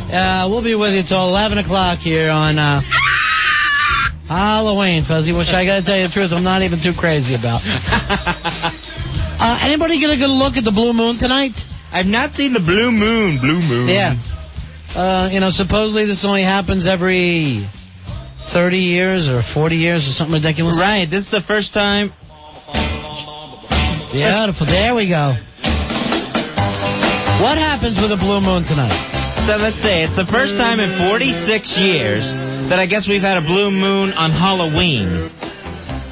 We'll be with you till 11 o'clock here on Halloween, Fuzzy, which I got to tell you the truth, I'm not even too crazy about. Anybody get a good look at the blue moon tonight? I've not seen the blue moon. Blue moon. Yeah. Supposedly this only happens every 30 years or 40 years or something ridiculous. Right. This is the first time. Beautiful. There we go. What happens with a blue moon tonight? So let's see. It's the first time in 46 years that I guess we've had a blue moon on Halloween.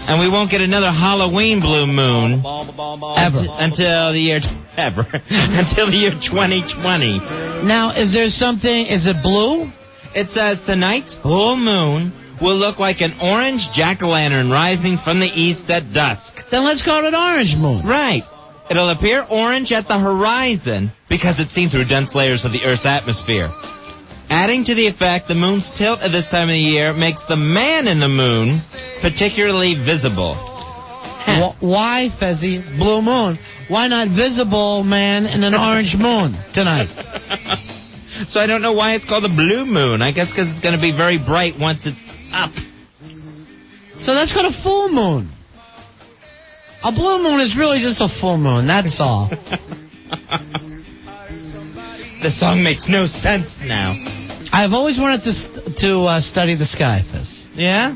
And we won't get another Halloween blue moon until the year 2020. Now, is there something? Is it blue? It says tonight's full moon will look like an orange jack-o'-lantern rising from the east at dusk. Then let's call it an orange moon. Right. It'll appear orange at the horizon because it's seen through dense layers of the Earth's atmosphere. Adding to the effect, the moon's tilt at this time of the year makes the man in the moon particularly visible. Why, Fezzy? Blue moon. Why not visible man in an orange moon tonight? So I don't know why it's called a blue moon. I guess because it's going to be very bright once it's up. So that's called a full moon. A blue moon is really just a full moon, that's all. The song makes no sense now. I've always wanted to study the sky, Fizz. Yeah?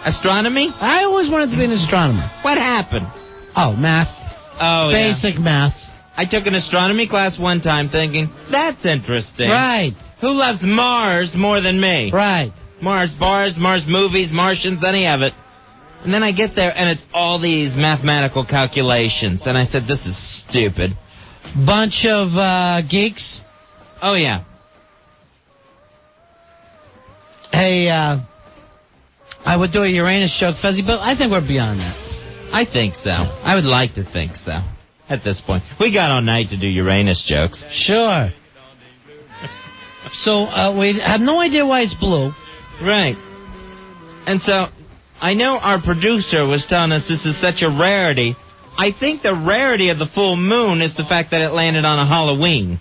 Astronomy? I always wanted to be an astronomer. What happened? Oh, math. Oh, Basic math. I took an astronomy class one time thinking, that's interesting. Right. Who loves Mars more than me? Right. Mars bars, Mars movies, Martians, any of it. And then I get there, and it's all these mathematical calculations. And I said, this is stupid. Bunch of geeks. Oh, yeah. Hey, I would do a Uranus joke, Fuzzy, but I think we're beyond that. I think so. I would like to think so. At this point. We got all night to do Uranus jokes. Sure. So, we have no idea why it's blue. Right. And so, I know our producer was telling us this is such a rarity. I think the rarity of the full moon is the fact that it landed on a Halloween.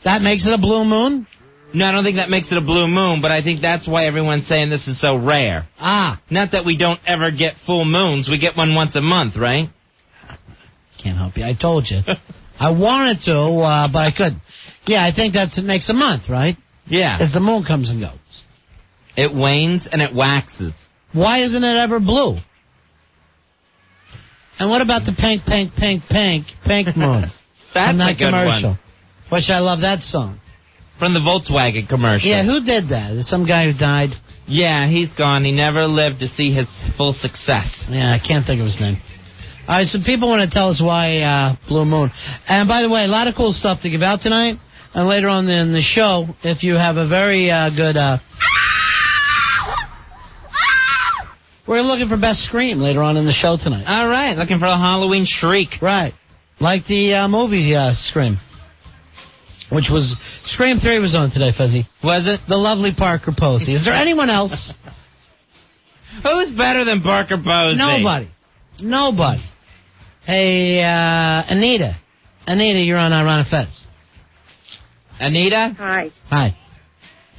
That makes it a blue moon? No, I don't think that makes it a blue moon, but I think that's why everyone's saying this is so rare. Ah. Not that we don't ever get full moons. We get one once a month, right? Can't help you. I told you. I wanted to, but I couldn't. Yeah, I think it makes a month, right? Yeah. As the moon comes and goes. It wanes and it waxes. Why isn't it ever blue? And what about the pink moon? That's from that a good commercial, one. Which I love that song. From the Volkswagen commercial. Yeah, who did that? There's some guy who died. Yeah, he's gone. He never lived to see his full success. Yeah, I can't think of his name. All right, so people want to tell us why Blue Moon. And by the way, a lot of cool stuff to give out tonight. And later on in the show, if you have a very good... we're looking for Best Scream later on in the show tonight. All right, looking for a Halloween shriek. Right. Like the movie Scream. Which was... Scream 3 was on today, Fuzzy. Was it? The lovely Parker Posey. Is there anyone else? Who's better than Parker Posey? Nobody. Hey, Anita. Anita, you're on Ron Fez. Anita? Hi. Hi.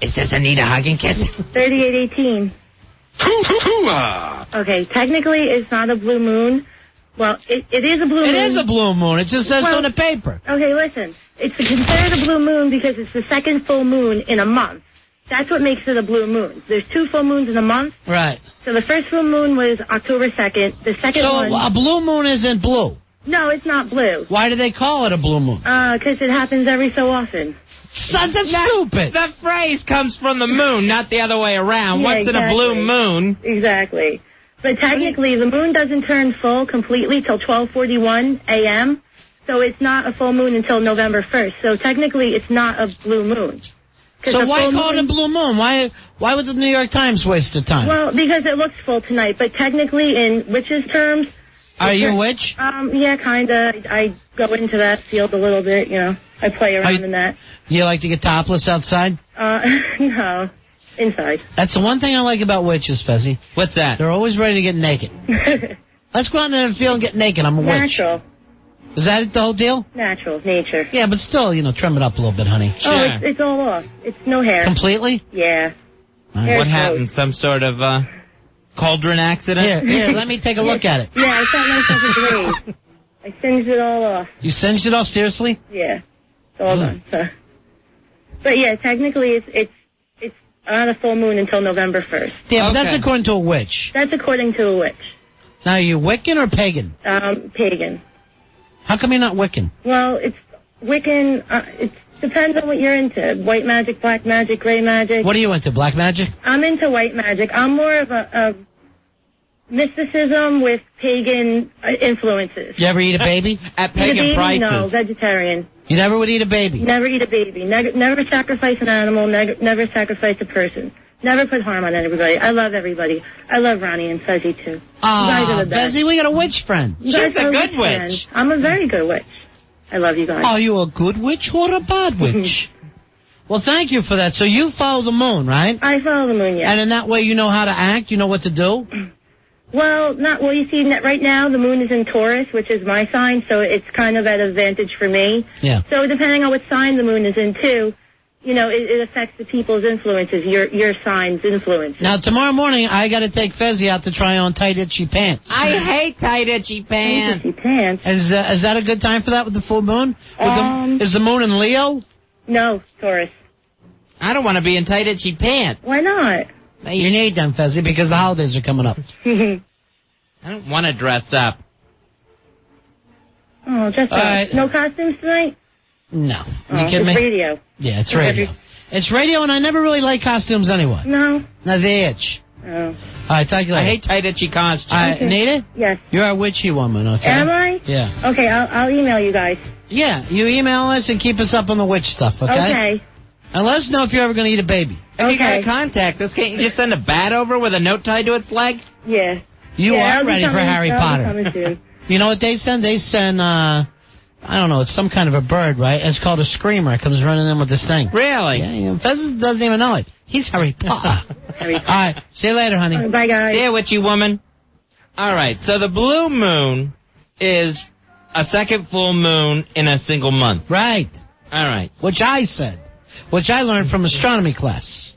Is this Anita Hugging Kiss? 3818. Okay, technically it's not a blue moon. Well, it is a blue moon. It is a blue moon. It just says so on the paper. Okay, listen. It's considered a blue moon because it's the second full moon in a month. That's what makes it a blue moon. There's 2 full moons in a month. Right. So the first full moon was October 2nd. The second one... So a blue moon isn't blue? No, it's not blue. Why do they call it a blue moon? Because it happens every so often. That's stupid. The phrase comes from the moon, not the other way around. Yeah, Once in a blue moon... Exactly. But technically, the moon doesn't turn full completely till 12:41 a.m., so it's not a full moon until November 1st. So technically, it's not a blue moon. So why call it a blue moon? Why would the New York Times waste their time? Well, because it looks full tonight. But technically, in witches' terms... Are you a witch? Yeah, kind of. I go into that field a little bit, you know. I play around in that. You like to get topless outside? No. Inside. That's the one thing I like about witches, Fezzy. What's that? They're always ready to get naked. Let's go out into the field and get naked. I'm a witch. Natural. Is that the whole deal? Natural, nature. Yeah, but still, trim it up a little bit, honey. Sure. Oh, it's all off. It's no hair. Completely? Yeah. What happened? Some sort of cauldron accident? Here, let me take a look at it. Yeah, I found myself a grave. I singed it all off. You singed it off, seriously? Yeah. It's all done. So. But yeah, technically it's not a full moon until November 1st. Yeah, but that's according to a witch. That's according to a witch. Now, are you Wiccan or pagan? Pagan. How come you're not Wiccan? Well, it's Wiccan. It depends on what you're into. White magic, black magic, gray magic. What are you into, black magic? I'm into white magic. I'm more of a mysticism with pagan influences. You ever eat a baby? At pagan prices. No, vegetarian. You never would eat a baby? Never eat a baby. Never sacrifice an animal. Never sacrifice a person. Never put harm on everybody. I love everybody. I love Ronnie and Fezzy, too. Ah, Fezzy, we got a witch friend. She's a good witch. I'm a very good witch. I love you guys. Are you a good witch or a bad witch? Well, thank you for that. So you follow the moon, right? I follow the moon, yes. And in that way you know how to act? You know what to do? Well, you see, right now the moon is in Taurus, which is my sign, so it's kind of at advantage for me. Yeah. So depending on what sign the moon is in, too, it affects the people's influences, your sign's influence. Now, tomorrow morning, I got to take Fezzy out to try on tight, itchy pants. I hate tight, itchy pants. Itchy pants. Is that a good time for that with the full moon? Is the moon in Leo? No, Taurus. I don't want to be in tight, itchy pants. Why not? You need them, Fezzy, because the holidays are coming up. I don't want to dress up. Oh, just no costumes tonight? No. You kidding me? It's radio. Yeah, it's radio. It's radio, and I never really like costumes anyway. No. Now, they itch. Oh. All right, talk to you later. I hate tight, itchy costumes. Nita? Yes. You're a witchy woman, okay? Am I? Yeah. Okay, I'll email you guys. Yeah, you email us and keep us up on the witch stuff, okay? Okay. And let us know if you're ever going to eat a baby. If you got to contact us, can't you just send a bat over with a note tied to its leg? Yeah. You are ready for Harry Potter. I'll be coming soon. You know what they send? They send, I don't know, it's some kind of a bird, right? It's called a screamer. It comes running in with this thing. Really? Yeah, Fez doesn't even know it. He's Harry Potter. All right, see you later, honey. Bye, guys. See you, witchy woman. All right, so the blue moon is a second full moon in a single month. Right. All right. Which I said. Which I learned from astronomy class.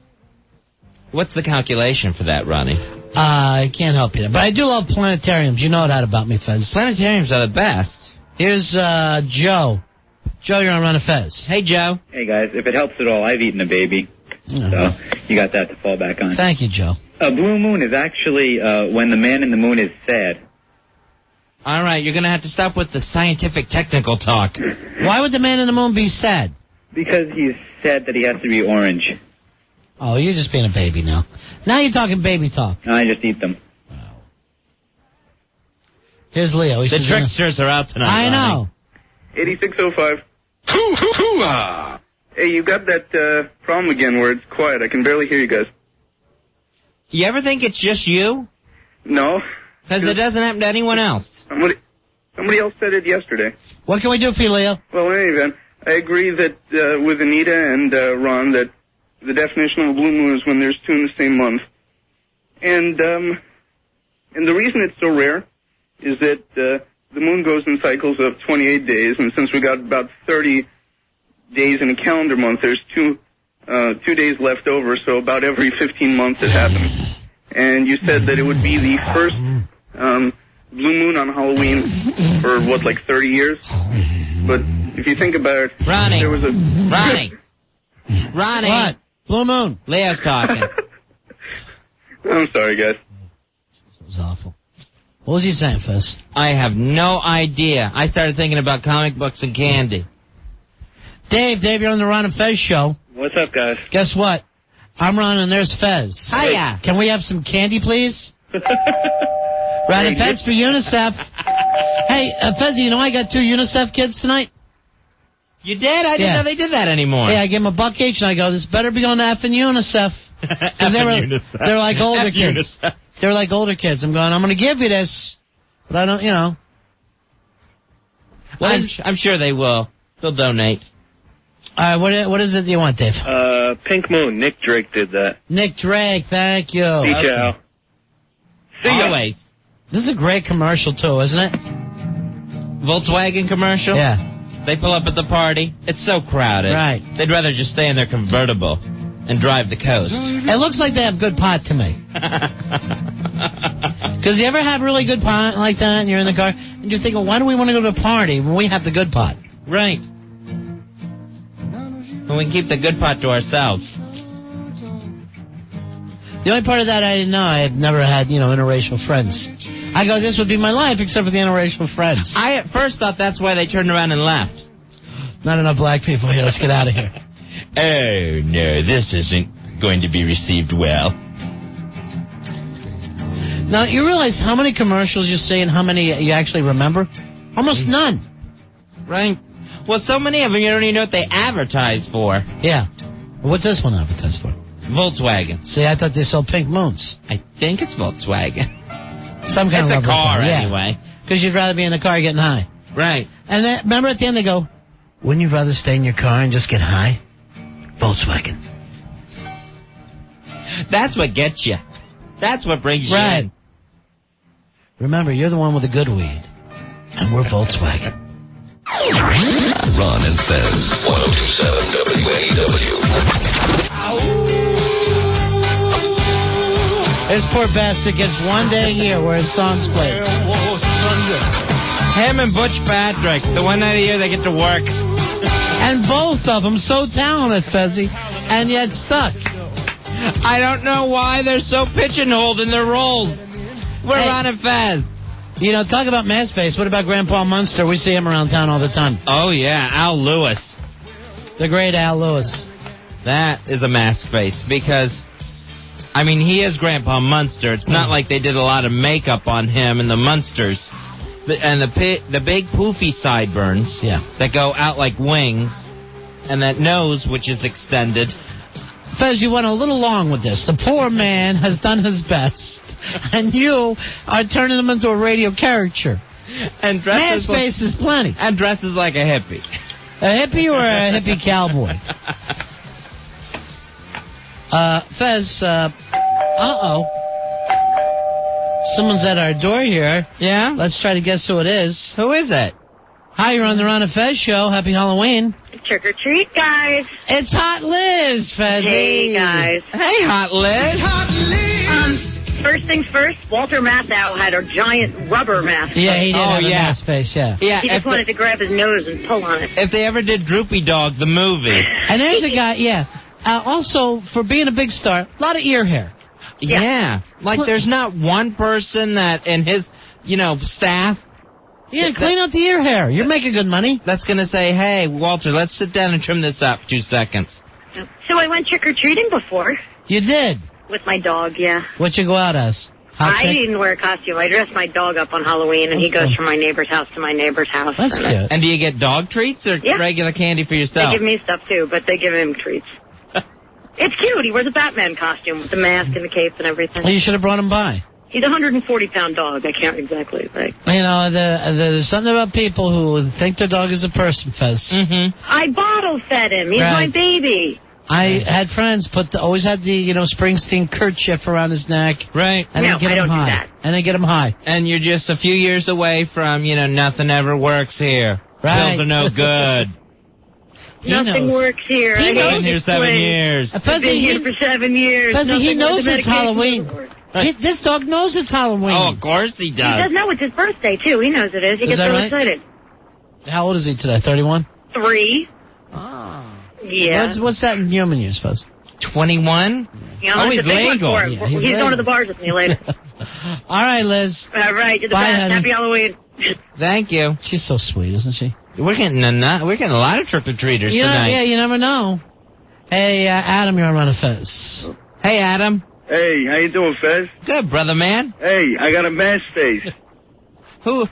What's the calculation for that, Ronnie? I can't help you. But I do love planetariums. You know that about me, Fez. Planetariums are the best. Here's Joe. Joe, you're on Run of Fez. Hey, Joe. Hey, guys. If it helps at all, I've eaten a baby. So you got that to fall back on. Thank you, Joe. A blue moon is actually when the man in the moon is sad. All right, you're going to have to stop with the scientific technical talk. Why would the man in the moon be sad? Because he's sad that he has to be orange. Oh, you're just being a baby now. Now you're talking baby talk. I just eat them. Here's Leo. The tricksters are out tonight. I know. 8605. Hoo-hoo-hoo-ah! Hey, you got that problem again where it's quiet. I can barely hear you guys. You ever think it's just you? No. Because it doesn't happen to anyone else. Somebody else said it yesterday. What can we do for you, Leo? Well, in any event, I agree that with Anita and Ron that the definition of a blue moon is when there's two in the same month. And the reason it's so rare is that the moon goes in cycles of 28 days, and since we got about 30 days in a calendar month, there's 2 days left over, so about every 15 months it happens. And you said that it would be the first blue moon on Halloween for, like 30 years? But if you think about it, Ronnie. there was a... Ronnie. What? Blue moon. Leo's talking. I'm sorry, guys. This was awful. What was he saying, Fez? I have no idea. I started thinking about comic books and candy. Dave, you're on the Ron and Fez show. What's up, guys? Guess what? I'm Ron and there's Fez. Hiya. Can we have some candy, please? Ron and Fez for UNICEF. Hey, Fez, you know I got 2 UNICEF kids tonight? You did? I didn't know they did that anymore. Yeah, I gave them $1 each, and I go, this better be on effing UNICEF. UNICEF. They're like older kids. UNICEF. They're like older kids. I'm going to give you this, but I don't, I'm sure they will. They'll donate. All right, what is it you want, Dave? Pink Moon. Nick Drake did that. Nick Drake, thank you. See ya. See ya. Always. This is a great commercial, too, isn't it? Volkswagen commercial? Yeah. They pull up at the party. It's so crowded. Right. They'd rather just stay in their convertible and drive the coast. It looks like they have good pot to me. Because you ever have really good pot like that and you're in the car and you're thinking, why do we want to go to a party when we have the good pot? Right. And we can keep the good pot to ourselves. The only part of that I didn't know, I've never had, interracial friends. I go, this would be my life except for the interracial friends. I at first thought that's why they turned around and left. Not enough black people here. Let's get out of here. Oh, no, this isn't going to be received well. Now, you realize how many commercials you see and how many you actually remember? Almost none. Right. Well, so many of them, you don't even know what they advertise for. Yeah. What's this one advertised for? Volkswagen. See, I thought they sold pink moons. I think it's Volkswagen. Some kind It's of a car, yeah. anyway. Because you'd rather be in the car getting high. Right. And then, remember at the end they go, wouldn't you rather stay in your car and just get high? Volkswagen. That's what gets you. That's what brings you in. Remember, you're the one with the good weed. And we're Volkswagen. Ron and Fez, 102.7 WNEW. This poor bastard gets one day a year where his song's played. Him and Butch Patrick, the one night a year they get to work. And both of them so talented, Fezzy, and yet stuck. I don't know why they're so pigeonholed in their roles. We're Ron and Fez. Talk about MySpace. What about Grandpa Munster? We see him around town all the time. Oh, yeah, Al Lewis. The great Al Lewis. That is a mask face because, he is Grandpa Munster. It's not like they did a lot of makeup on him and the Munsters. And the big poofy sideburns that go out like wings, and that nose, which is extended. Fez, you went a little long with this. The poor man has done his best, and you are turning him into a radio caricature. And MySpace is plenty. And dresses like a hippie. A hippie or a hippie cowboy? Fez, uh-oh. Someone's at our door here. Yeah? Let's try to guess who it is. Who is it? Hi, you're on the Ron and Fez show. Happy Halloween. Trick or treat, guys. It's Hot Liz, Fez. Hey, guys. Hey, Hot Liz. First things first, Walter Matthau had a giant rubber mask. Yeah, he did have a mask face, yeah. He just wanted to grab his nose and pull on it. If they ever did Droopy Dog, the movie. And there's a guy, also, for being a big star, a lot of ear hair. Yeah. Like, there's not one person that in his, staff. Yeah, clean out the ear hair. You're making good money. That's going to say, hey, Walter, let's sit down and trim this up 2 seconds. So I went trick-or-treating before. You did? With my dog, yeah. What'd you go out as? I didn't wear a costume. I dressed my dog up on Halloween, and he goes from my neighbor's house to my neighbor's house. That's cute. And do you get dog treats or regular candy for yourself? They give me stuff, too, but they give him treats. It's cute. He wears a Batman costume with the mask and the cape and everything. Well, you should have brought him by. He's a 140-pound dog. I can't exactly, there's something about people who think their dog is a person, Fez. Mm-hmm. I bottle fed him. He's my baby. I had friends always had the, Springsteen kerchief around his neck. Right. And no, get I him don't high. do that. And they get him high. And you're just a few years away from, nothing ever works here. Right. Pills are no good. Nothing works here. I've been here 7 years. I've been here for 7 years. Fuzzy, he knows it's Halloween. This dog knows it's Halloween. Oh, of course he does. He does know it's his birthday, too. He knows it is. He gets so excited. How old is he today? 31? 3. Oh. Yeah. What's that in human use, Fuzz? 21? Oh, he's legal. Yeah, he's going to the bars with me later. All right, Liz. All right. You're the Bye, best. honey. Happy Halloween. Thank you. She's so sweet, isn't she? We're getting a lot of trick-or-treaters tonight. Yeah, you never know. Hey, Adam, you're on Ron and Fez. Hey, Adam. Hey, how you doing, Fez? Good, brother man. Hey, I got a mask face. Who's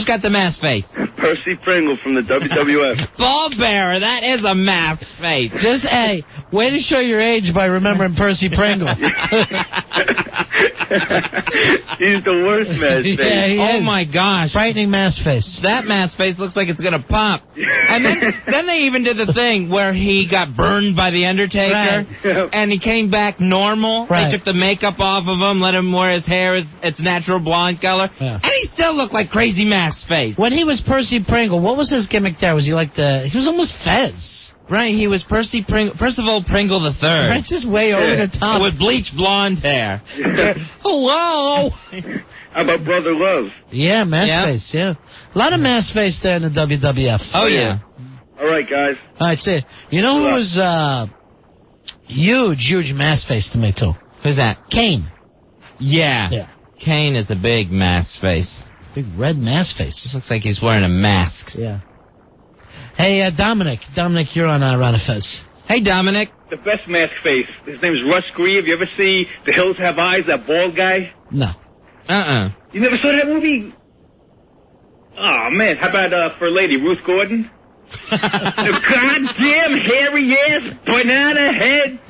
got the mask face? Percy Pringle from the WWF. Ball bearer, that is a mask face. Just, way to show your age by remembering Percy Pringle. He's the worst mask face. Yeah, he Oh is. my gosh. Frightening mask face. That mask face looks like it's going to pop. And then they even did the thing where he got burned by the Undertaker, Right. and he came back normal. Right. They took the makeup off of him, let him wear his hair its natural blonde color, Yeah. and he still looked like crazy mask face. When he was Percy Pringle, what was his gimmick there? Was he like he was almost Fez. Right, he was Percival Pringle the Third. Right, just way over the top. With bleached blonde hair. Hello. How about Brother Love? Yeah, mask Yeah. face, yeah. A lot of mask face there in the WWF. Oh, yeah. All right, guys. All right, see. You know who was huge mask face to me, too? Who's that? Kane. Yeah. Yeah. Kane is a big mask face. Big red mask face. This looks like he's wearing a mask. Yeah. Hey, Dominic. Dominic, you're on Ron and Fez. Hey, Dominic. The best mask face. His name's Russ Grieve. You ever see The Hills Have Eyes, that bald guy? No. You never saw that movie? Oh, man. How about for a lady, Ruth Gordon? The goddamn hairy-ass banana head.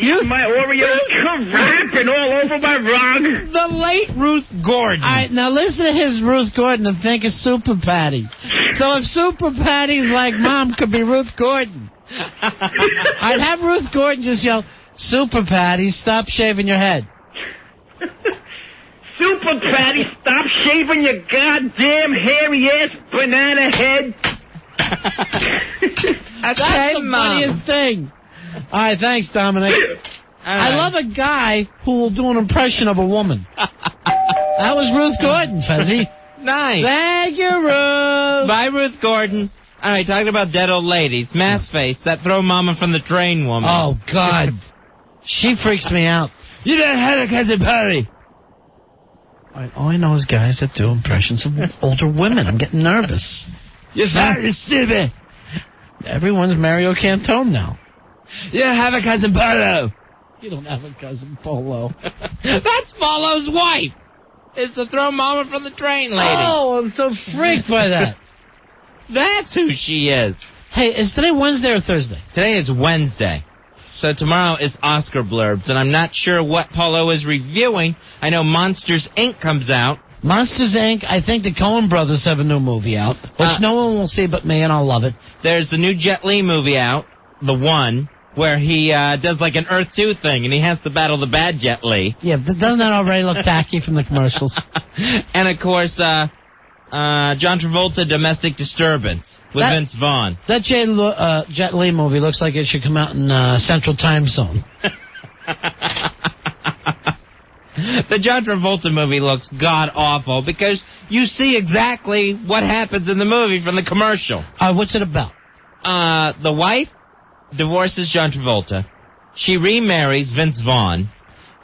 Eating my Oreos, rapping all over my rug. The late Ruth Gordon. All right, now listen to his Ruth Gordon and think of Super Patty. So if Super Patty's like Mom could be Ruth Gordon, I'd have Ruth Gordon just yell, Super Patty, stop shaving your head. Super Patty, stop shaving your goddamn hairy-ass banana head. That's the funniest thing. All right, thanks, Dominic. I love a guy who will do an impression of a woman. That was Ruth Gordon, Fezzy. Nice. Thank you, Ruth. Bye, Ruth Gordon. All right, talking about dead old ladies. Mask face, that throw mama from the train woman. Oh, God. She freaks me out. You don't have a cousin party. All I know is guys that do impressions of older women. I'm getting nervous. You're fat and stupid. Everyone's Mario Cantone now. You don't have a cousin Polo. You don't have a cousin Polo. That's Polo's wife. It's the throw mama from the train lady. Oh, I'm so freaked by that. That's who she is. Hey, is today Wednesday or Thursday? Today is Wednesday. So tomorrow is Oscar blurbs, and I'm not sure what Polo is reviewing. I know Monsters, Inc. comes out. Monsters, Inc., I think the Coen brothers have a new movie out, which no one will see but me, and I'll love it. There's the new Jet Li movie out, The One, where he does like an Earth 2 thing, and he has to battle the bad Jet Li. Yeah, doesn't that already look tacky from the commercials? And, of course, John Travolta, Domestic Disturbance, with Vince Vaughn. That Jet Li movie looks like it should come out in Central Time Zone. The John Travolta movie looks god-awful because you see exactly what happens in the movie from the commercial. What's it about? The wife divorces John Travolta. She remarries Vince Vaughn.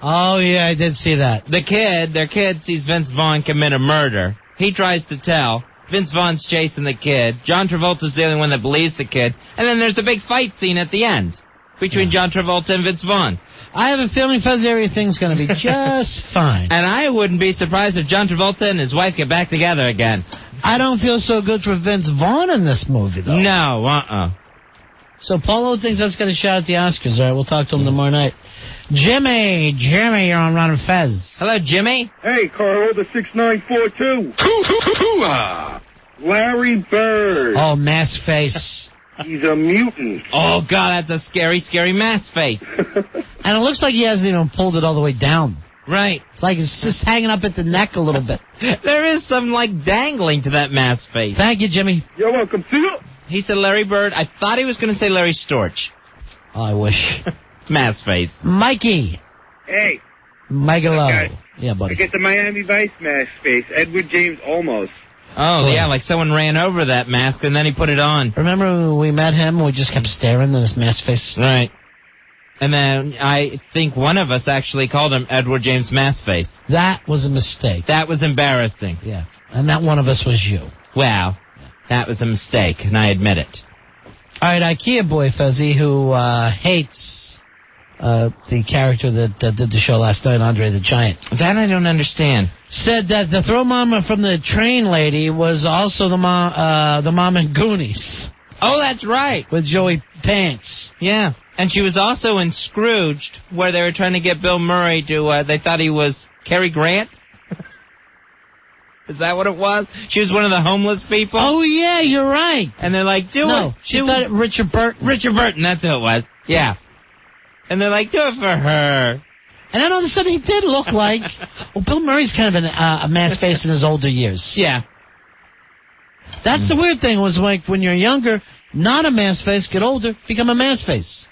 Oh, yeah, I did see that. Their kid sees Vince Vaughn commit a murder. He tries to tell. Vince Vaughn's chasing the kid. John Travolta's the only one that believes the kid. And then there's a big fight scene at the end between John Travolta and Vince Vaughn. I have a feeling Fuzzy everything's going to be just fine. And I wouldn't be surprised if John Travolta and his wife get back together again. I don't feel so good for Vince Vaughn in this movie, though. No, So Polo thinks that's going to shout at the Oscars. All right, we'll talk to him tomorrow night. Jimmy, you're on Ron and Fez. Hello, Jimmy. Hey, Carl, the 6942. Larry Bird. Oh, mask face. He's a mutant. Oh, God, that's a scary, scary mask face. And it looks like he hasn't even pulled it all the way down. Right. It's like it's just hanging up at the neck a little bit. There is some, like, dangling to that mask face. Thank you, Jimmy. You're welcome. See you. He said Larry Bird. I thought he was going to say Larry Storch. Oh, I wish. Mask face. Mikey. Hey, Megalo. Okay. Yeah, I buddy. get the Miami Vice mask face. Edward James Olmos. Oh, Cool. yeah, like someone ran over that mask and then he put it on. Remember when we met him and we just kept staring at his mask face? Right. And then I think one of us actually called him Edward James Maskface. That was a mistake. That was embarrassing. Yeah. And that one of us was you. Wow. That was a mistake, and I admit it. All right, IKEA boy Fuzzy, who hates the character that did the show last night, Andre the Giant. That I don't understand. Said that the throw mama from the train lady was also the mom in Goonies. Oh, that's right. With Joey Pants. Yeah. And she was also in Scrooged, where they were trying to get Bill Murray to, they thought he was Cary Grant. Is that what it was? She was one of the homeless people? Oh, yeah, you're right. And they're like, do it. No, she thought Richard Burton. Richard Burton, that's who it was. Yeah. And they're like, do it for her. And then all of a sudden he did look like... Well, Bill Murray's kind of a mass face in his older years. Yeah. That's the weird thing, was like when you're younger, not a mass face, get older, become a mass face.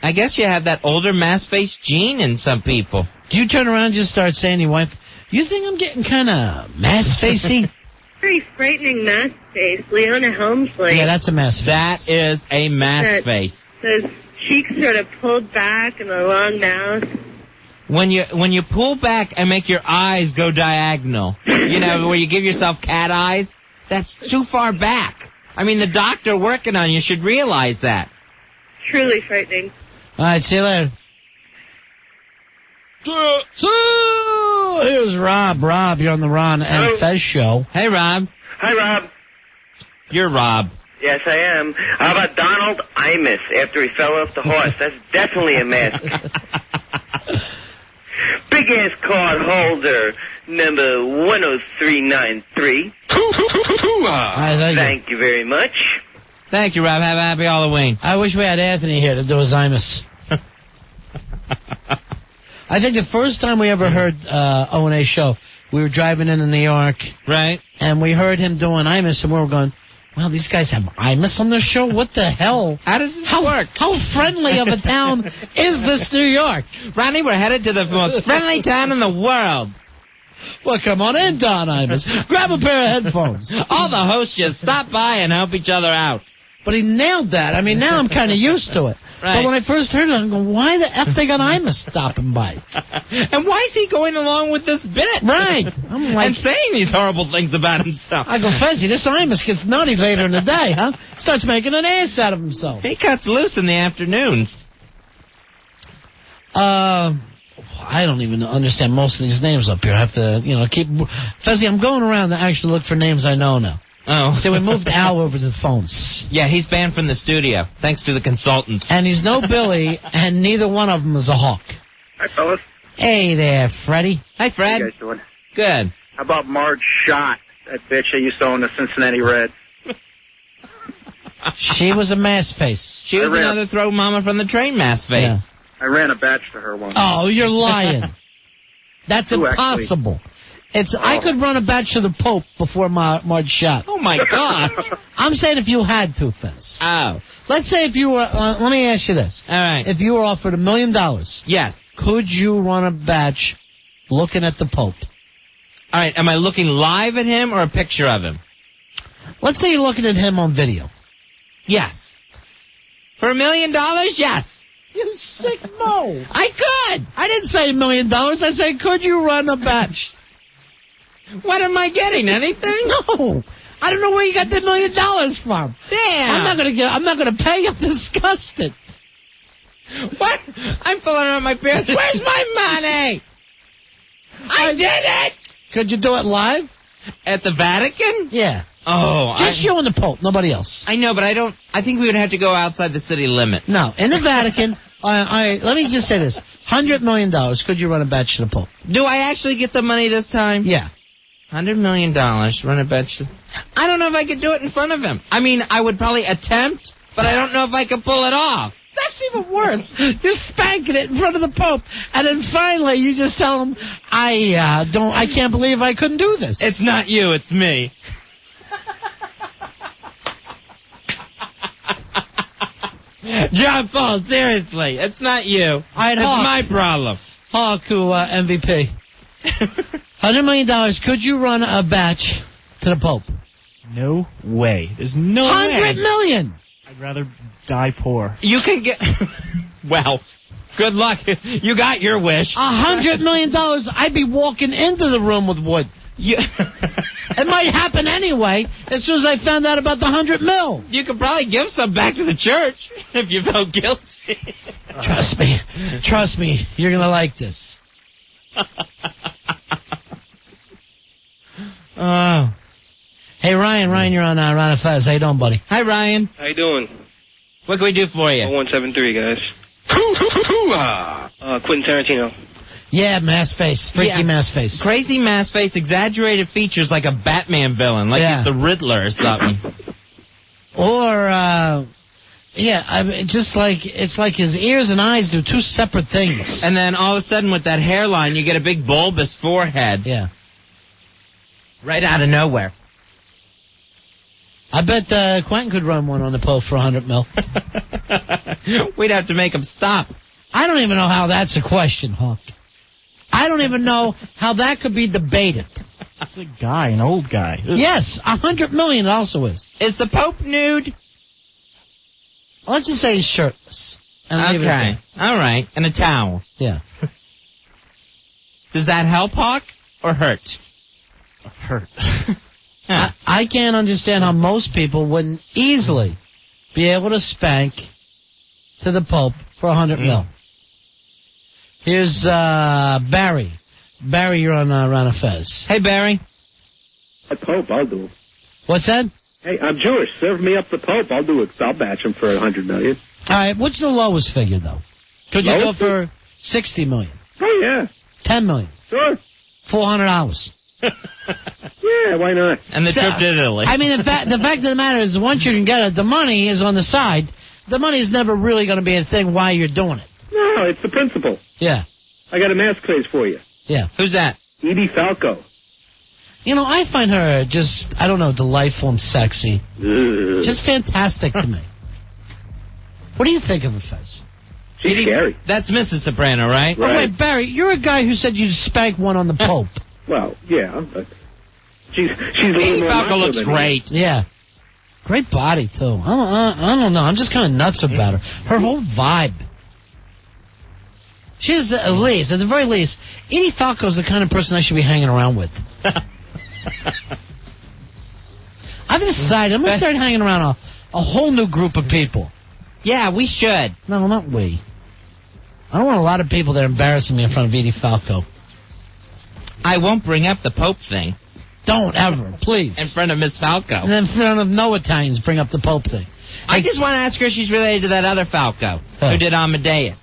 I guess you have that older mass face gene in some people. Do you turn around and just start saying to your wife, you think I'm getting kind of mass facey? Very frightening mass face. Leona Helmsley. Yeah, that's a mass face. That is a mass face. Those cheeks sort of pulled back and a long mouth. When you pull back and make your eyes go diagonal, you know, where you give yourself cat eyes, that's too far back. I mean, the doctor working on you should realize that. Truly frightening. All right, see you later. So, here's Rob. Rob, you're on the Ron and Fez show. Hey, Rob. Hi, Rob. You're Rob. Yes, I am. How about Donald Imus after he fell off the horse? That's definitely a mask. Big-ass card holder, number 10393. Thank you very much. Thank you, Rob. Have a happy Halloween. I wish we had Anthony here to do his Imus. I think the first time we ever heard O&A show, we were driving into New York. Right. And we heard him doing Imus, and we were going, well, these guys have Imus on their show? What the hell? How does this work? How friendly of a town is this New York? Ronnie, we're headed to the most friendly town in the world. Well, come on in, Don Imus. Grab a pair of headphones. All the hosts just stop by and help each other out. But he nailed that. I mean, now I'm kind of used to it. Right. But when I first heard it, I'm going, why the F they got Imus stopping by? And why is he going along with this bit? Right. I'm like, and saying these horrible things about himself. I go, Fezzy, this Imus gets nutty later in the day, huh? Starts making an ass out of himself. He cuts loose in the afternoons. I don't even understand most of these names up here. I have to, keep... Fezzy, I'm going around to actually look for names I know now. Oh. So we moved Al over to the phones. Yeah, he's banned from the studio, thanks to the consultants. And he's no Billy, and neither one of them is a hawk. Hi, fellas. Hey there, Freddie. Hi, Fred. How you guys doing? Good. How about Marge Schott, that bitch I used to own the Cincinnati Reds? She was a mass face. She was another throw mama from the train mass face. Yeah. I ran a batch to her once. Oh, you're lying. That's Two, impossible. I could run a batch to the Pope before Marge Schott. Oh, my God. I'm saying if you had to, Fez. Oh. Let's say if you were... let me ask you this. All right. If you were offered $1 million... Yes. Could you run a batch looking at the Pope? All right. Am I looking live at him or a picture of him? Let's say you're looking at him on video. Yes. For $1 million? Yes. You sick mo. I could. I didn't say $1 million. I said, could you run a batch? What am I getting? Anything? No. I don't know where you got the $1 million from. Damn. I'm not gonna pay. I'm disgusted. What? I'm pulling out my pants. Where's my money? I did it. Could you do it live? At the Vatican? Yeah. Oh, just you and the Pope, nobody else. I know, but I think we would have to go outside the city limits. No, in the Vatican. Let me just say this: $100 million. Could you run a batch to the Pope? Do I actually get the money this time? Yeah. $100 million, run a batch. I don't know if I could do it in front of him. I mean, I would probably attempt, but I don't know if I could pull it off. That's even worse. You're spanking it in front of the Pope, and then finally you just tell him, I can't believe I couldn't do this. It's not you, it's me. John Paul, seriously, it's not you. It's my problem. Hawk, who MVP. $100 million. Could you run a batch to the Pope? No way. There's no way. $100 million. I'd rather die poor. You can get... Well, good luck. You got your wish. $100 million. I'd be walking into the room with wood. It might happen anyway as soon as I found out about the $100 million. You could probably give some back to the church if you felt guilty. Trust me, you're going to like this. Hey, Ryan, you're on Ron and Fez. How you doing, buddy? Hi, Ryan. How you doing? What can we do for you? 173, guys. Quentin Tarantino. Yeah, mass face. Freaky mass face. Crazy mass face, exaggerated features like a Batman villain, like he's the Riddler or something. Or, I mean, just like, it's like his ears and eyes do two separate things. And then all of a sudden with that hairline, you get a big bulbous forehead. Yeah. Right out of nowhere. I bet Quentin could run one on the Pope for $100 million. We'd have to make him stop. I don't even know how that's a question, Hawk. I don't even know how that could be debated. It's a guy, an old guy. Yes, $100 million it also is. Is the Pope nude? Let's just say he's shirtless. And leave it Okay. there. All right. And a towel. Yeah. Does that help, Hawk, or hurt? Hurt. I can't understand how most people wouldn't easily be able to spank to the Pope for $100 million. Here's Barry. Barry, you're on Ron and Fez. Hey, Barry. The Pope, I'll do it. What's that? Hey, I'm Jewish. Serve me up the Pope. I'll do it. I'll batch him for $100 million. All right, what's the lowest figure, though? Could you go for $60 million? Oh, yeah. $10 million? Sure. $400. Yeah, why not? And the trip to Italy. I mean, the fact of the matter is, once you can get it, the money is on the side. The money is never really going to be a thing while you're doing it. No, it's the principle. Yeah. I got a mask craze for you. Yeah. Who's that? Edie Falco. You know, I find her just, I don't know, delightful and sexy. Ugh. Just fantastic to me. What do you think of her, Fez? She's scary. That's Mrs. Soprano, right? Oh, wait, Barry, you're a guy who said you'd spank one on the Pope. Well, yeah, but she's a little Edie more Falco macho looks than great. Yeah. Great body, too. I don't know. I'm just kind of nuts about her. Her whole vibe. She's, at the very least, Edie Falco's the kind of person I should be hanging around with. I've decided I'm going to start hanging around a whole new group of people. Yeah, we should. No, not we. I don't want a lot of people that are embarrassing me in front of Edie Falco. I won't bring up the Pope thing. Don't ever, please. In front of Miss Falco. And then in front of no Italians, bring up the Pope thing. I just want to ask her if she's related to that other Falco who did Amadeus.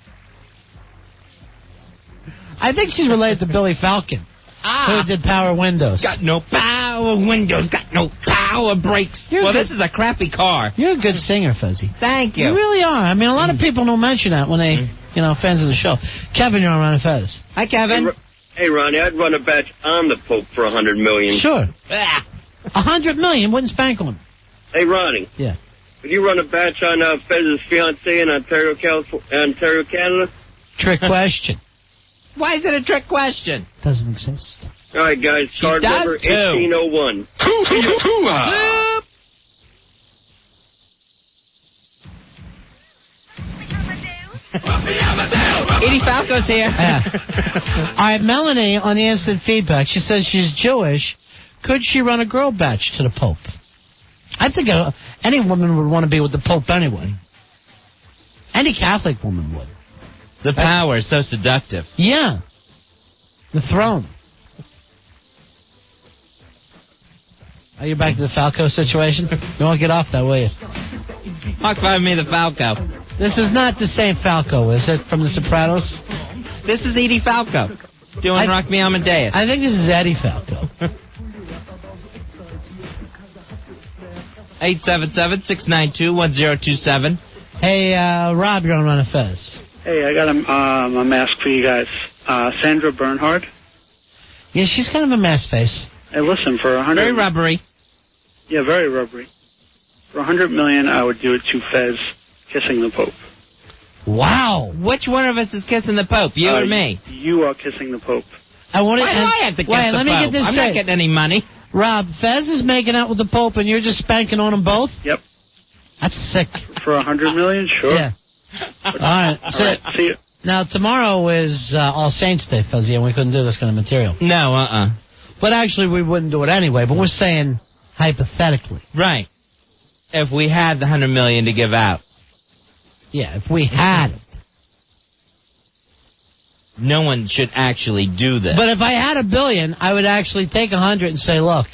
I think she's related to Billy Falcon, who did Power Windows. Got no power windows, got no power brakes. This is a crappy car. You're a good singer, Fezzy. Thank you. You really are. I mean, a lot of people don't mention that when they, fans of the show. Kevin, you're on Ron and Fez. Hi, Kevin. Hey, Ronnie, I'd run a batch on the Pope for $100 million. Sure. $100 million wouldn't spank on him. Hey, Ronnie. Yeah. Would you run a batch on Fez's fiancée in Ontario, Canada? Trick question. Why is it a trick question? Doesn't exist. All right, guys. Card number 1801. Edie Falco's here. Yeah. All right, Melanie on the instant feedback. She says she's Jewish. Could she run a girl batch to the Pope? I think any woman would want to be with the Pope anyway. Any Catholic woman would. The power is so seductive. Yeah. The throne. Are you back to the Falco situation? You won't get off that, will you? Hawk five me the Falco. This is not the same Falco, is it, from The Sopranos? This is Edie Falco doing Rock Me Amadeus. I think this is Eddie Falco. 877-692-1027. Hey, Rob, you're on Ron and Fez. Hey, I got a mask for you guys. Sandra Bernhard. Yeah, she's kind of a mess face. Hey, listen, for $100... Very rubbery. Yeah, very rubbery. For $100 million, I would do it to Fez kissing the Pope. Wow. Which one of us is kissing the Pope, you or me? You are kissing the Pope. Why do I have to kiss the Pope? Let me get this I'm straight. not getting any money. Rob, Fez is making out with the Pope, and you're just spanking on them both? Yep. That's sick. For $100 million, sure. Yeah. All right. All right, see you. Now, tomorrow is All Saints Day, Fuzzy, and we couldn't do this kind of material. No, But actually, we wouldn't do it anyway, but we're saying hypothetically. Right. If we had the $100 million to give out. Yeah, if we had it. No one should actually do this. But if I had $1 billion, I would actually take 100 and say, look,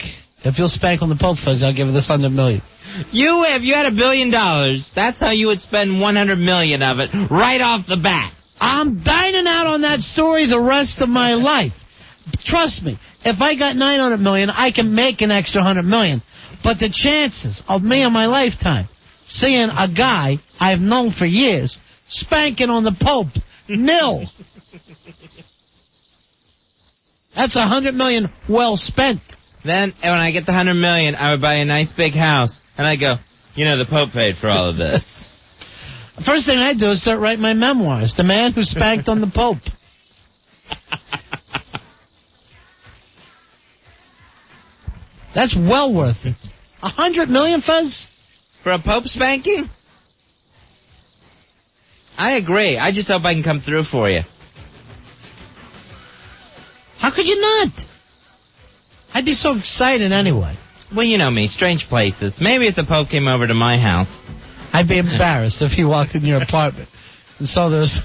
If you'll spank on the Pope, Fez, I'll give you this $100 million. If you had $1 billion, that's how you would spend $100 million of it right off the bat. I'm dining out on that story the rest of my life. Trust me, if I got $900 million, I can make an extra $100 million. But the chances of me in my lifetime seeing a guy I've known for years spanking on the Pope, nil. That's $100 million well spent. Then, when I get the $100 million, I would buy a nice big house. And I go, the Pope paid for all of this. First thing I do is start writing my memoirs. The man who spanked on the Pope. That's well worth it. $100 million, Fez? For a Pope spanking? I agree. I just hope I can come through for you. How could you not? I'd be so excited anyway. Well, you know me, strange places. Maybe if the Pope came over to my house. I'd be embarrassed if he walked in your apartment and saw those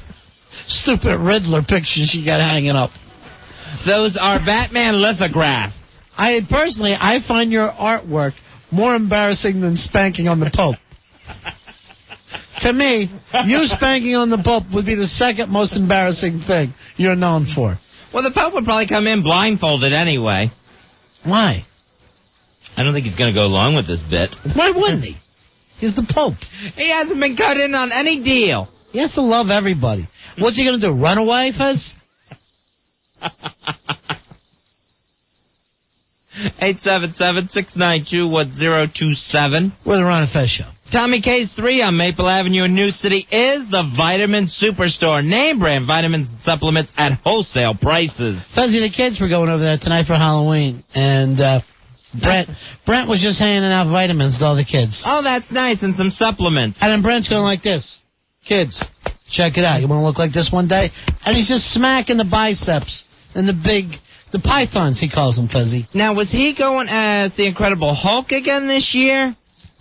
stupid Riddler pictures you got hanging up. Those are Batman lithographs. I find your artwork more embarrassing than spanking on the Pope. To me, you spanking on the Pope would be the second most embarrassing thing you're known for. Well, the Pope would probably come in blindfolded anyway. Why? I don't think he's going to go along with this bit. Why wouldn't he? He's the Pope. He hasn't been cut in on any deal. He has to love everybody. What's he going to do, run away, Fez? 877-692-1027. We're the Ron and Fez Show. Tommy K's 3 on Maple Avenue in New City is the Vitamin Superstore. Name brand vitamins and supplements at wholesale prices. Fezzy, the kids were going over there tonight for Halloween, and Brent was just handing out vitamins to all the kids. Oh, that's nice, and some supplements. And then Brent's going like this. Kids, check it out. You want to look like this one day? And he's just smacking the biceps and the pythons, he calls them, Fezzy. Now, was he going as the Incredible Hulk again this year?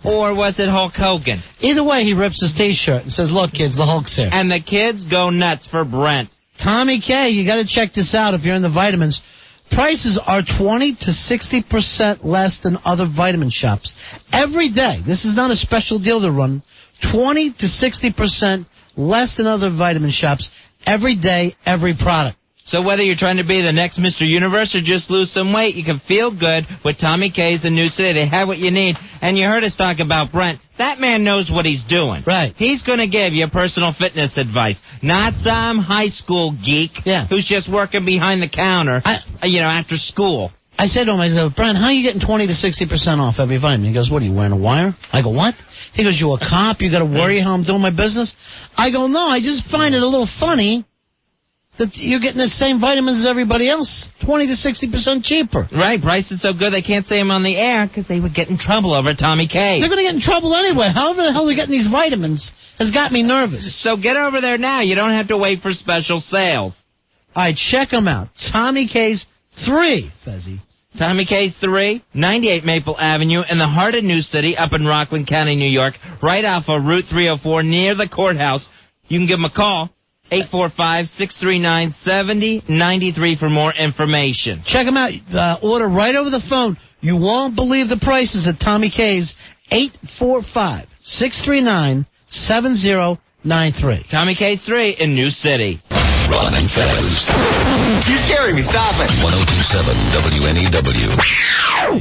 Or was it Hulk Hogan? Either way, he rips his T-shirt and says, look, kids, the Hulk's here. And the kids go nuts for Brent. Tommy K, you got to check this out if you're in the vitamins. Prices are 20 to 60% less than other vitamin shops. Every day. This is not a special deal to run. 20 to 60% less than other vitamin shops. Every day, every product. So whether you're trying to be the next Mr. Universe or just lose some weight, you can feel good with Tommy K's in New City. They have what you need. And you heard us talk about Brent. That man knows what he's doing. Right. He's going to give you personal fitness advice, not some high school geek who's just working behind the counter, after school. I said to him, I said, Brent, how are you getting 20 to 60% off every vitamin? He goes, what, are you wearing a wire? I go, what? He goes, you a cop? You got to worry how I'm doing my business? I go, no, I just find it a little funny that you're getting the same vitamins as everybody else, 20 to 60% cheaper. Right, price is so good they can't say them on the air because they would get in trouble over Tommy K. They're going to get in trouble anyway. However the hell they're getting these vitamins has got me nervous. So get over there now. You don't have to wait for special sales. All right, check them out. Tommy K's 3, Fezzy. Tommy K's 3, 98 Maple Avenue in the heart of New City up in Rockland County, New York, right off of Route 304 near the courthouse. You can give them a call. 845-639-7093 for more information. Check them out. Order right over the phone. You won't believe the prices at Tommy K's. 845-639-7093. Tommy K's 3 in New City. Ron and Fez. You're scaring me. Stop it. 102.7 WNEW.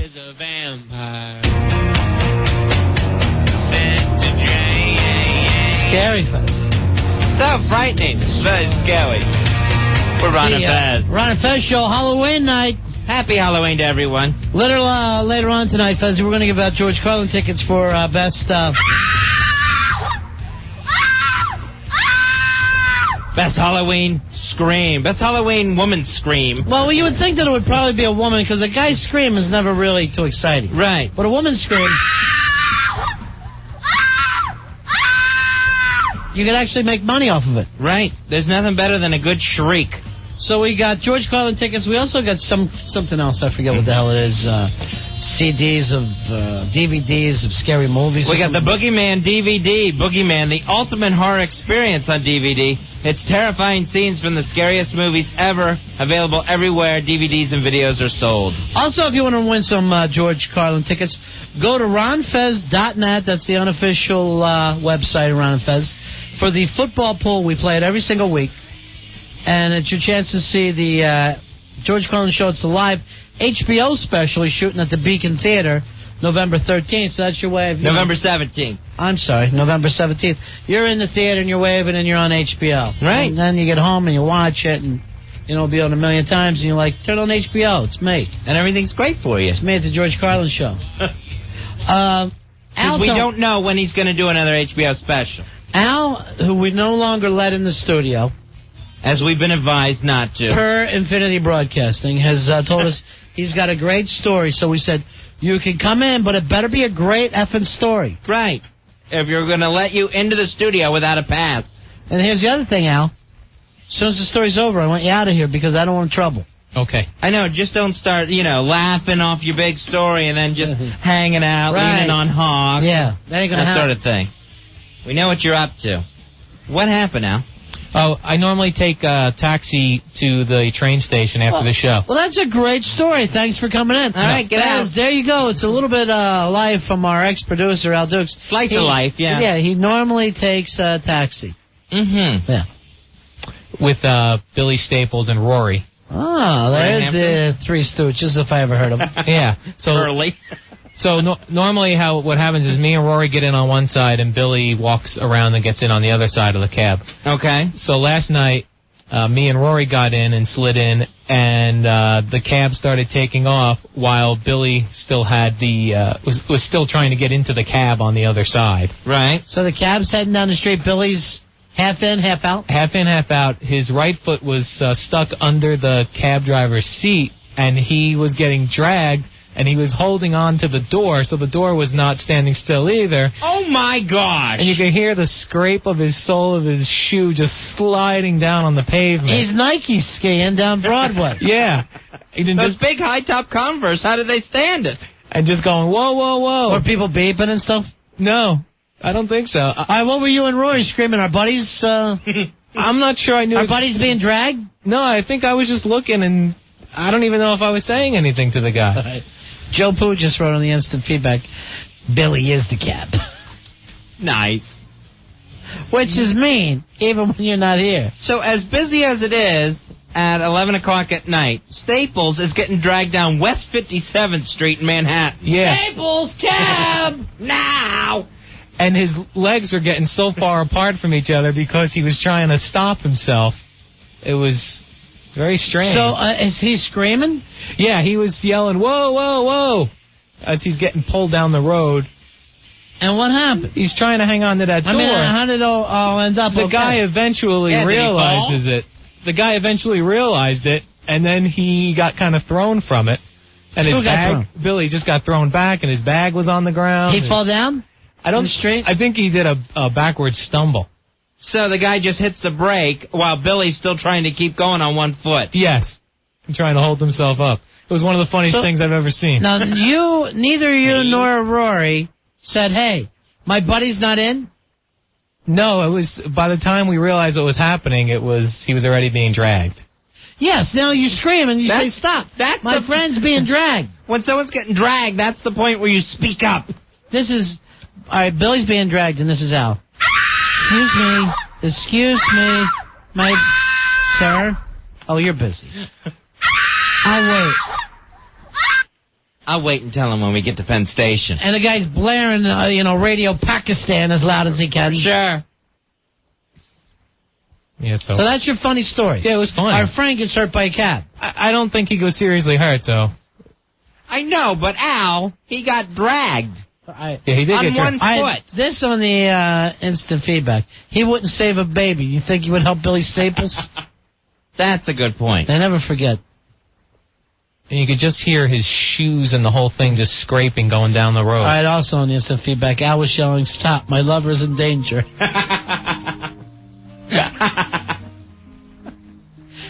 Is a vampire. Scary, Fez. So frightening. Very scary. We're Ron and Fez. Ron and Fez Show, Halloween night. Happy Halloween to everyone. Later on tonight, Fez, we're going to give out George Carlin tickets for best Halloween scream. Best Halloween woman scream. Well, you would think that it would probably be a woman because a guy's scream is never really too exciting. Right. But a woman's scream... You could actually make money off of it. Right. There's nothing better than a good shriek. So we got George Carlin tickets. We also got something else. I forget what the hell it is. CDs of DVDs of scary movies. We got the Boogeyman DVD. Boogeyman, the ultimate horror experience on DVD. It's terrifying scenes from the scariest movies ever. Available everywhere. DVDs and videos are sold. Also, if you want to win some George Carlin tickets, go to ronfez.net. That's the unofficial website of Ron and Fez. For the football pool, we play it every single week. And it's your chance to see the George Carlin show. It's a live HBO special. He's shooting at the Beacon Theater November 13th. So that's your way of... November 17th. I'm sorry, November 17th. You're in the theater and you're waving and you're on HBO. Right. And then you get home and you watch it and, it'll be on a million times and you're like, turn on HBO. It's me. And everything's great for you. It's me at the George Carlin show. Al, we don't know when he's going to do another HBO special. Al, who we no longer let in the studio... As we've been advised not to. Per Infinity Broadcasting has told us he's got a great story. So we said, you can come in, but it better be a great effing story. Right. If you're going to let you into the studio without a pass. And here's the other thing, Al. As soon as the story's over, I want you out of here because I don't want trouble. Okay. I know. Just don't start, laughing off your big story and then just hanging out, leaning on Hawk. Yeah. That ain't going to happen. That sort of thing. We know what you're up to. What happened, Al? Oh, I normally take a taxi to the train station after the show. Well, that's a great story. Thanks for coming in. All right, get out. There you go. It's a little bit live from our ex-producer, Al Dukes. Slice of life, yeah. Yeah, he normally takes a taxi. Mm-hmm. Yeah. With Billy Staples and Rory. Oh, there's the Three Stooges, if I ever heard of them. Yeah. So Early. So normally what happens is me and Rory get in on one side and Billy walks around and gets in on the other side of the cab. Okay. So last night, me and Rory got in and slid in, and the cab started taking off while Billy still had was still trying to get into the cab on the other side. Right. So the cab's heading down the street. Billy's half in, half out? Half in, half out. His right foot was stuck under the cab driver's seat, and he was getting dragged. And he was holding on to the door, so the door was not standing still either. Oh, my gosh. And you could hear the scrape of his sole of his shoe just sliding down on the pavement. He's Nike skiing down Broadway. Yeah. Those big high-top Converse, how did they stand it? And just going, whoa, whoa, whoa. Were people beeping and stuff? No, I don't think so. All right, what were you and Rory screaming? Our buddies... I'm not sure I knew... Our buddies being dragged? No, I think I was just looking, and I don't even know if I was saying anything to the guy. Right. Joe Pooh just wrote on the instant feedback, Billy is the cab. Nice. Which is mean, even when you're not here. So as busy as it is, at 11 o'clock at night, Staples is getting dragged down West 57th Street in Manhattan. Yeah. Staples, cab, now! And his legs were getting so far apart from each other because he was trying to stop himself. It was... very strange. So, is he screaming? Yeah, he was yelling, whoa, whoa, whoa, as he's getting pulled down the road. And what happened? He's trying to hang on to that door. I mean, how did it all end up? The guy eventually realizes it. The guy eventually realized it, and then he got kind of thrown from it. And his bag, Billy just got thrown back, and his bag was on the ground. He fall down? I think he did a backward stumble. So the guy just hits the brake while Billy's still trying to keep going on one foot. Yes. And trying to hold himself up. It was one of the funniest things I've ever seen. Now, neither you nor Rory said, hey, my buddy's not in? No, it was, by the time we realized what was happening, he was already being dragged. Yes, now you scream and you say, stop. That's my friend's being dragged. When someone's getting dragged, that's the point where you speak up. All right, Billy's being dragged, and this is Al. Excuse me, my... Sir? Oh, you're busy. I'll wait and tell him when we get to Penn Station. And the guy's blaring, Radio Pakistan as loud as he can. Sure. Yeah, so that's your funny story. Yeah, it was funny. Our friend gets hurt by a cab. I don't think he was seriously hurt, so... I know, but Al, he got dragged. Yeah, he did get on one foot. This on the instant feedback. He wouldn't save a baby. You think he would help Billy Staples? That's a good point. I never forget. And you could just hear his shoes and the whole thing just scraping going down the road. All right, also on the instant feedback, Al was yelling, stop, my lover's in danger.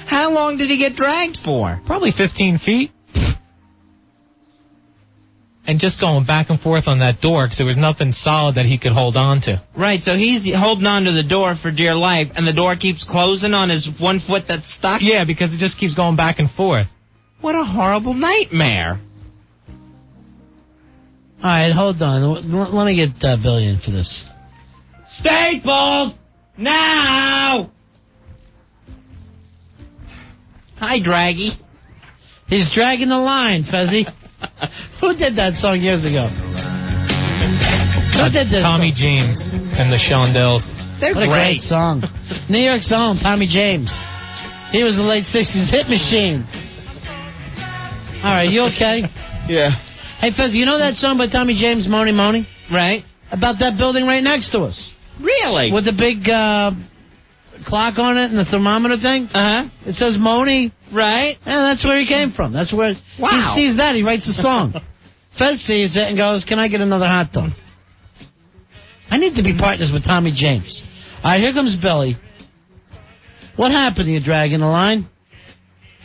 How long did he get dragged for? Probably 15 feet. and just going back and forth on that door because there was nothing solid that he could hold on to. Right, so he's holding on to the door for dear life, and the door keeps closing on his one foot that's stuck? Yeah, because it just keeps going back and forth. What a horrible nightmare. All right, hold on. Let me get Billy in for this. Staples! Now! Hi, Draggy. He's dragging the line, Fezzy. Who did that song years ago? Who did this Tommy song? James and the Shondells. They're what a great song. New York's own Tommy James. He was the late 60s hit machine. All right, you okay? Yeah. Hey, Fez, you know that song by Tommy James, Money Money? Right. About that building right next to us. Really? With the big clock on it and the thermometer thing? Uh-huh. It says Money. Right. Yeah, that's where he came from. That's where Wow. he sees that. He writes a song. Fez sees it and goes, can I get another hot dog? I need to be partners with Tommy James. All right, here comes Billy. What happened to you dragging the line?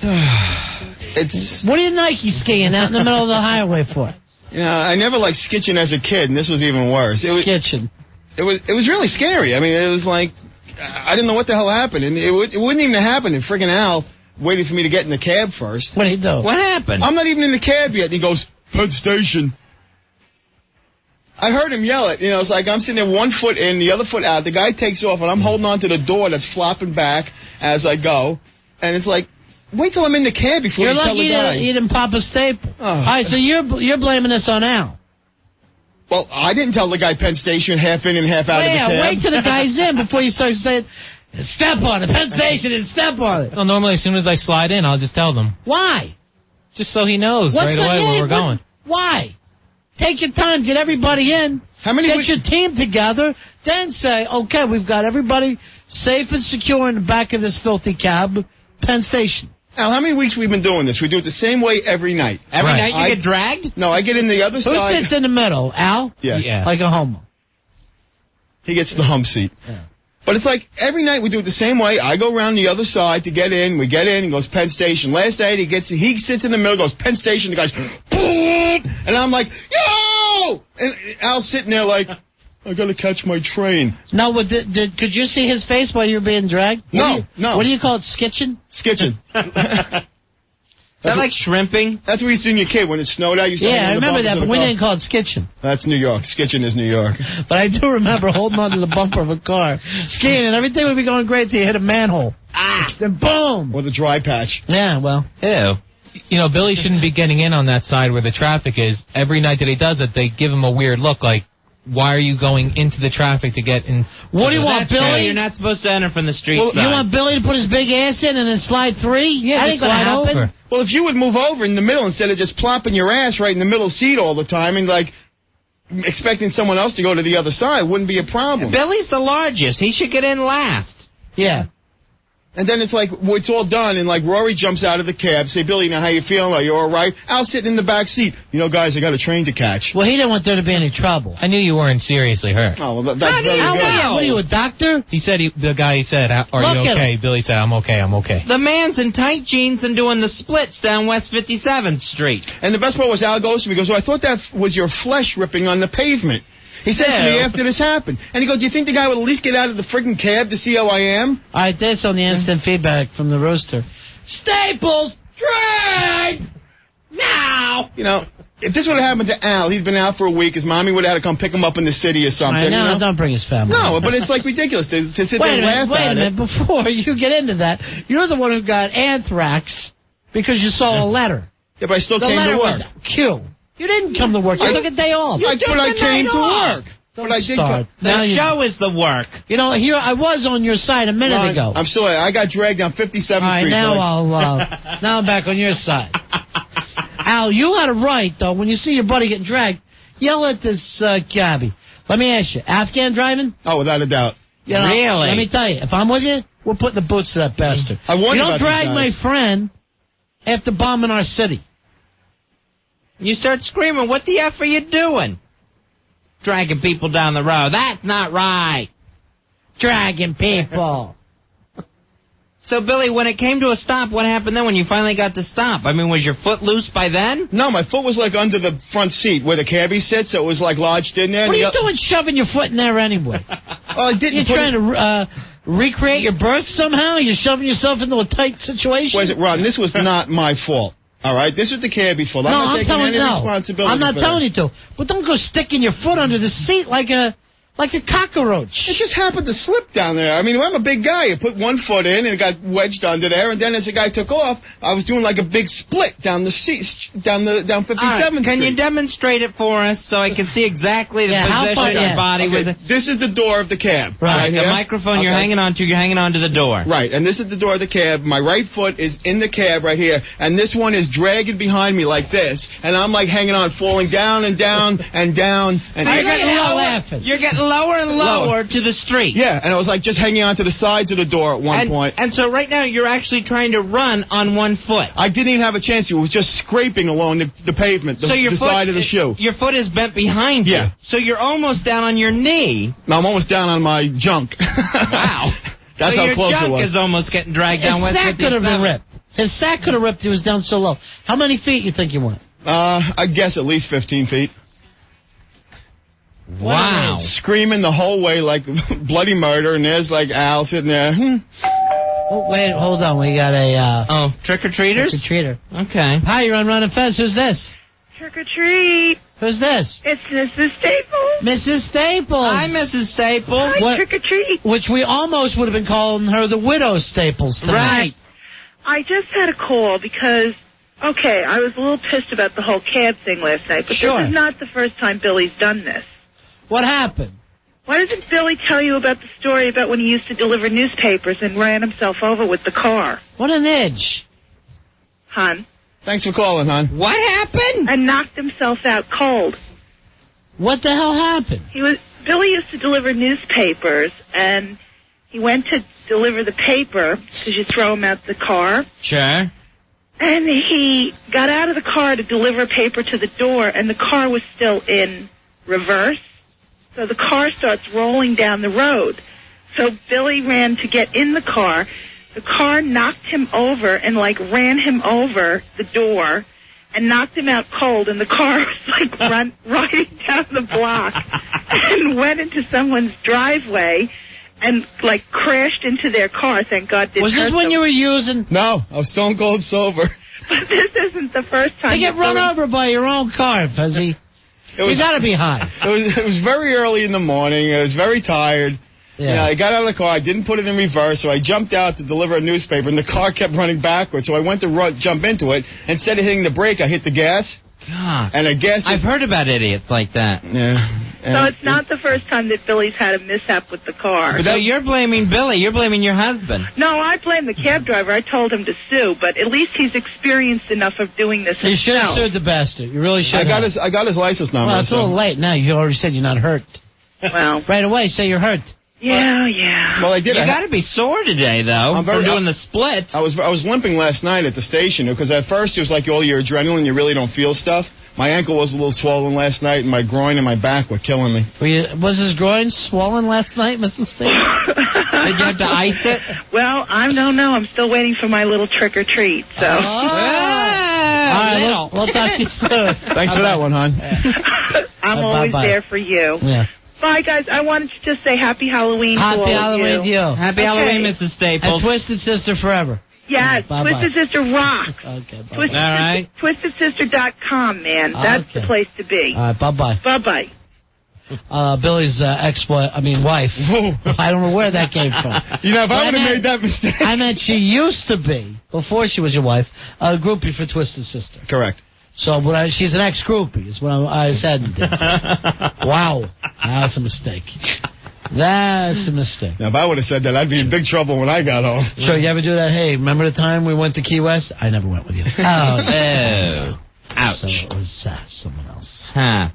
What are you Nike skiing out in the middle of the highway for? You know, I never liked skitching as a kid, and this was even worse. Skitching. It was really scary. I mean, it was like, I didn't know what the hell happened. And it wouldn't even have happened if friggin' Al waited for me to get in the cab first. What did he do? What happened? I'm not even in the cab yet, and he goes, Penn Station. I heard him yell it. You know, it's like I'm sitting there 1 foot in, the other foot out. The guy takes off, and I'm holding on to the door that's flopping back as I go. And it's like, wait till I'm in the cab before you tell the guy. You didn't pop a staple. Oh. All right, so you're blaming this on Al. Well, I didn't tell the guy Penn Station half in and half out of the cab. Wait till the guy's in before you start saying, step on it. Penn Station is step on it. Well, normally as soon as I slide in, I'll just tell them. Why? Just so he knows right away where we're going. Why? Take your time. Get everybody in. Get your team together. Then say, okay, we've got everybody safe and secure in the back of this filthy cab. Penn Station. Al, how many weeks we've been doing this? We do it the same way every night. Every night you get dragged? No, I get in the other side. Who sits in the middle? Al? Yeah. Like a homo. He gets the hump seat. Yeah. But it's like every night we do it the same way. I go around the other side to get in. We get in. He goes Penn Station. Last night he sits in the middle, goes Penn Station. The guy's, and I'm like, yo! And Al's sitting there like, I gotta catch my train. No, could you see his face while you were being dragged? No. What do you call it? Skitching? Skitching. Is that like shrimping? That's what we used to do when you were a kid. When it snowed out, you used to I remember that, but we didn't call it skitching. That's New York. Skitching is New York. But I do remember holding onto the bumper of a car, skiing, and everything would be going great till you hit a manhole. Then boom! Or the dry patch. Yeah, well. Ew. You know, Billy shouldn't be getting in on that side where the traffic is. Every night that he does it, they give him a weird look like, why are you going into the traffic to get in? What do you want, Billy? You're not supposed to enter from the street side. You want Billy to put his big ass in and then slide 3? Yeah, that just ain't gonna slide happen. over. Well, if you would move over in the middle instead of just plopping your ass right in the middle seat all the time and, like, expecting someone else to go to the other side, wouldn't be a problem. Billy's the largest. He should get in last. Yeah. And then it's like, it's all done, and like Rory jumps out of the cab, say, Billy, now how you feeling? Are you all right? Al's sitting in the back seat. You know, guys, I got a train to catch. Well, he didn't want there to be any trouble. I knew you weren't seriously hurt. Oh, well, that's very good. What are you, a doctor? He said, the guy said, are you okay? Billy said, I'm okay, I'm okay. The man's in tight jeans and doing the splits down West 57th Street. And the best part was Al goes to me, he goes, I thought that was your flesh ripping on the pavement. He says to me after this happened. And he goes, do you think the guy would at least get out of the friggin' cab to see how I am? All right, that's on the instant feedback from the rooster. Staples, drag! Now! You know, if this would have happened to Al, he'd been out for a week. His mommy would have had to come pick him up in the city or something. All right, no, you know? don't bring his family. No, but it's like ridiculous to sit there and laugh Wait at a minute, before you get into that, you're the one who got anthrax because you saw a letter. Yeah, but I still the came letter to work. Was Q. You didn't come to work. You took a day off. But I came to work. Don't But I did start. The show is the work. You know, here I was on your side a minute ago. I'm still. I got dragged down 57th All right, Street. now now I'm back on your side. Al, you had a right though. When you see your buddy getting dragged, yell at this cabbie. Let me ask you, Afghan driving? Oh, without a doubt. You know, Really? Let me tell you, if I'm with you, we're putting the boots to that bastard. I wonder you don't about these drag my guys. friend after bombing our city. You start screaming, what the F are you doing? Dragging people down the road. That's not right. Dragging people. So, Billy, when it came to a stop, what happened then when you finally got to stop? I mean, was your foot loose by then? No, my foot was like under the front seat where the cabbie sits, so it was like lodged in there. What are you doing shoving your foot in there anyway? Well, I didn't. You're trying to recreate your birth somehow? You're shoving yourself into a tight situation? Wait, Ron, this was not my fault. All right? This was the cabbie's fault. I'm not taking any responsibility. I'm not telling you to. But don't go sticking your foot under the seat like a cockroach. It just happened to slip down there. I mean, I'm a big guy. You put one foot in, and it got wedged under there, and then as the guy took off, I was doing like a big split down the seat, down 57th Street. Can you demonstrate it for us so I can see exactly the position your body was in? This is the door of the cab. Right, the microphone you're hanging on to the door. Right, and this is the door of the cab. My right foot is in the cab right here, and this one is dragging behind me like this, and I'm like hanging on, falling down and down and down. And You're getting lower and lower to the street. Yeah, and I was like just hanging on to the sides of the door at one point. And so right now you're actually trying to run on one foot. I didn't even have a chance to. It was just scraping along the pavement, the side of the shoe. Your foot is bent behind you. Yeah. So you're almost down on your knee. No, I'm almost down on my junk. Wow. That's so how close it was. your junk is almost getting dragged down. His sack could have been ripped. His sack could have ripped. He was down so low. How many feet you think you went? I guess at least 15 feet. Wow. Screaming the whole way like bloody murder, and there's like Al sitting there. Oh, wait, hold on. We got a... trick-or-treaters? Trick-or-treater. Okay. Hi, you're on Ron and Fez. Who's this? Trick-or-treat. Who's this? It's Mrs. Staples. Mrs. Staples. Hi, Mrs. Staples. Hi, trick-or-treat. Which we almost would have been calling her the Widow Staples tonight. Right. I just had a call because... Okay, I was a little pissed about the whole cab thing last night, but this is not the first time Billy's done this. What happened? Why doesn't Billy tell you about the story about when he used to deliver newspapers and ran himself over with the car? What an edge. Hon. Thanks for calling, hon. What happened? And knocked himself out cold. What the hell happened? Billy used to deliver newspapers, and he went to deliver the paper because you throw him out the car. Sure. And he got out of the car to deliver paper to the door, and the car was still in reverse. So the car starts rolling down the road. So Billy ran to get in the car. The car knocked him over and, ran him over the door and knocked him out cold. And the car was, riding down the block and went into someone's driveway and, crashed into their car. Thank God didn't hurt them. Was this when you were using? No, I was stone cold sober. But this isn't the first time. You get run over by your own car, Fuzzy. You got to be high. It was very early in the morning. I was very tired. Yeah. I got out of the car. I didn't put it in reverse, so I jumped out to deliver a newspaper, and the car kept running backwards. So I went to jump into it. Instead of hitting the brake, I hit the gas. God. And I guess I've heard about idiots like that. Yeah. So it's not the first time that Billy's had a mishap with the car. So you're blaming Billy. You're blaming your husband. No, I blame the cab driver. I told him to sue, but at least he's experienced enough of doing this himself. You should have sued the bastard. You really should have. I got his license number. Well, it's a little late now. You already said you're not hurt. Well. Right away, say you're hurt. Yeah. Well, I did. You got to be sore today, though, for doing the splits. I was limping last night at the station because at first it was like all your adrenaline, you really don't feel stuff. My ankle was a little swollen last night, and my groin and my back were killing me. Was his groin swollen last night, Mrs. Staples? Did you have to ice it? Well, I don't know. I'm still waiting for my little trick-or-treat, so. All right, we'll talk to you soon. Thanks for that one, hon. I'm always there for you. Yeah. Bye, guys. I wanted to just say Happy Halloween to all of you. Happy Halloween to you. Happy Halloween, Mrs. Staples. And Twisted Sister forever. Yes, Twisted Sister rocks. Okay, bye. All right. TwistedSister.com, man. That's the place to be. All right, bye-bye. Bye-bye. Billy's wife. I don't know where that came from. If I would have made that mistake. I meant she used to be, before she was your wife, a groupie for Twisted Sister. Correct. So she's an ex-groupie is what I said. Wow. That's a mistake. That's a mistake. Now, if I would have said that, I'd be in big trouble when I got home. So you ever do that? Hey, remember the time we went to Key West? I never went with you. Oh. Ouch. So it was someone else. Huh.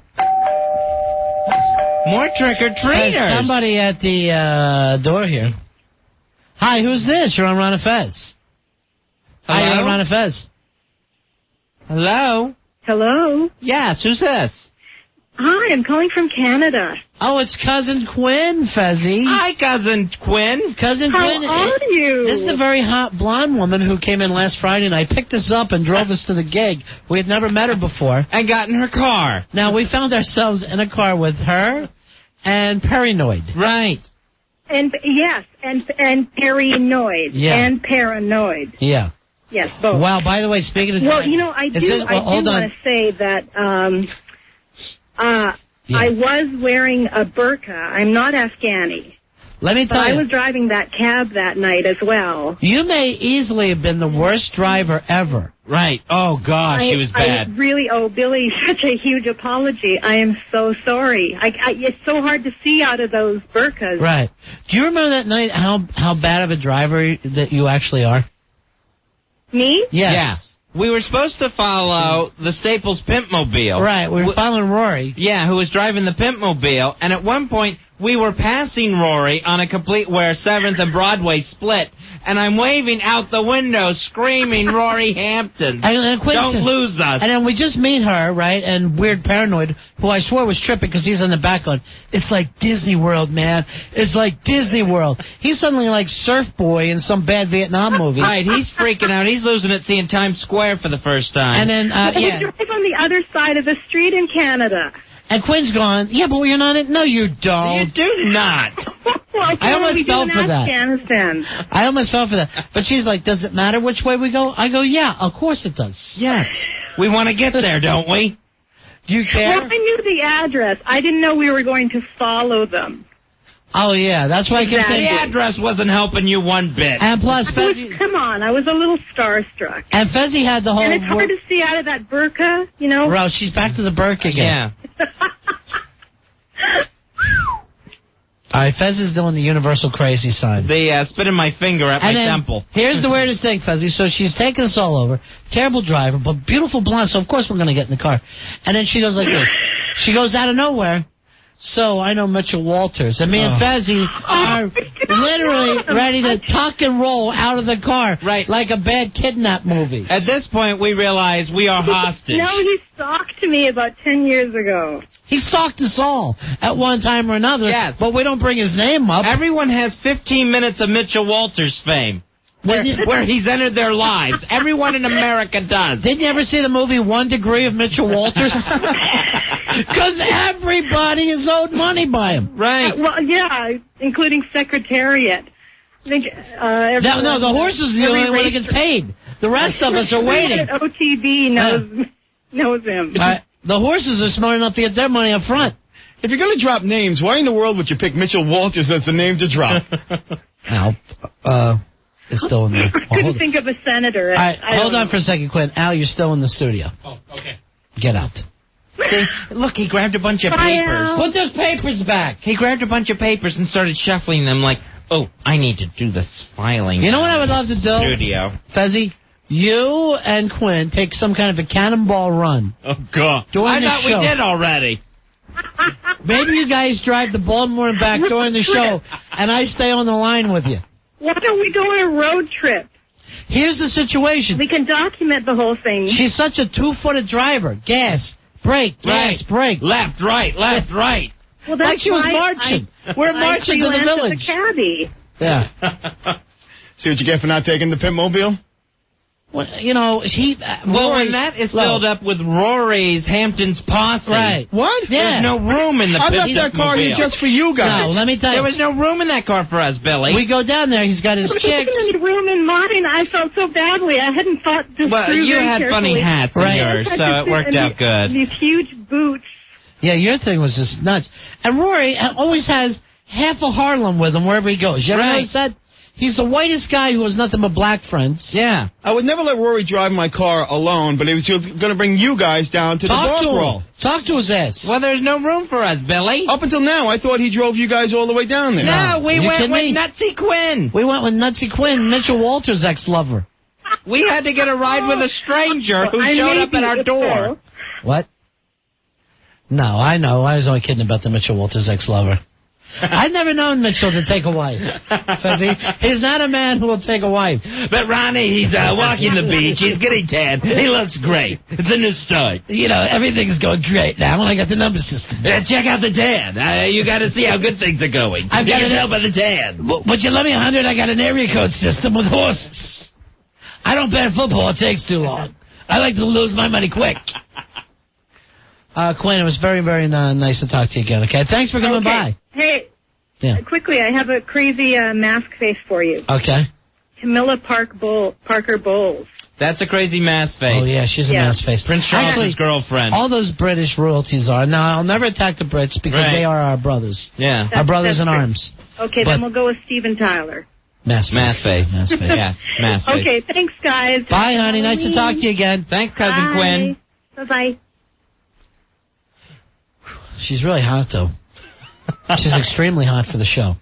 More trick-or-treaters. Hey, somebody at the door here. Hi, who's this? You're on Ron and Fez. Hello? Hi, you're on Ron and Fez. Hello? Hello? Yes, who's this? Hi, I'm calling from Canada. Oh, it's Cousin Quinn, Fezzy. Hi, Cousin Quinn. Cousin How Quinn. are you? This is the very hot blonde woman who came in last Friday night, picked us up, and drove us to the gig. We had never met her before. And got in her car. Now, we found ourselves in a car with her and Paranoid. Right. And yes, and paranoid. Yeah. And paranoid. Yeah. Yes, both. Wow, by the way, speaking of... Well, you know, I do hold on. want to say that I was wearing a burqa. I'm not Afghani. Let me tell you. I was driving that cab that night as well. You may easily have been the worst driver ever. Right. Oh, gosh, she was bad. I really owe Billy such a huge apology. I am so sorry. It's so hard to see out of those burqas. Right. Do you remember that night how bad of a driver that you actually are? Me? Yes. Yeah. We were supposed to follow the Staples Pimpmobile. Right, we were following Rory. Yeah, who was driving the Pimpmobile, and at one point we were passing Rory on a complete where 7th and Broadway split, and I'm waving out the window screaming Rory Hampton. Don't lose us. And then we just meet her, right, and Weird Paranoid, who I swore was tripping because he's in the back going, it's like Disney World, man. It's like Disney World. He's suddenly like Surf Boy in some bad Vietnam movie. Right, he's freaking out. He's losing it seeing Times Square for the first time. And then, We drive on the other side of the street in Canada. And Quinn's gone, yeah, but you're not in. No, you don't. You do not. Well, I almost fell for that. Afghanistan. I almost fell for that. But she's like, does it matter which way we go? I go, yeah, of course it does. Yes. We want to get there, don't we? Do you care? Well, I knew the address. I didn't know we were going to follow them. Oh, yeah, that's why I kept saying. The address wasn't helping you one bit. And plus, Fezzy... Come on, I was a little starstruck. And Fezzy had the whole... And it's hard to see out of that burqa, you know? Bro, she's back to the burqa again. Yeah. All right, Fez is doing the universal crazy sign. The spinning my finger at my temple. Here's the weirdest thing, Fezzy. So she's taking us all over. Terrible driver, but beautiful blonde. So, of course, we're going to get in the car. And then she goes like this. She goes out of nowhere. So I know Mitchell Walters. And me and Fezzy are literally ready to tuck and roll out of the car. Right. Like a bad kidnap movie. At this point, we realize we are hostage. No, he stalked me about 10 years ago. He stalked us all at one time or another. Yes. But we don't bring his name up. Everyone has 15 minutes of Mitchell Walters fame. Where he's entered their lives. Everyone in America does. Didn't you ever see the movie 1 Degree of Mitchell Walters? Because everybody is owed money by him. Right. Well, yeah, including Secretariat. I think, no, the horse is the only one that gets paid. The rest of us are waiting. OTB knows him. The horses are smart enough to get their money up front. If you're going to drop names, why in the world would you pick Mitchell Walters as the name to drop? Al, it's still in there. Couldn't think of a senator. All right, hold on for a second, Quinn. Al, you're still in the studio. Oh, okay. Get out. See, look, he grabbed a bunch of papers. Put those papers back. He grabbed a bunch of papers and started shuffling them like, oh, I need to do this filing. You know what I would love to do? Studio. Fezzy, you and Quinn take some kind of a cannonball run. Oh, God. During the thought show. we did already. Maybe you guys drive to Baltimore and back during the show, and I stay on the line with you. Why don't we go on a road trip? Here's the situation. We can document the whole thing. She's such a two-footed driver. Gas, brake, gas, brake. Left, right, left, right. Well, that's like she was marching. We're marching to the village. The cabbie. Yeah. See what you get for not taking the Pimpmobile? Well, you know, and that is filled up with Rory's Hampton's posse. Right. What? There's Yeah. no room in the I left that car here just for you guys. No, let me tell you. There was no room in that car for us, Billy. We go down there. He's got his chicks. There wasn't any room in mine. I felt so badly. I hadn't thought this Well, through you very had carefully. funny hats in yours, so it worked out good. These huge boots. Yeah, your thing was just nuts. And Rory always has half of Harlem with him wherever he goes. You ever notice that? He's the whitest guy who has nothing but black friends. Yeah. I would never let Rory drive my car alone, but he was going to bring you guys down to the dog roll. Talk to his ass. Well, there's no room for us, Billy. Up until now, I thought he drove you guys all the way down there. No, we went with Nutsy Quinn. We went with Nutsy Quinn, Mitchell Walters' ex-lover. We had to get a ride with a stranger who showed up at our door. What? No, I know. I was only kidding about the Mitchell Walters' ex-lover. I've never known Mitchell to take a wife. He's not a man who will take a wife. But Ronnie, he's walking the beach. He's getting tan. He looks great. It's a new start. You know, everything's going great now. I got the number system. Check out the tan. You got to see how good things are going. I've got to tell by the tan. Would you let me 100? I got an area code system with horses. I don't bet football. It takes too long. I like to lose my money quick. Quinn, it was very, very nice to talk to you again, okay? Thanks for coming by. Hey, yeah. Quickly, I have a crazy mask face for you. Okay. Camilla Parker Bowles. That's a crazy mask face. Oh, yeah, she's a mask face. Prince Charles' girlfriend. All those British royalties are. Now, I'll never attack the Brits because they are our brothers. Yeah. Our brothers in arms. Okay, then we'll go with Steven Tyler. Mask face. Mask face. Yes, mask face. Okay, thanks, guys. Bye, honey. Nice to talk to you again. Thanks, Cousin Quinn. Bye-bye. She's really hot, though. She's extremely hot for the show.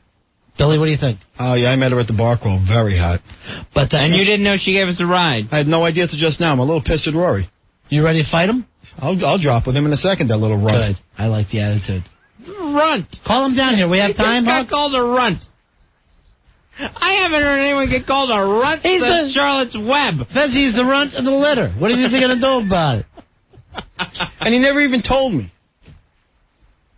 Billy, what do you think? Oh, yeah, I met her at the bar crawl. Very hot. But and you didn't know she gave us a ride? I had no idea till just now. I'm a little pissed at Rory. You ready to fight him? I'll drop with him in a second, that little runt. Good. I like the attitude. Runt. Call him down here. We have time, Huck? Got called a runt. I haven't heard anyone get called a runt since Charlotte's Web. Fez, he's the runt of the litter. What is he going to do about it? And he never even told me.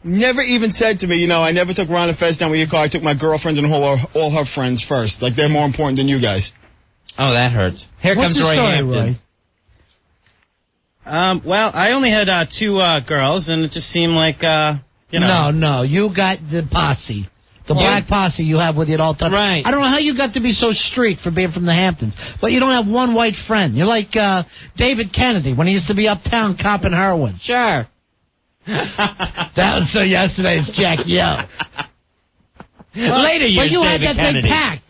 Never even said to me, you know, I never took Ron and Fez down with your car. I took my girlfriend and all her friends first. Like, they're more important than you guys. Oh, that hurts. Here What's comes the Roy story, Hampton. Roy? Well, I only had two girls, and it just seemed like, you know. No, you got the posse. The black posse you have with you at all times. Right. I don't know how you got to be so street for being from the Hamptons, but you don't have one white friend. You're like David Kennedy when he used to be uptown copping heroin. Sure. That was so yesterday. It's Jackie O. Later years, but you David had that Kennedy. big pack.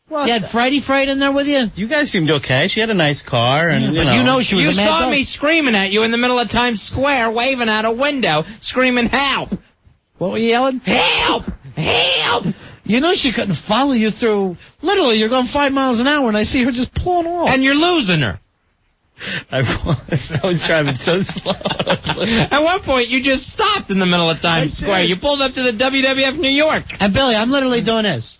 You had Fright in there with you? You guys seemed okay. She had a nice car, and but you know she was a mad saw dog. me screaming at you in the middle of Times Square, waving out a window, screaming, help! What were you yelling? Help! Help! You know she couldn't follow you through. Literally, you're going 5 miles an hour, and I see her just pulling off. And you're losing her. I was driving so slow. At one point, you just stopped in the middle of Times Square. You pulled up to the WWF New York. And Billy, I'm literally doing this.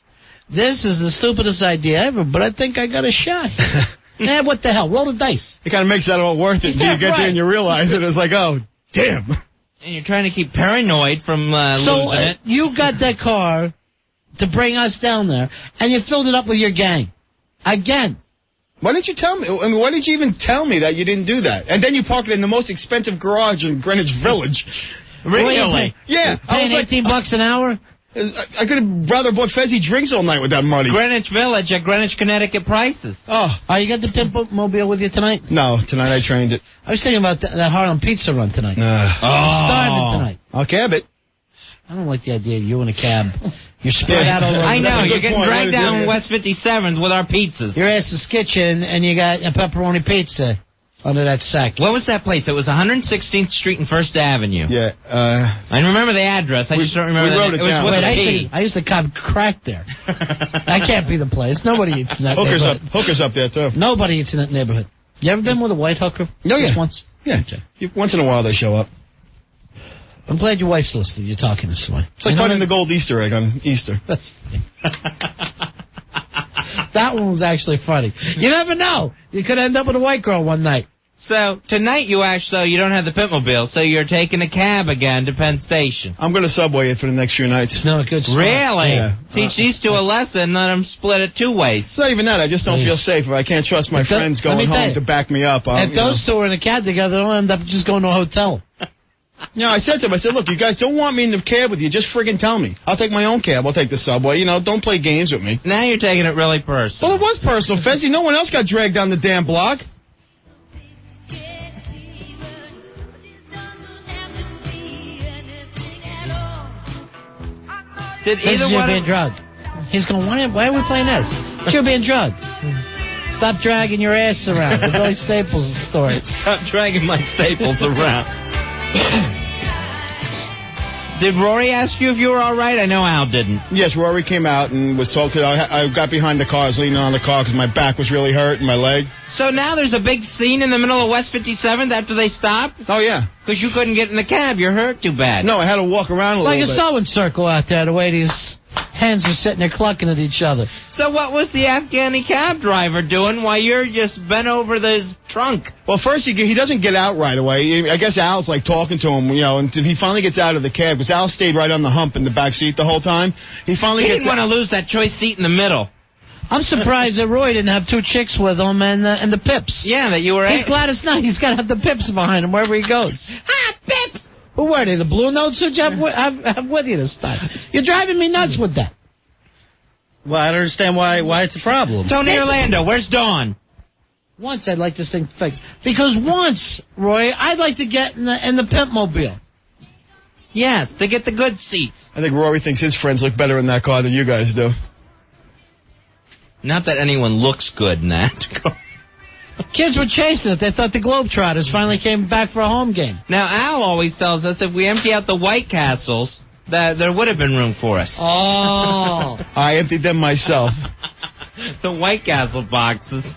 This is the stupidest idea ever, but I think I got a shot. What the hell? Roll the dice. It kind of makes that all worth it until you get there and you realize it. It's like, oh, damn. And you're trying to keep paranoid from losing it. You got that car to bring us down there, and you filled it up with your gang. Again. Why didn't you tell me? I mean, why did you even tell me that you didn't do that? And then you parked it in the most expensive garage in Greenwich Village. Really? Yeah. I was like $18 an hour? I could have rather bought Fezzy drinks all night with that money. Greenwich Village at Greenwich, Connecticut prices. Oh, you got the Pimp Mobile with you tonight? No, tonight I trained it. I was thinking about that Harlem Pizza run tonight. I'm starving tonight. I'll cab it. I don't like the idea of you in a cab. You're spread out all over. I know, you're getting dragged down West 57th with our pizzas. Your ass is kitchen, and you got a pepperoni pizza under that sack. What was that place? It was 116th Street and 1st Avenue. Yeah. I remember the address. I just don't remember we the wrote name. it down. Was with a P. I used to cop crack there. That can't be the place. Nobody eats in that neighborhood. Hookers up there, too. Nobody eats in that neighborhood. You ever been with a white hooker? No, Just once? Yeah. Once in a while they show up. I'm glad your wife's listening. You're talking this way. It's like finding the gold Easter egg on Easter. That's funny. That one was actually funny. You never know. You could end up with a white girl one night. So, tonight you don't have the Pitmobile, so you're taking a cab again to Penn Station. I'm going to Subway it for the next few nights. No, good start. Really? Yeah. Teach these two a lesson, let them split it 2 ways. It's not even that. I just don't feel safe. If I can't trust my friends going home to back me up. If those two are in a cab together, they'll end up just going to a hotel. No, I said to him, look, you guys don't want me in the cab with you. Just friggin' tell me. I'll take my own cab. I'll take the Subway. Don't play games with me. Now you're taking it really personal. Well, it was personal, Fezzy. No one else got dragged down the damn block. Did either you're one being drugged. He's going, why are we playing this? You're being drugged. Stop dragging your ass around. The Billy Staples story. Stop dragging my staples around. Did Rory ask you if you were all right? I know Al didn't. Yes, Rory came out and was told, because I got behind the car, I was leaning on the car because my back was really hurt and my leg. So now there's a big scene in the middle of West 57th after they stopped? Oh, yeah. Because you couldn't get in the cab. You're hurt too bad. No, I had to walk around a little bit. It's like a sewing circle out there, the way these hands are sitting there clucking at each other. So what was the Afghani cab driver doing while you're just bent over this trunk? Well, first, he doesn't get out right away. I guess Al's like talking to him, and he finally gets out of the cab, because Al stayed right on the hump in the back seat the whole time. He didn't want to lose that choice seat in the middle. I'm surprised that Roy didn't have two chicks with him and the Pips. Yeah, that you were... He's glad it's not. He's got to have the Pips behind him wherever he goes. Pips! Who were they? The Blue Notes who you have with you this time? You're driving me nuts with that. Well, I don't understand why it's a problem. Tony Orlando, where's Dawn? Once I'd like this thing fixed. Because once, Roy, I'd like to get in the Pimp Mobile. Yes, to get the good seats. I think Rory thinks his friends look better in that car than you guys do. Not that anyone looks good in that. Kids were chasing it. They thought the Globetrotters finally came back for a home game. Now, Al always tells us if we empty out the White Castles, that there would have been room for us. Oh. I emptied them myself. The White Castle boxes.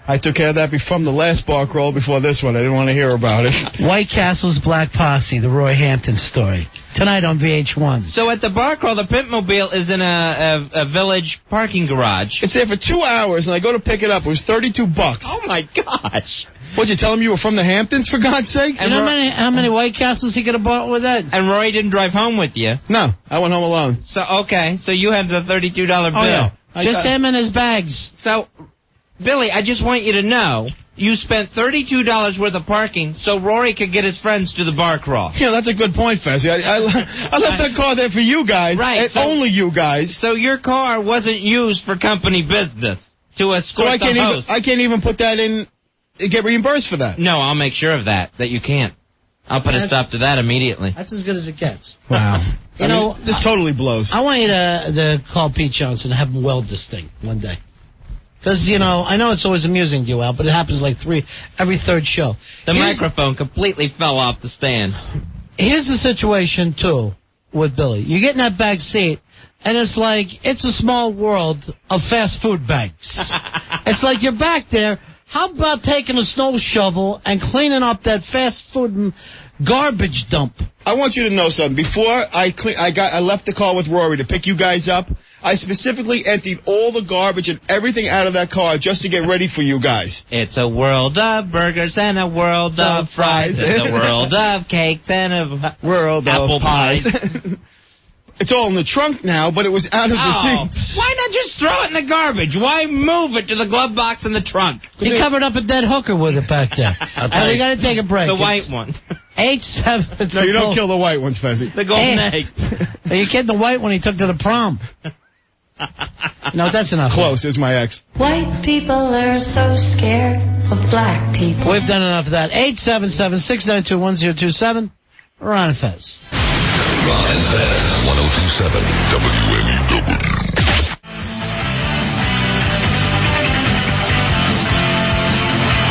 I took care of that from the last bar crawl before this one. I didn't want to hear about it. White Castle's Black Posse, the Roy Hampton story. Tonight on VH1. So at the bar crawl, the Pimpmobile is in a village parking garage. It's there for 2 hours, and I go to pick it up. It was $32. Oh, my gosh. What'd you tell him you were from the Hamptons, for God's sake? And how many White Castles he could have bought with that? And Roy didn't drive home with you? No, I went home alone. So, okay, so you had the $32 bill. Oh, yeah. Just him and his bags. So, Billy, I just want you to know, you spent $32 worth of parking so Rory could get his friends to the bar crawl. Yeah, that's a good point, Fezzy. I left that car there for you guys. Right. And only you guys. So your car wasn't used for company business to escort the host. I can't even put that in and get reimbursed for that. No, I'll make sure of that you can't. I'll put a stop to that immediately. That's as good as it gets. Wow. This totally blows. I want you to call Pete Johnson and have him weld this thing one day. Because, I know it's always amusing to you, Al, but it happens like every third show. The microphone completely fell off the stand. Here's the situation, too, with Billy. You get in that back seat, and it's like, it's a small world of fast food bags. It's like you're back there. How about taking a snow shovel and cleaning up that fast food garbage dump? I want you to know something. Before I left the car with Rory to pick you guys up, I specifically emptied all the garbage and everything out of that car just to get ready for you guys. It's a world of burgers and a world of fries. It's a world of cakes and a world apple of pies. It's all in the trunk now, but it was out of the seats. Why not just throw it in the garbage? Why move it to the glove box in the trunk? He covered up a dead hooker with it back there. We got to take a break. The white one. 8-7. No, you don't kill the white ones, Fezzy. The golden egg. Are you kidding? The white one he took to the prom. No, that's enough. Close is my ex. White people are so scared of black people. We've done enough of that. 877-692-1027. Ron and Fez. Ron and Fez, 1027 WNEW.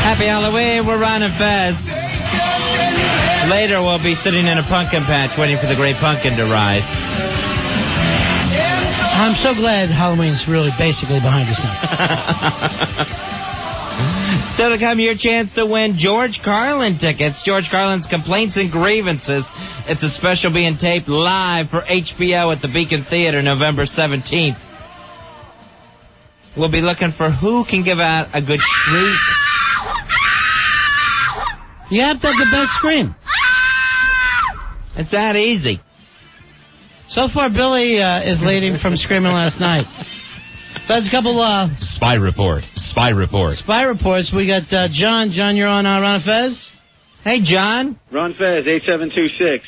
Happy Halloween, we're Ron and Fez. Later we'll be sitting in a pumpkin patch waiting for the great pumpkin to rise. I'm so glad Halloween's really basically behind us now. Still to come, your chance to win George Carlin tickets. George Carlin's Complaints and Grievances. It's a special being taped live for HBO at the Beacon Theater November 17th. We'll be looking for who can give out a good shriek. You have to have the best scream. It's that easy. So far, Billy is leading from screaming last night. There's a couple... Spy report. Spy reports. We got John. John, you're on Ron and Fez. Hey, John. Ron Fez, 8726.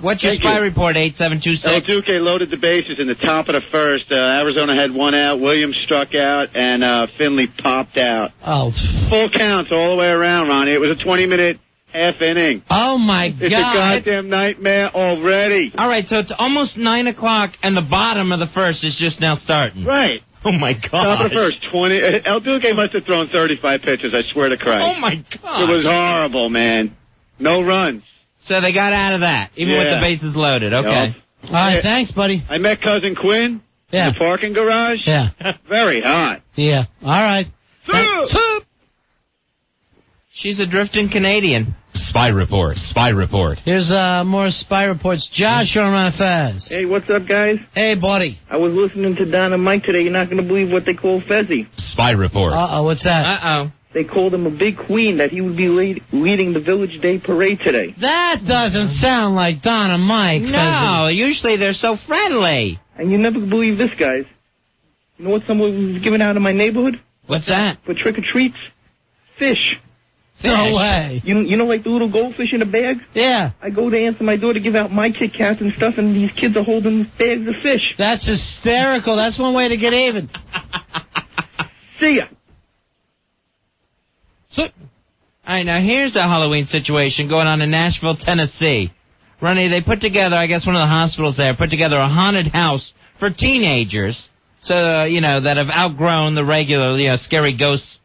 What's your spy report, 8726? El Duque loaded the bases in the top of the first. Arizona had one out. Williams struck out, and Finley popped out. Oh. Full counts all the way around, Ronnie. It was a 20-minute half inning. Oh, my God. It's a goddamn nightmare already. All right, so it's almost 9 o'clock, and the bottom of the first is just now starting. Right. Oh, my God. Top of the first, 20. El Duque must have thrown 35 pitches, I swear to Christ. Oh, my God. It was horrible, man. No runs. So they got out of that, even with the bases loaded. Okay. Yep. All right, thanks, buddy. I met Cousin Quinn in the parking garage. Yeah. Very hot. Yeah. All right. Soup! She's a drifting Canadian. Spy report. Spy report. Here's more spy reports. Josh, you're on Fez. Hey, what's up, guys? Hey, buddy. I was listening to Don and Mike today. You're not going to believe what they call Fezzy. Spy report. Uh-oh, what's that? Uh-oh. They called him a big queen, that he would be leading the Village Day Parade today. That doesn't sound like Don and Mike. No, usually they're so friendly. And you never believe this, guys. You know what someone was giving out in my neighborhood? What's that? For trick-or-treats? Fish. No way. You know, like the little goldfish in a bag? Yeah. I go to answer my door to give out my Kit Kats and stuff, and these kids are holding bags of fish. That's hysterical. That's one way to get even. See ya. So, all right, now here's a Halloween situation going on in Nashville, Tennessee. Ronnie, they put together, I guess one of the hospitals there, put together a haunted house for teenagers, so, that have outgrown the regular, scary ghost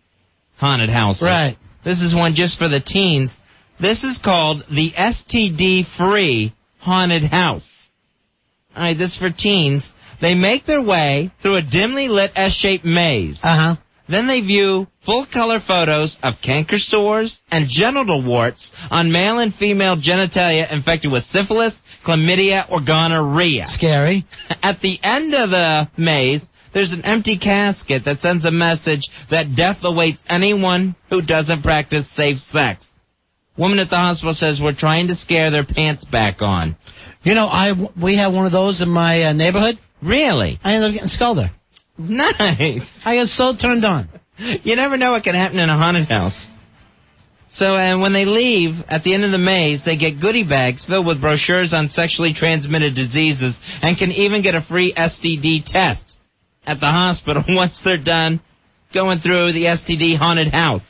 haunted houses. Right. This is one just for the teens. This is called the STD-free haunted house. All right, this is for teens. They make their way through a dimly lit S-shaped maze. Uh-huh. Then they view full-color photos of canker sores and genital warts on male and female genitalia infected with syphilis, chlamydia, or gonorrhea. Scary. At the end of the maze, there's an empty casket that sends a message that death awaits anyone who doesn't practice safe sex. Woman at the hospital says we're trying to scare their pants back on. We have one of those in my neighborhood. Really? I ended up getting skulled there. Nice. I got so turned on. You never know what can happen in a haunted house. So, and when they leave, at the end of the maze, they get goodie bags filled with brochures on sexually transmitted diseases and can even get a free STD test at the hospital once they're done going through the STD haunted house.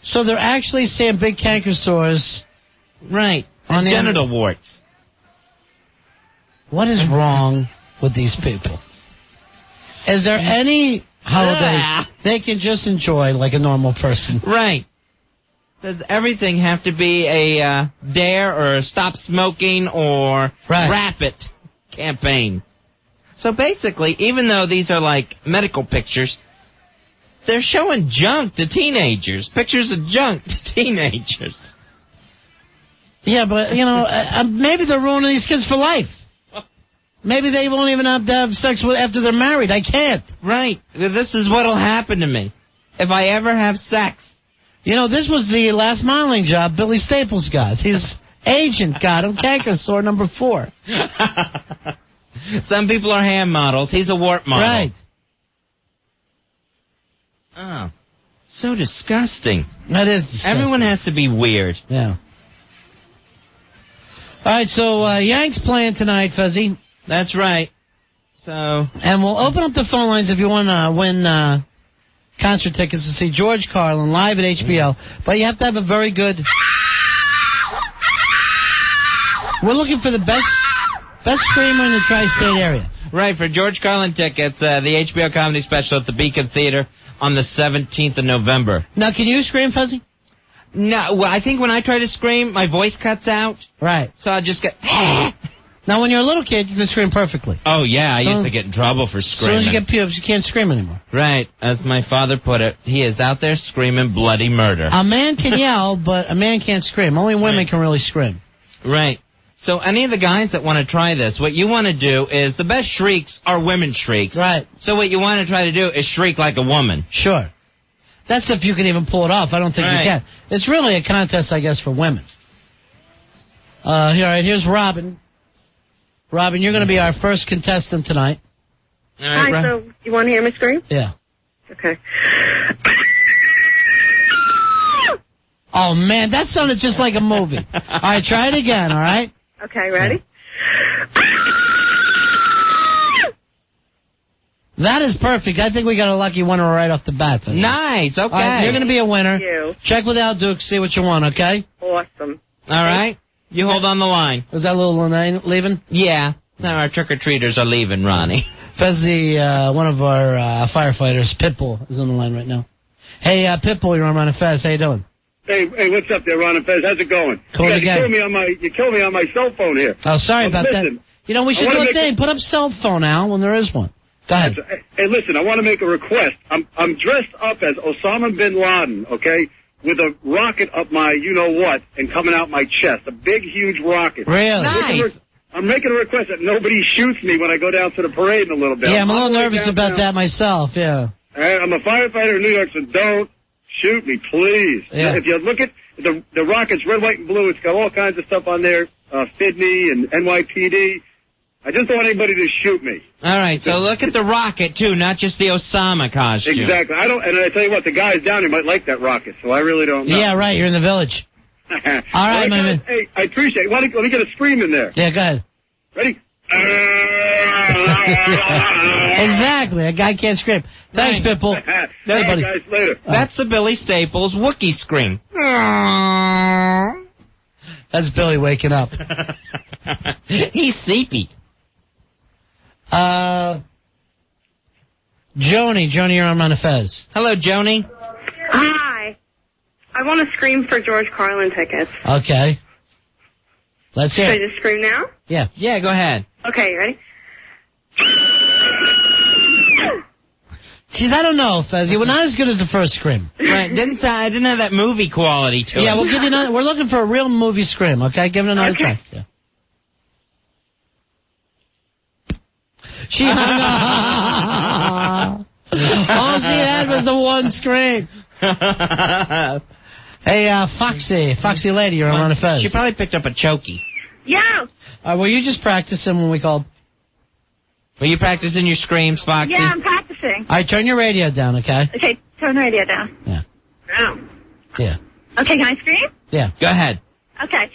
So they're actually saying big canker sores. Right. And genital warts. What is wrong with these people? Is there any holiday they can just enjoy like a normal person? Right. Does everything have to be a dare or stop smoking or wrap it campaign? So basically, even though these are like medical pictures, they're showing junk to teenagers. Pictures of junk to teenagers. Yeah, but, maybe they're ruining these kids for life. Maybe they won't even have to have sex after they're married. I can't. Right. This is what'll happen to me if I ever have sex. This was the last modeling job Billy Staples got. His agent got him canker sore number 4. Some people are hand models. He's a wart model. Right. Oh, so disgusting. That is disgusting. Everyone has to be weird. Yeah. All right, so Yank's playing tonight, Fuzzy. That's right. So. And we'll open up the phone lines if you want to win concert tickets to see George Carlin live at HBO. But you have to have a very good... We're looking for the best screamer in the tri-state area. Right, for George Carlin tickets, the HBO comedy special at the Beacon Theater on the 17th of November. Now, can you scream, Fuzzy? No, well, I think when I try to scream, my voice cuts out. Right. So I just get... Now, when you're a little kid, you can scream perfectly. Oh, yeah, I used to get in trouble for screaming. As soon as you get pubes, you can't scream anymore. Right. As my father put it, he is out there screaming bloody murder. A man can yell, but a man can't scream. Only women can really scream. Right. So any of the guys that want to try this, what you want to do is the best shrieks are women's shrieks. Right. So what you want to try to do is shriek like a woman. Sure. That's if you can even pull it off. I don't think you can. It's really a contest, I guess, for women. All right, here's Robin. Robin, you're going to be our first contestant tonight. All right, Hi, so you want to hear me scream? Yeah. Okay. Oh, man, that sounded just like a movie. All right, try it again, all right? Okay, ready? That is perfect. I think we got a lucky winner right off the bat. Nice, okay. All right, you're going to be a winner. Thank you. Check with Al Duke, see what you want, okay? Awesome. All right. You hold on the line. Is that little Lene leaving? Yeah. Now our trick-or-treaters are leaving, Ronnie. Fezzy, one of our firefighters, Pitbull, is on the line right now. Hey, Pitbull, you're on Fez. How you doing? Hey, what's up there, Ron and Fez? How's it going? Cool you killed me on my cell phone here. Oh, sorry about that. We should do a thing. Put up cell phone, Al, when there is one. Go ahead. Hey, listen, I want to make a request. I'm dressed up as Osama bin Laden, okay, with a rocket up my you-know-what and coming out my chest, a big, huge rocket. Really? Nice. I'm making a request that nobody shoots me when I go down to the parade in a little bit. Yeah, I'm a little nervous about that myself, yeah. I'm a firefighter in New York, so don't shoot me, please. Yeah. If you look at the rocket's red, white, and blue, it's got all kinds of stuff on there, FIDNY and NYPD. I just don't want anybody to shoot me. All right, so look at the rocket, too, not just the Osama costume. Exactly. And I tell you what, the guys down here might like that rocket, so I really don't know. Yeah, right, you're in the village. All right, my man. Hey, I appreciate it. Let me get a scream in there. Yeah, go ahead. Ready? Exactly, a guy can't scream. Thanks, Pitbull. Hey, buddy. Guys, later. That's the Billy Staples Wookiee scream. That's Billy waking up. He's sleepy. Joni, you're on Mount Fez. Hello, Joni. Hi. I want to scream for George Carlin tickets. Okay. Let's hear Should it. I just scream now? Yeah. Yeah, go ahead. Okay, you ready? Jeez, I don't know, Fez. You were not as good as the first scream. Right, I didn't have that movie quality to it. Yeah, we'll give you another. We're looking for a real movie scream, okay? Give it another try. Yeah. She hung up. All she had was the one scream. Hey, Foxy lady, you're on a Fez. She probably picked up a chokey. Yeah. Were you just practicing when we called? Were you practicing your screams, Foxy? Yeah, I'm practicing. All right, turn your radio down, okay? Okay, turn the radio down. Yeah. Oh. Yeah. Okay, can I scream? Yeah. Go ahead. Okay.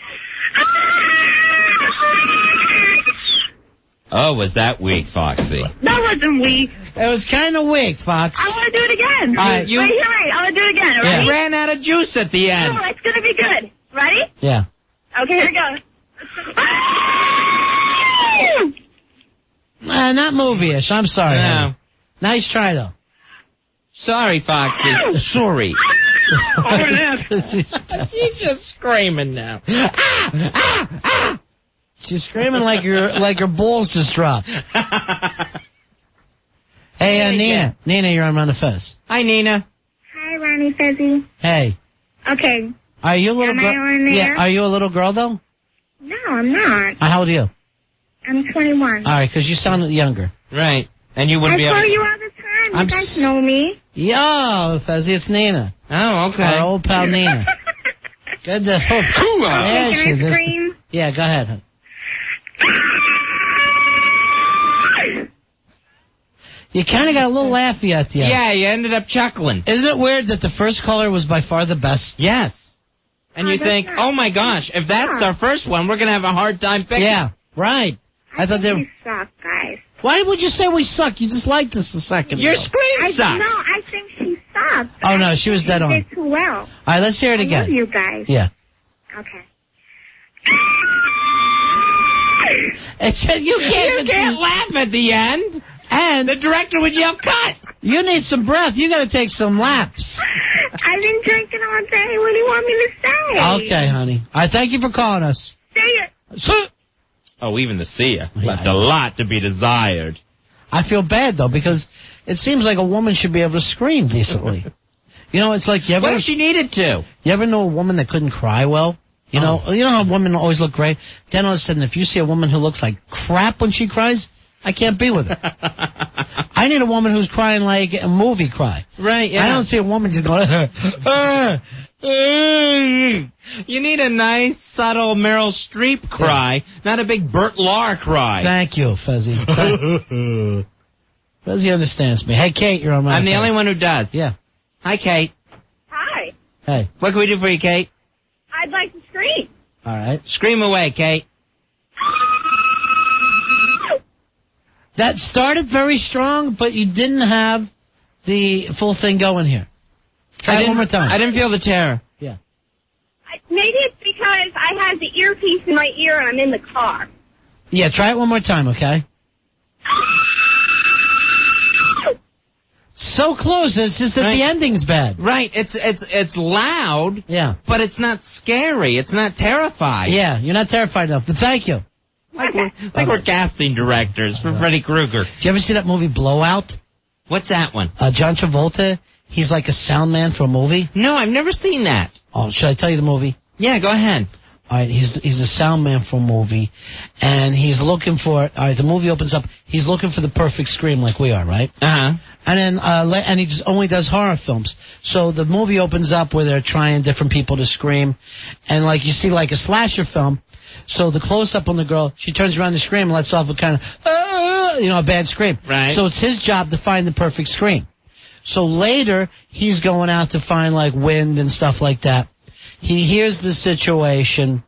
Oh, was that weak, Foxy? That wasn't weak. It was kind of weak, Fox. I want to do it again. All right. Wait, I want to do it again. Yeah. Ready? You ran out of juice at the end. Oh, it's going to be good. Ready? Yeah. Okay, here we go. Not movie-ish. I'm sorry. No. Honey. Nice try, though. Sorry, Foxy. Sorry. She's just screaming now. She's screaming like your balls just dropped. Hey, Nina. Nina, you're on Mount Fez. Hi, Nina. Hi, Ronnie Fezzy. Hey. Okay. Are you a little girl? Am I on there? Yeah. Are you a little girl though? No, I'm not. How old are you? I'm 21. All right, because you sound younger. Right. And you wouldn't be able I to... call you all the time. You guys know me. Yo, Fezzy, it's Nina. Oh, okay. Our old pal Nina. Good to hope. Can I scream? Yeah, go ahead. Hon. You kind of got a little laughy at the end. Yeah, you ended up chuckling. Isn't it weird that the first caller was by far the best? Yes. And you think, oh my gosh, if that's our first one, we're going to have a hard time picking. Yeah, right. I thought they were... You suck, guys. Why would you say we suck? You just liked us a second ago. Your scream sucks. No, I think she sucked. Oh, no, she was dead on. She did too well. All right, let's hear it again. I love you guys. Yeah. Okay. It's just, you can't laugh at the end. And the director would yell, cut! You need some breath. You got to take some laps. I've been drinking all day. What do you want me to say? Okay, honey. All right, thank you for calling us. See ya. Oh, even the see ya. Left a lot to be desired. I feel bad, though, because it seems like a woman should be able to scream decently. You know, it's like you ever... What if she needed to? You ever know a woman that couldn't cry well? You know how women always look great? Then all of a sudden, if you see a woman who looks like crap when she cries, I can't be with her. I need a woman who's crying like a movie cry. Right, yeah. I don't see a woman just going... You need a nice, subtle Meryl Streep cry, not a big Burt Lahr cry. Thank you, Fezzy. Fezzy understands me. Hey, Kate, you're on my... I'm the only one who does. Yeah. Hi, Kate. Hi. Hey. What can we do for you, Kate? I'd like to scream. All right. Scream away, Kate. That started very strong, but you didn't have the full thing going here. Try it one more time. I didn't feel the terror. Yeah. Maybe it's because I have the earpiece in my ear and I'm in the car. Yeah, try it one more time, okay? So close, it's just that the ending's bad. Right, it's loud. Yeah. But it's not scary. It's not terrifying. Yeah, you're not terrified enough, but thank you. Like we're casting directors for Freddy Krueger. Did you ever see that movie Blowout? What's that one? John Travolta. He's like a sound man for a movie. No, I've never seen that. Oh, should I tell you the movie? Yeah, go ahead. All right, he's a sound man for a movie, and he's looking for. All right, the movie opens up. He's looking for the perfect scream, like we are, right? Uh huh. And then, and he just only does horror films. So the movie opens up where they're trying different people to scream, and like you see, like a slasher film. So the close up on the girl, she turns around to scream and lets off a kind of, a bad scream. Right. So it's his job to find the perfect scream. So later, he's going out to find like wind and stuff like that. He hears the situation,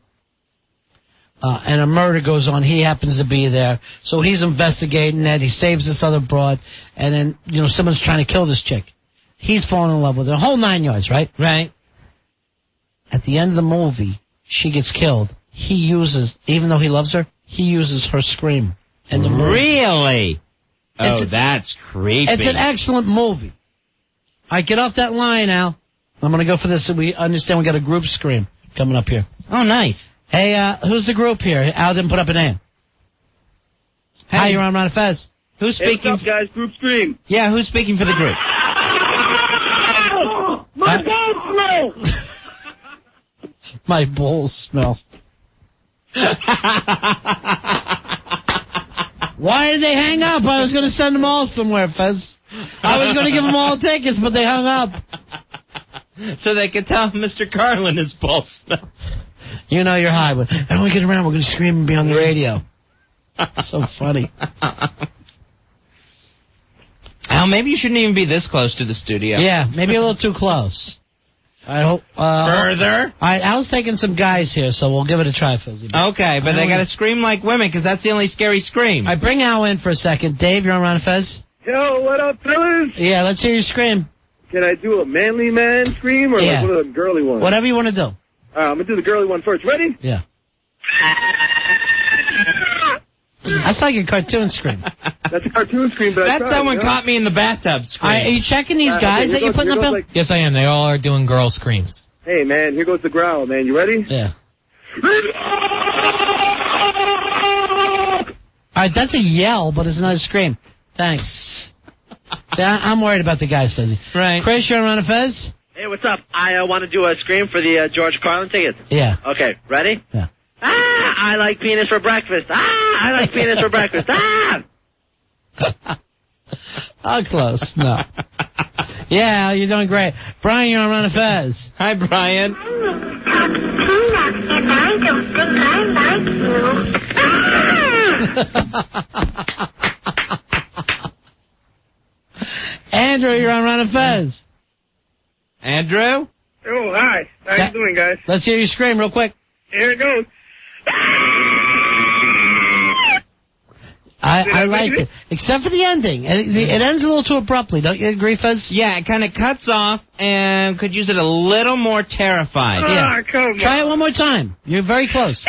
and a murder goes on. He happens to be there. So he's investigating that. He saves this other broad, and then, someone's trying to kill this chick. He's falling in love with her. The whole 9 yards, right? Right. At the end of the movie, she gets killed. He uses, even though he loves her, he uses her scream. In the movie. Really? That's creepy. It's an excellent movie. All right, get off that line, Al. I'm going to go for this so we understand we got a group scream coming up here. Oh, nice. Hey, who's the group here? Al didn't put up a name. Hey. Hi, you're on Ron and Fez. Who's speaking? What's up, guys? Group scream. Yeah, who's speaking for the group? My balls smell! My balls smell. Why did they hang up? I was going to send them all somewhere, Fez. I was going to give them all tickets, but they hung up. So they could tell Mr. Carlin his balls smell. You know you're high, but I don't want to get around. We're going to scream and be on the radio. So funny. Al, maybe you shouldn't even be this close to the studio. Yeah, maybe a little too close. I hope. Further? All right, Al's taking some guys here, so we'll give it a try, Fizzy. Okay, but they got to scream like women, because that's the only scary scream. All right, bring Al in for a second. Dave, you're on Ron and Fez? Yo, what up, fellas? Yeah, let's hear you scream. Can I do a manly man scream or like one of the girly ones? Whatever you want to do. All right, I'm going to do the girly one first. Ready? Yeah. That's like a cartoon scream. That's a cartoon scream, but that's someone caught me in the bathtub scream. Are you checking these guys that you're putting up? Like, yes, I am. They all are doing girl screams. Hey, man, here goes the growl, man. You ready? Yeah. All right, that's a yell, but it's not a scream. Thanks. See, I'm worried about the guys, Fezzy. Right. Chris, you're on a Fez? Hey, what's up? I want to do a scream for the George Carlin tickets. Yeah. Okay, ready? Yeah. I like penis for breakfast. I like penis for breakfast. Oh, close. No. Yeah, you're doing great. Brian, you're on Ron and Fez. Hi, Brian. And I don't think I like you. Andrew, you're on Ron and Fez. Andrew? Oh, hi. How you doing, guys? Let's hear you scream real quick. Here it goes. I like it, except for the ending. It ends a little too abruptly. Don't you agree, Fez? Yeah, it kind of cuts off and could use it a little more terrified. Yeah. Come on. Try it one more time. You're very close.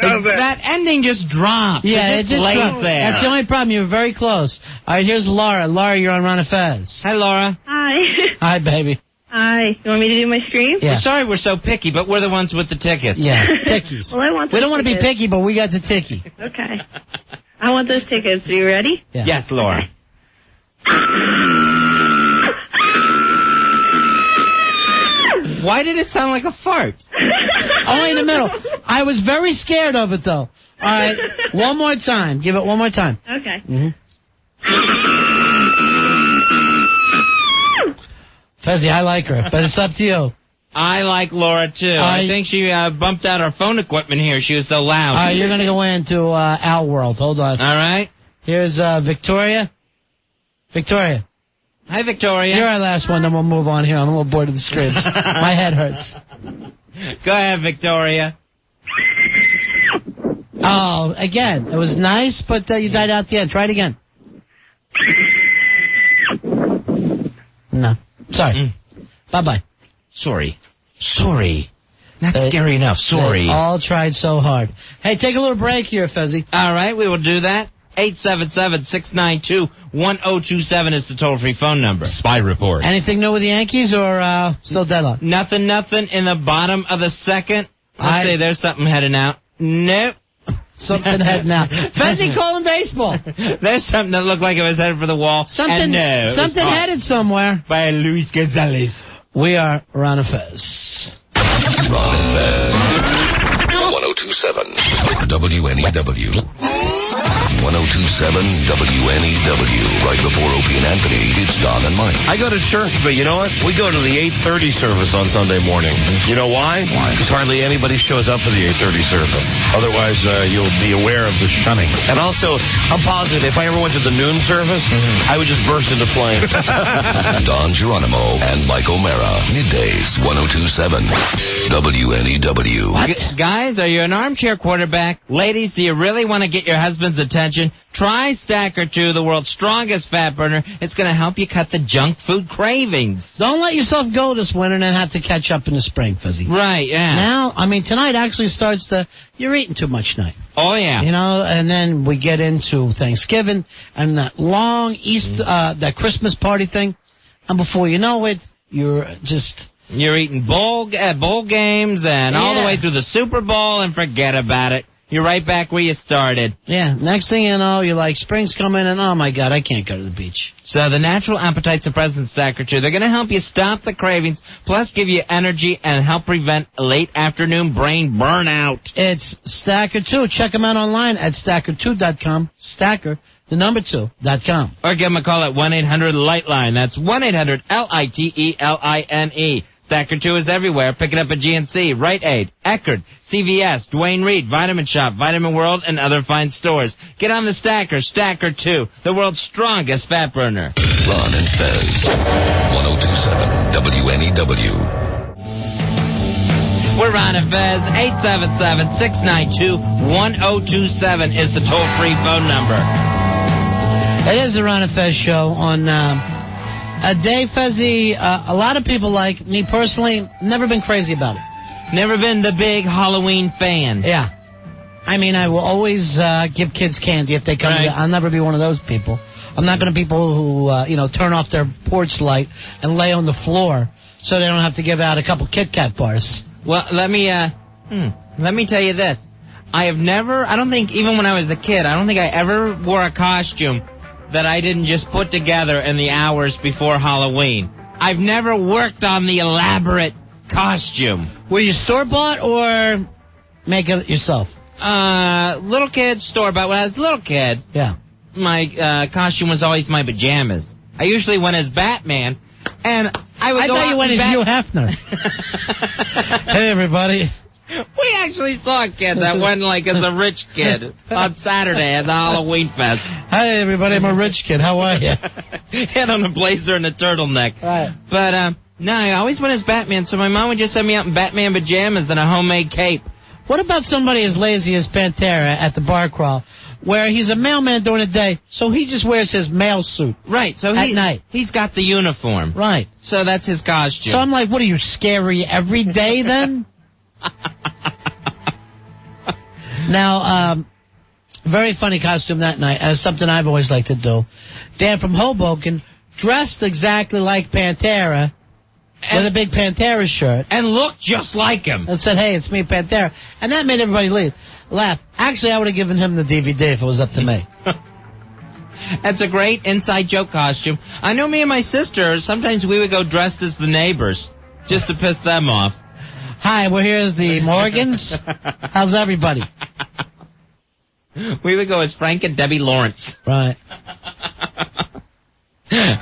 That ending just dropped. Yeah, it just lays dropped. there. That's the only problem. You're very close. All right, here's Laura. Laura, you're on Ron and Fez. Hi, Laura. Hi. Hi, baby. Hi. You want me to do my scream? Yeah. We're sorry we're so picky, but we're the ones with the tickets. Yeah, tickies. Well, I want we don't want to be tickets. picky, but we got the ticky. Okay. I want those tickets. Are you ready? Yeah. Yes, Laura. Why did it sound like a fart? Only in the middle. I was very scared of it, though. All right, one more time. Give it one more time. Okay. Mm-hmm. Fezzy, I like her, but it's up to you. I like Laura, too. I think she bumped out our phone equipment here. She was so loud. All right, you're going to go into Al World. Hold on. All right. Here's Victoria. Victoria. Hi, Victoria. You're our last one, then we'll move on here. I'm a little bored of the screams. My head hurts. Go ahead, Victoria. Oh, again. It was nice, but you died out the end. Try it again. No. Sorry. Bye-bye. Sorry. Not scary enough. Sorry. They all tried so hard. Hey, take a little break here, Fezzy. All right, we will do that. 877-692-1027 is the toll-free phone number. Spy report. Anything new with the Yankees or still deadlock? Nothing in the bottom of the second. Let's say there's something heading out. Nope. Something heading out. Fezzy calling baseball. There's something that looked like it was headed for the wall. Something headed somewhere. By Luis Gonzalez. We are Ron and Fez. Ron and Fez. 1027 WNEW. 1027 WNEW. Right before Opie and Anthony, it's Don and Mike. I go to church, but you know what? We go to the 8:30 service on Sunday morning. You know why? Because hardly anybody shows up for the 8:30 service. Otherwise, you'll be aware of the shunning. And also, I'm positive if I ever went to the noon service, I would just burst into flames. Don Geronimo and Mike O'Mara. Middays, 1027 WNEW. Guys, are you an armchair quarterback? Ladies, do you really want to get your husband's attention? Try Stacker 2, the world's strongest fat burner. It's going to help you cut the junk food cravings. Don't let yourself go this winter and then have to catch up in the spring, Fizzy. Right, yeah. Now, tonight actually starts you're eating too much night. Oh, yeah. And then we get into Thanksgiving and that long that Christmas party thing. And before you know it, you're eating bowl games and all the way through the Super Bowl and forget about it. You're right back where you started. Yeah, next thing you know, you're like, spring's coming and, oh, my God, I can't go to the beach. So the Natural Appetite Suppressant Stacker 2, they're going to help you stop the cravings, plus give you energy and help prevent late afternoon brain burnout. It's Stacker 2. Check them out online at stacker2.com. Stacker, the number 2.com. Or give them a call at 1-800-LIGHTLINE. That's 1-800-LITELINE. Stacker 2 is everywhere. Pick it up at GNC, Rite Aid, Eckerd, CVS, Duane Reade, Vitamin Shop, Vitamin World, and other fine stores. Get on the Stacker, Stacker 2, the world's strongest fat burner. Ron and Fez, 1027 WNEW. We're Ron and Fez. 877-692-1027 is the toll-free phone number. It is the Ron and Fez show on... Dave Fezzy, a lot of people like me personally, never been crazy about it. Never been the big Halloween fan. Yeah. I will always give kids candy if they come. Right. I'll never be one of those people. I'm not going to be people who, turn off their porch light and lay on the floor so they don't have to give out a couple Kit Kat bars. Well, let me tell you this. I don't think, even when I was a kid, I don't think I ever wore a costume that I didn't just put together in the hours before Halloween. I've never worked on the elaborate costume. Were you store-bought or make it yourself? Little kid, store-bought. When I was a little kid, my costume was always my pajamas. I usually went as Batman, and I thought you went as Hugh Hefner. Hey, everybody. We actually saw a kid that went as a rich kid on Saturday at the Halloween Fest. Hi, everybody. I'm a rich kid. How are you? He had on a blazer and a turtleneck. Right. But, no, I always went as Batman, so my mom would just send me out in Batman pajamas and a homemade cape. What about somebody as lazy as Pantera at the bar crawl, where he's a mailman during the day, so he just wears his mail suit. Right. So at night. He's got the uniform. Right. So that's his costume. So I'm like, what are you, scary every day then? Now, very funny costume that night, as something I've always liked to do. Dan from Hoboken dressed exactly like Pantera with a big Pantera shirt. And looked just like him. And said, hey, it's me, Pantera. And that made everybody laugh. Actually, I would have given him the DVD if it was up to me. That's a great inside joke costume. I know me and my sister, sometimes we would go dressed as the neighbors just to piss them off. Hi, we're here as the Morgans. How's everybody? We would go as Frank and Debbie Lawrence. Right.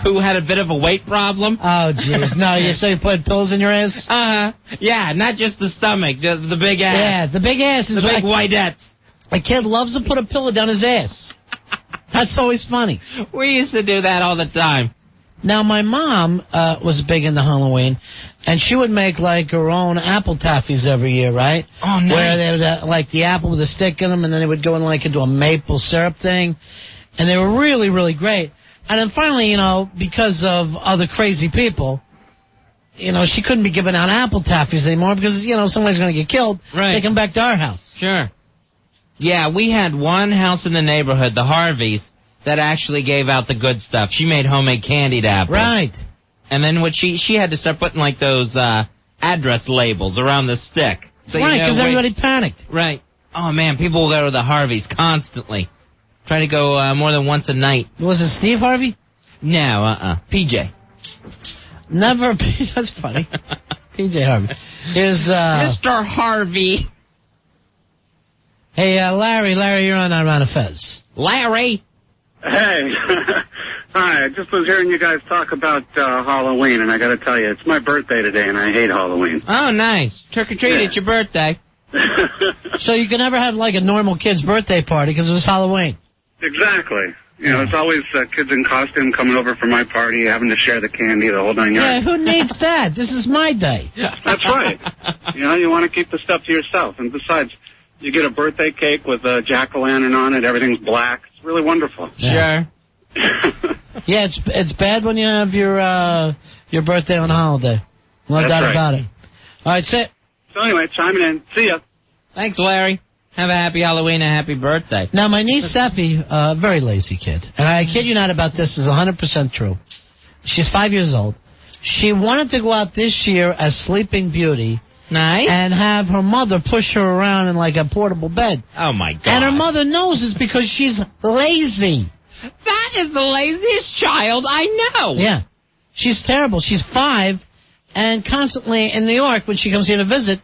Who had a bit of a weight problem. Oh, jeez. No, so you put pills in your ass? Yeah, not just the stomach, the big ass. Yeah, the big ass is the big whitettes. A kid loves to put a pillow down his ass. That's always funny. We used to do that all the time. Now, my mom was big into Halloween, and she would make, her own apple taffies every year, right? Oh, nice. Where they would, the apple with a stick in them, and then they would go into a maple syrup thing. And they were really, really great. And then finally, because of other crazy people, she couldn't be giving out apple taffies anymore because, somebody's going to get killed. Right. They come back to our house. Sure. Yeah, we had one house in the neighborhood, the Harveys, that actually gave out the good stuff. She made homemade candied apples. Right. And then she had to start putting those address labels around the stick. So right, because everybody panicked. Right. Oh, man, people will go to the Harveys constantly. Try to go more than once a night. Was it Steve Harvey? No, PJ. Never. That's funny. PJ Harvey. Is Mr. Harvey. Hey, Larry, you're on Around a Fez. Larry. Hey. Hi, I just was hearing you guys talk about Halloween, and I got to tell you, it's my birthday today, and I hate Halloween. Oh, nice. Trick or treat, It's your birthday. So you can never have, like, a normal kid's birthday party because it was Halloween. Exactly. You know, it's always kids in costume coming over for my party, having to share the candy, the whole 9 yards. Yeah, who needs that? This is my day. That's right. You know, you want to keep the stuff to yourself. And besides, you get a birthday cake with a jack-o'-lantern on it. Everything's black. It's really wonderful. Sure. Yeah, it's bad when you have your birthday on a holiday. No doubt about it. All right, sit. So anyway, chiming in. See ya. Thanks, Larry. Have a happy Halloween and a happy birthday. Now, my niece, Seppi, very lazy kid. And I kid you not about this, is 100% true. She's 5 years old. She wanted to go out this year as Sleeping Beauty. Nice. And have her mother push her around in like a portable bed. Oh, my God. And her mother knows it's because she's lazy. That is the laziest child I know. Yeah. She's terrible. She's 5, and constantly in New York, when she comes here to visit,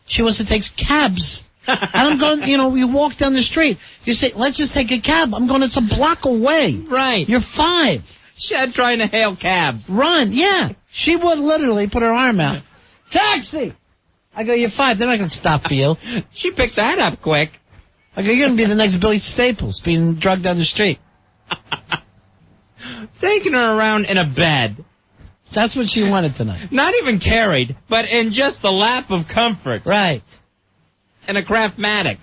she wants to take cabs. And I'm going, you know, you walk down the street. You say, let's just take a cab. I'm going, it's a block away. Right. You're 5. She's trying to hail cabs. Run, yeah. She would literally put her arm out. Taxi! I go, you're 5. They're not going to stop for you. She picked that up quick. I go, you're going to be the next Billy Staples, being drugged down the street. Taking her around in a bed. That's what she wanted tonight. Not even carried, but in just the lap of comfort. Right. And a Craftmatic.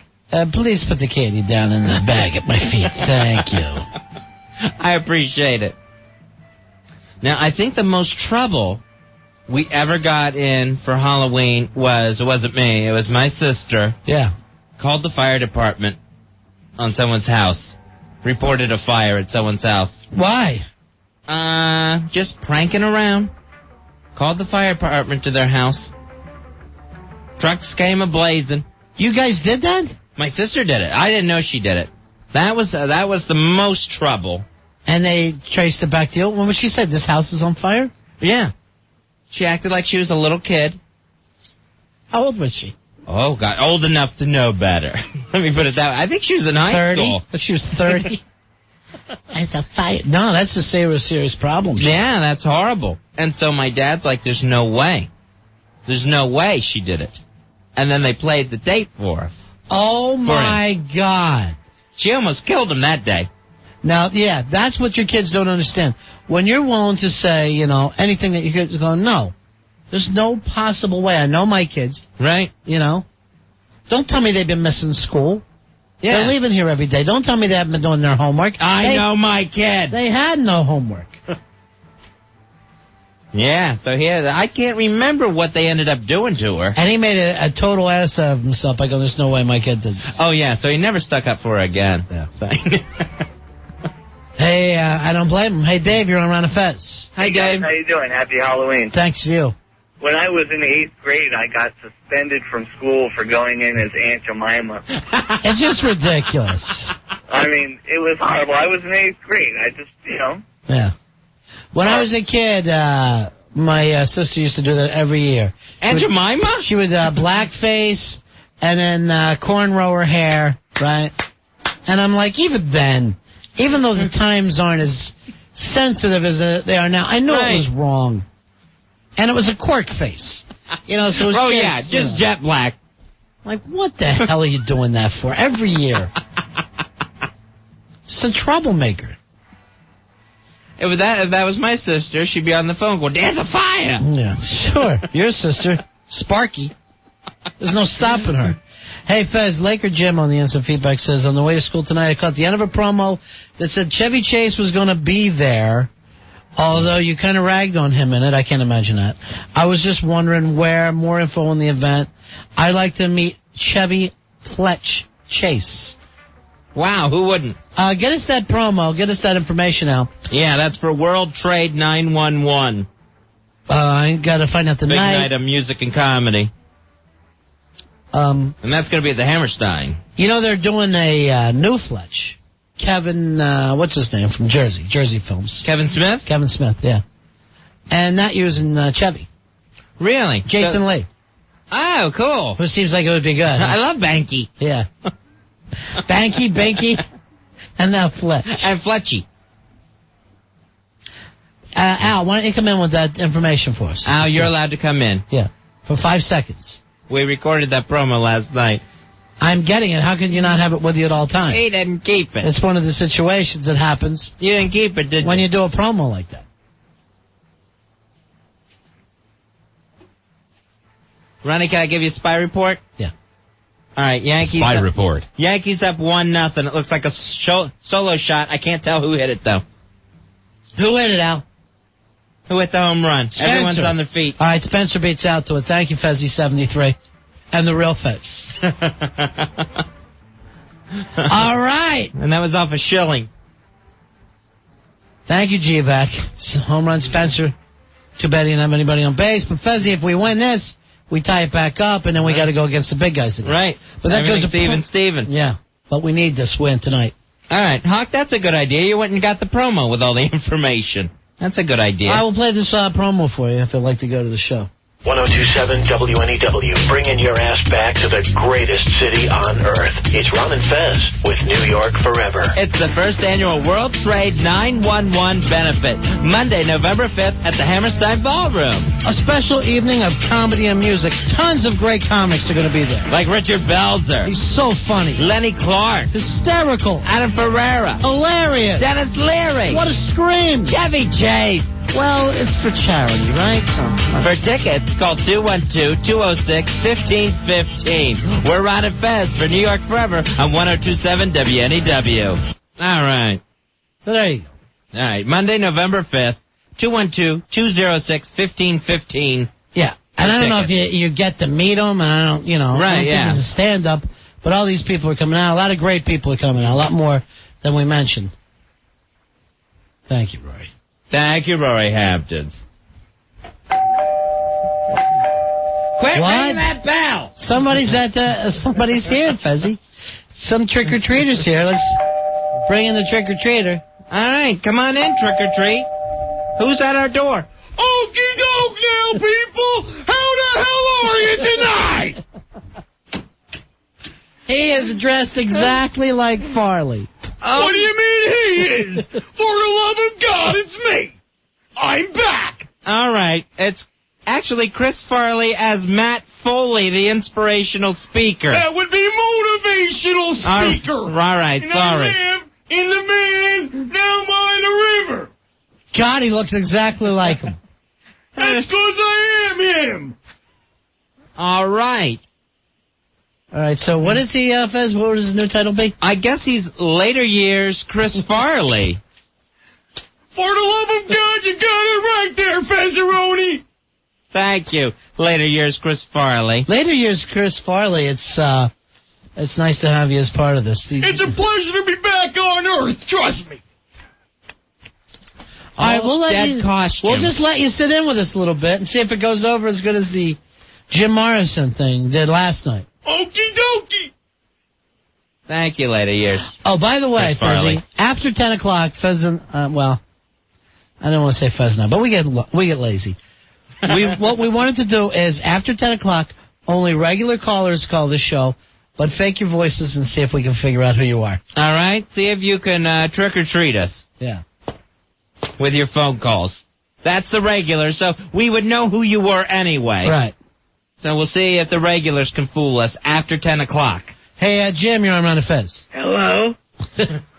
Please put the candy down in the bag at my feet. Thank you. I appreciate it. Now, I think the most trouble we ever got in for Halloween it wasn't me, it was my sister. Yeah. Called the fire department on someone's house. Reported a fire at someone's house. Why? Just pranking around. Called the fire department to their house. Trucks came a-blazing. You guys did that? My sister did it. I didn't know she did it. That was the most trouble. And they traced it back to you? When she said this house is on fire? Yeah. She acted like she was a little kid. How old was she? Oh, God, old enough to know better. Let me put it that way. I think she was in high school. But she was 30. That's a fire. No, that's a serious problem. Yeah, that's horrible. And so my dad's like, there's no way. There's no way she did it. And then they played the tape for her. Oh, my God. She almost killed him that day. Now, yeah, that's what your kids don't understand. When you're willing to say, you know, anything that your kids are going, no. There's no possible way. I know my kids. Right. You know. Don't tell me they've been missing school. Yeah. They're leaving here every day. Don't tell me they haven't been doing their homework. I know my kid. They had no homework. Yeah, so I can't remember what they ended up doing to her. And he made a total ass out of himself. I go, there's no way my kid did this. Oh, yeah, so he never stuck up for her again. Yeah. So. Hey, I don't blame him. Hey, Dave, you're on Around the Fez. Hi, Dave. How you doing? Happy Halloween. Thanks, you. When I was in the 8th grade, I got suspended from school for going in as Aunt Jemima. It's just ridiculous. I mean, it was horrible. I was in 8th grade. I just, you know. Yeah. When I was a kid, my sister used to do that every year. Aunt Jemima? She would blackface and then cornrow her hair, right? And I'm like, even then, even though the times aren't as sensitive as they are now, I know it was wrong. And it was a cork face. You know, so it was just jet black. Like, what the hell are you doing that for every year? It's a troublemaker. If that was my sister, she'd be on the phone going, there's a fire. Yeah, sure. Your sister, Sparky. There's no stopping her. Hey, Fez, Laker Jim on the instant feedback says, on the way to school tonight, I caught the end of a promo that said Chevy Chase was going to be there, although you kind of ragged on him in it. I can't imagine that. I was just wondering where, more info on the event. I'd like to meet Chevy Chase. Wow, who wouldn't? Get us that promo. Get us that information out. Yeah, that's for World Trade 911. I got to find out the Big night of music and comedy. And that's going to be at the Hammerstein. You know, they're doing a new Fletch. Kevin, what's his name from Jersey? Jersey Films. Kevin Smith? Kevin Smith, yeah. And not using Chevy. Really? Jason Lee. Oh, cool. Who seems like it would be good. I love Banky. Yeah. Banky, and now Fletch. And Fletchy. Al, why don't you come in with that information for us? Al, you're allowed to come in. Yeah. For 5 seconds. We recorded that promo last night. I'm getting it. How can you not have it with you at all times? He didn't keep it. It's one of the situations that happens. You didn't keep it, did you? When you do a promo like that. Ronnie, can I give you a spy report? Yeah. All right, Yankees. Spy report. Yankees up 1-0. It looks like a solo shot. I can't tell who hit it, though. Who hit it, Al? Who hit the home run? Spencer. Everyone's on their feet. All right, Spencer beats out to it. Thank you, Fezzy73. And the real Fez. All right. And that was off a shilling. Thank you, G-Vac. Home run, Spencer. Too bad he didn't have anybody on base. But, Fezzy, if we win this, we tie it back up, and then we got to go against the big guys again. Right. But that goes to Steven. Yeah. But we need this win tonight. All right, Hawk, that's a good idea. You went and got the promo with all the information. That's a good idea. I will play this promo for you if you'd like to go to the show. 1027 WNEW, bringing your ass back to the greatest city on earth. It's Ron and Fez with New York Forever. It's the first annual World Trade 911 benefit, Monday, November 5th at the Hammerstein Ballroom. A special evening of comedy and music. Tons of great comics are going to be there. Like Richard Belzer. He's so funny. Lenny Clark. Hysterical. Adam Ferreira. Hilarious. Dennis Leary. What a scream. Chevy Chase. Well, it's for charity, right? So, for tickets, call 212-206-1515. We're Ron and Fez for New York Forever on 1027 WNEW. All right. So there you go. All right. Monday, November 5th, 212-206-1515. Yeah. And I don't know if you get to meet them, and I don't, I don't think it's a stand-up, but all these people are coming out. A lot of great people are coming out, a lot more than we mentioned. Thank you, Rory. Thank you, Rory Hamptons. Quit ringing that bell. Somebody's here, Fezzy. Some trick-or-treaters here. Let's bring in the trick-or-treater. All right, come on in, trick-or-treat. Who's at our door? Okie doke now, people. How the hell are you tonight? He is dressed exactly like Farley. What do you mean he is? For the love of God, it's me. I'm back. All right. It's actually Chris Farley as Matt Foley, the inspirational speaker. That would be motivational speaker. All right, and sorry. I live in the man down by the river. God, he looks exactly like him. That's because I am him. All right. All right, so what is he, Fez? What would his new title be? I guess he's later years Chris Farley. For the love of God, you got it right there, Fezzaroni. Thank you. Later years Chris Farley. Later years Chris Farley, it's nice to have you as part of this. It's a pleasure to be back on Earth, trust me. All right, we'll just let you sit in with us a little bit and see if it goes over as good as the Jim Morrison thing did last night. Okie dokie. Thank you, later years. Oh, by the way, Fezzy, after 10 o'clock, Pheasant, I don't want to say Pheasant, but we get lazy. What we wanted to do is, after 10 o'clock, only regular callers call this show, but fake your voices and see if we can figure out who you are. All right? See if you can trick-or-treat us. Yeah. With your phone calls. That's the regular, so we would know who you were anyway. Right. So we'll see if the regulars can fool us after 10 o'clock. Hey, Jim, you're on Ron and Fez. Hello?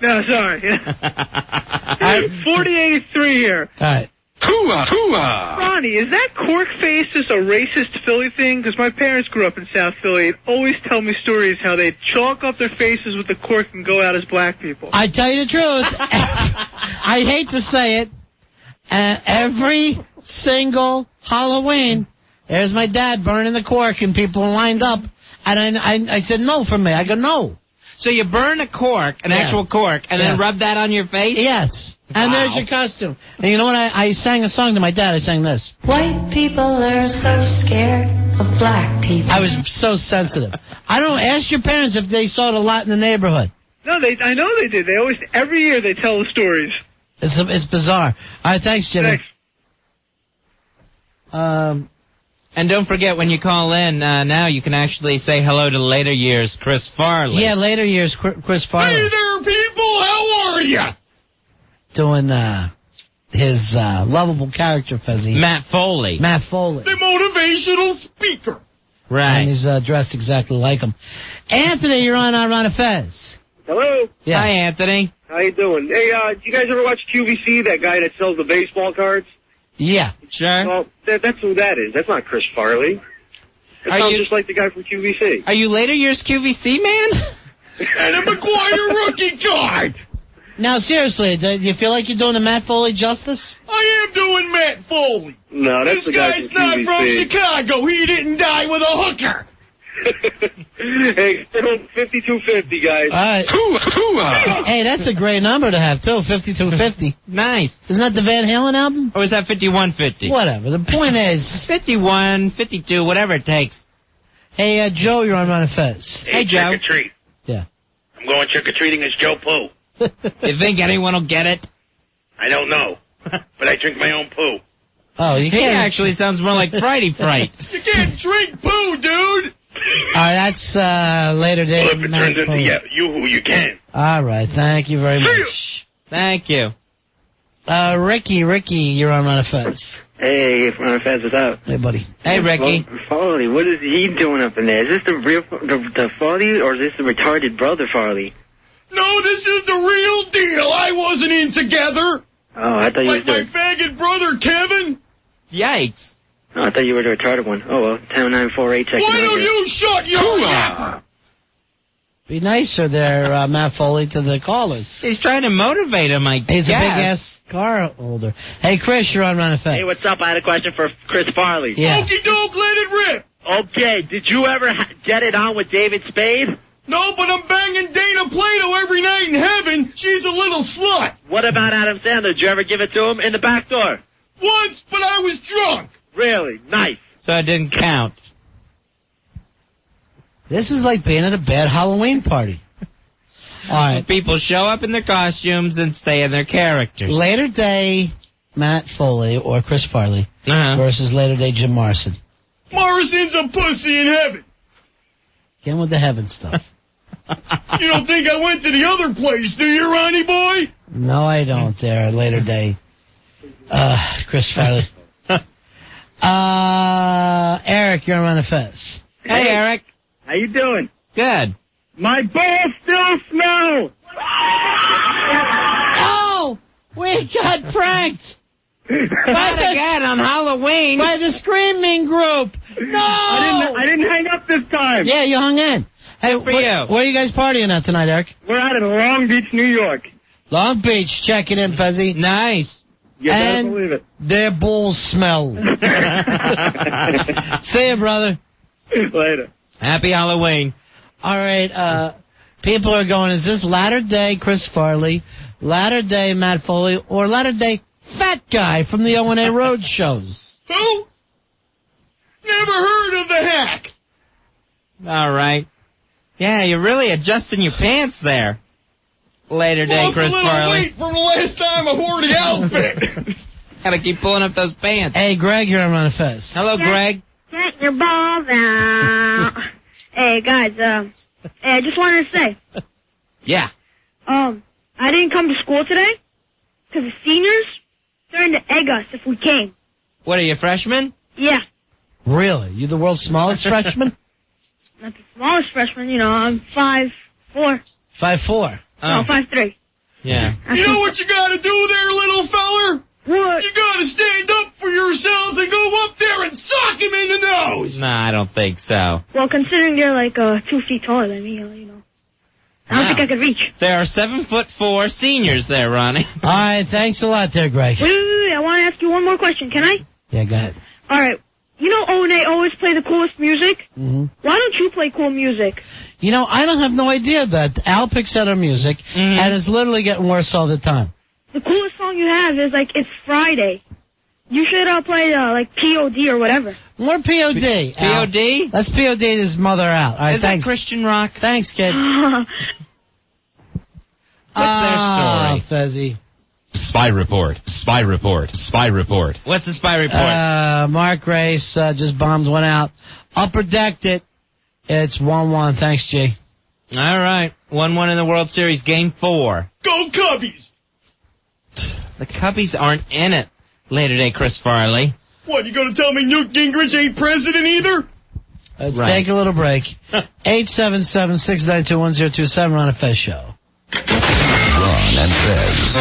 No, sorry. 4083 here. All right. Hooah! Ronnie, is that cork face just a racist Philly thing? Because my parents grew up in South Philly and always tell me stories how they'd chalk up their faces with the cork and go out as black people. I tell you the truth. I hate to say it. Every single Halloween, there's my dad burning the cork and people lined up. And I said, no for me. I go, no. So you burn a cork, an actual cork, and then rub that on your face? Yes. And there's your costume. And you know what? I sang a song to my dad. I sang this. White people are so scared of black people. I was so sensitive. I don't ask your parents if they saw it a lot in the neighborhood. No, I know they did. They always, every year they tell the stories. It's bizarre. All right, thanks, Jimmy. Thanks. And don't forget, when you call in, now you can actually say hello to later years Chris Farley. Yeah, later years Chris Farley. Hey there, people. How are you? Doing his lovable character, Fezzy. Matt Foley. Matt Foley. The motivational speaker. Right. And he's dressed exactly like him. Anthony, you're on Ron and Fez. Hello. Yeah. Hi, Anthony. How you doing? Hey, do you guys ever watch QVC, that guy that sells the baseball cards? Yeah. Sure. Well, that's who that is. That's not Chris Farley. That sounds just like the guy from QVC. Are you later years QVC, man? And a McGuire rookie card. Now, seriously, do you feel like you're doing a Matt Foley justice? I am doing Matt Foley. No, that's this the guy guy's from not QVC. from Chicago. He didn't die with a hooker. Hey, 5250, guys. All right. Hey, that's a great number to have, too, 5250. Nice. Isn't that the Van Halen album? Or is that 5150? Whatever. The point is... 51, 52, whatever it takes. Hey, Joe, you're on Ron and Fez. Hey, Joe. Trick or treat. Yeah. I'm going trick-or-treating as Joe Poo. You think anyone will get it? I don't know. But I drink my own poo. Oh, you He can't... actually sounds more like Friday Fright. You can't drink poo, dude. All right, that's later day. Well, if it turns into you can. All right, thank you very much. Thank you. Ricky, you're on Ron and Fez. Hey, Ron and Fez, what's up? Hey, buddy. Hey, Ricky. Farley, what is he doing up in there? Is this the real the Farley, or is this the retarded brother Farley? No, this is the real deal. I wasn't in together. Oh, I thought you Like were my faggot brother, Kevin. Yikes. Oh, I thought you were the retarded one. Oh, well, 10948 checking Why out don't here. you shut your mouth? Be nicer there, Matt Foley, to the callers. He's trying to motivate him, I guess. He's a big-ass car holder. Hey, Chris, you're on Ron and Fez. Hey, what's up? I had a question for Chris Farley. Yeah. Okey doke, let it rip. Okay, did you ever get it on with David Spade? No, but I'm banging Dana Plato every night in heaven. She's a little slut. What about Adam Sandler? Did you ever give it to him in the back door? Once, but I was drunk. Really? Nice. So it didn't count. This is like being at a bad Halloween party. All right. People show up in their costumes and stay in their characters. Later day Matt Foley or Chris Farley versus later day Jim Morrison. Morrison's a pussy in heaven. Get in with the heaven stuff. You don't think I went to the other place, do you, Ronnie boy? No, I don't there. Later day. Chris Farley. Eric, you're on the Fez. Hey, Eric. How you doing? Good. My balls still smell. Oh, we got pranked. Not again on Halloween. By the Screaming Group. No! I didn't hang up this time. Yeah, you hung in. Hey, where are you guys partying at tonight, Eric? We're out in Long Beach, New York. Long Beach, checking in, Fezzy. Nice. You better and believe it. Their balls smell. See you, brother. Later. Happy Halloween. All right, people are going, is this latter day Chris Farley, latter day Matt Foley, or latter day fat guy from the O&A Road shows? Who? Never heard of the hack. All right. Yeah, you're really adjusting your pants there. Later day Lost Chris a little Farley. weight from the last time I wore the outfit. Gotta keep pulling up those pants. Hey, Greg, you're on the Fez. Hello, Greg. Get your balls out. Hey, guys, hey, I just wanted to say. Yeah. I didn't come to school today because the seniors starting to egg us if we came. What, are you freshmen? Yeah. Really? You the world's smallest freshman? Not the smallest freshman, you know, I'm 5'4". 5'4". No, 5'3". Yeah. You know what you gotta do there, little feller? What? You gotta stand up for yourselves and go up there and sock him in the nose. No, I don't think so. Well, considering they're like 2 feet taller than me, you know. I don't think I could reach. There are 7'4" seniors there, Ronnie. All right, thanks a lot there, Greg. Wait, I want to ask you one more question. Can I? Yeah, go ahead. All right. You know O&A always play the coolest music? Mm-hmm. Why don't you play cool music? You know, I don't have no idea that Al picks out our music, and it's literally getting worse all the time. The coolest song you have is, like, It's Friday. You should play like POD or whatever. More POD. POD? Let's POD his mother out. All right, Is thanks. that Christian rock? Thanks, kid. What's their story? Fezzy. Spy report. Spy report. Spy report. What's the spy report? Mark Race just bombed one out. Upper decked it. It's 1-1. Thanks, G. All right. 1-1 in the World Series, Game 4. Go Cubbies! The Cubbies aren't in it. Later day, Chris Farley. What, you gonna tell me Newt Gingrich ain't president either? Let's take a little break. 877-692-1027. Ron and Fez Show. Ron and Fez.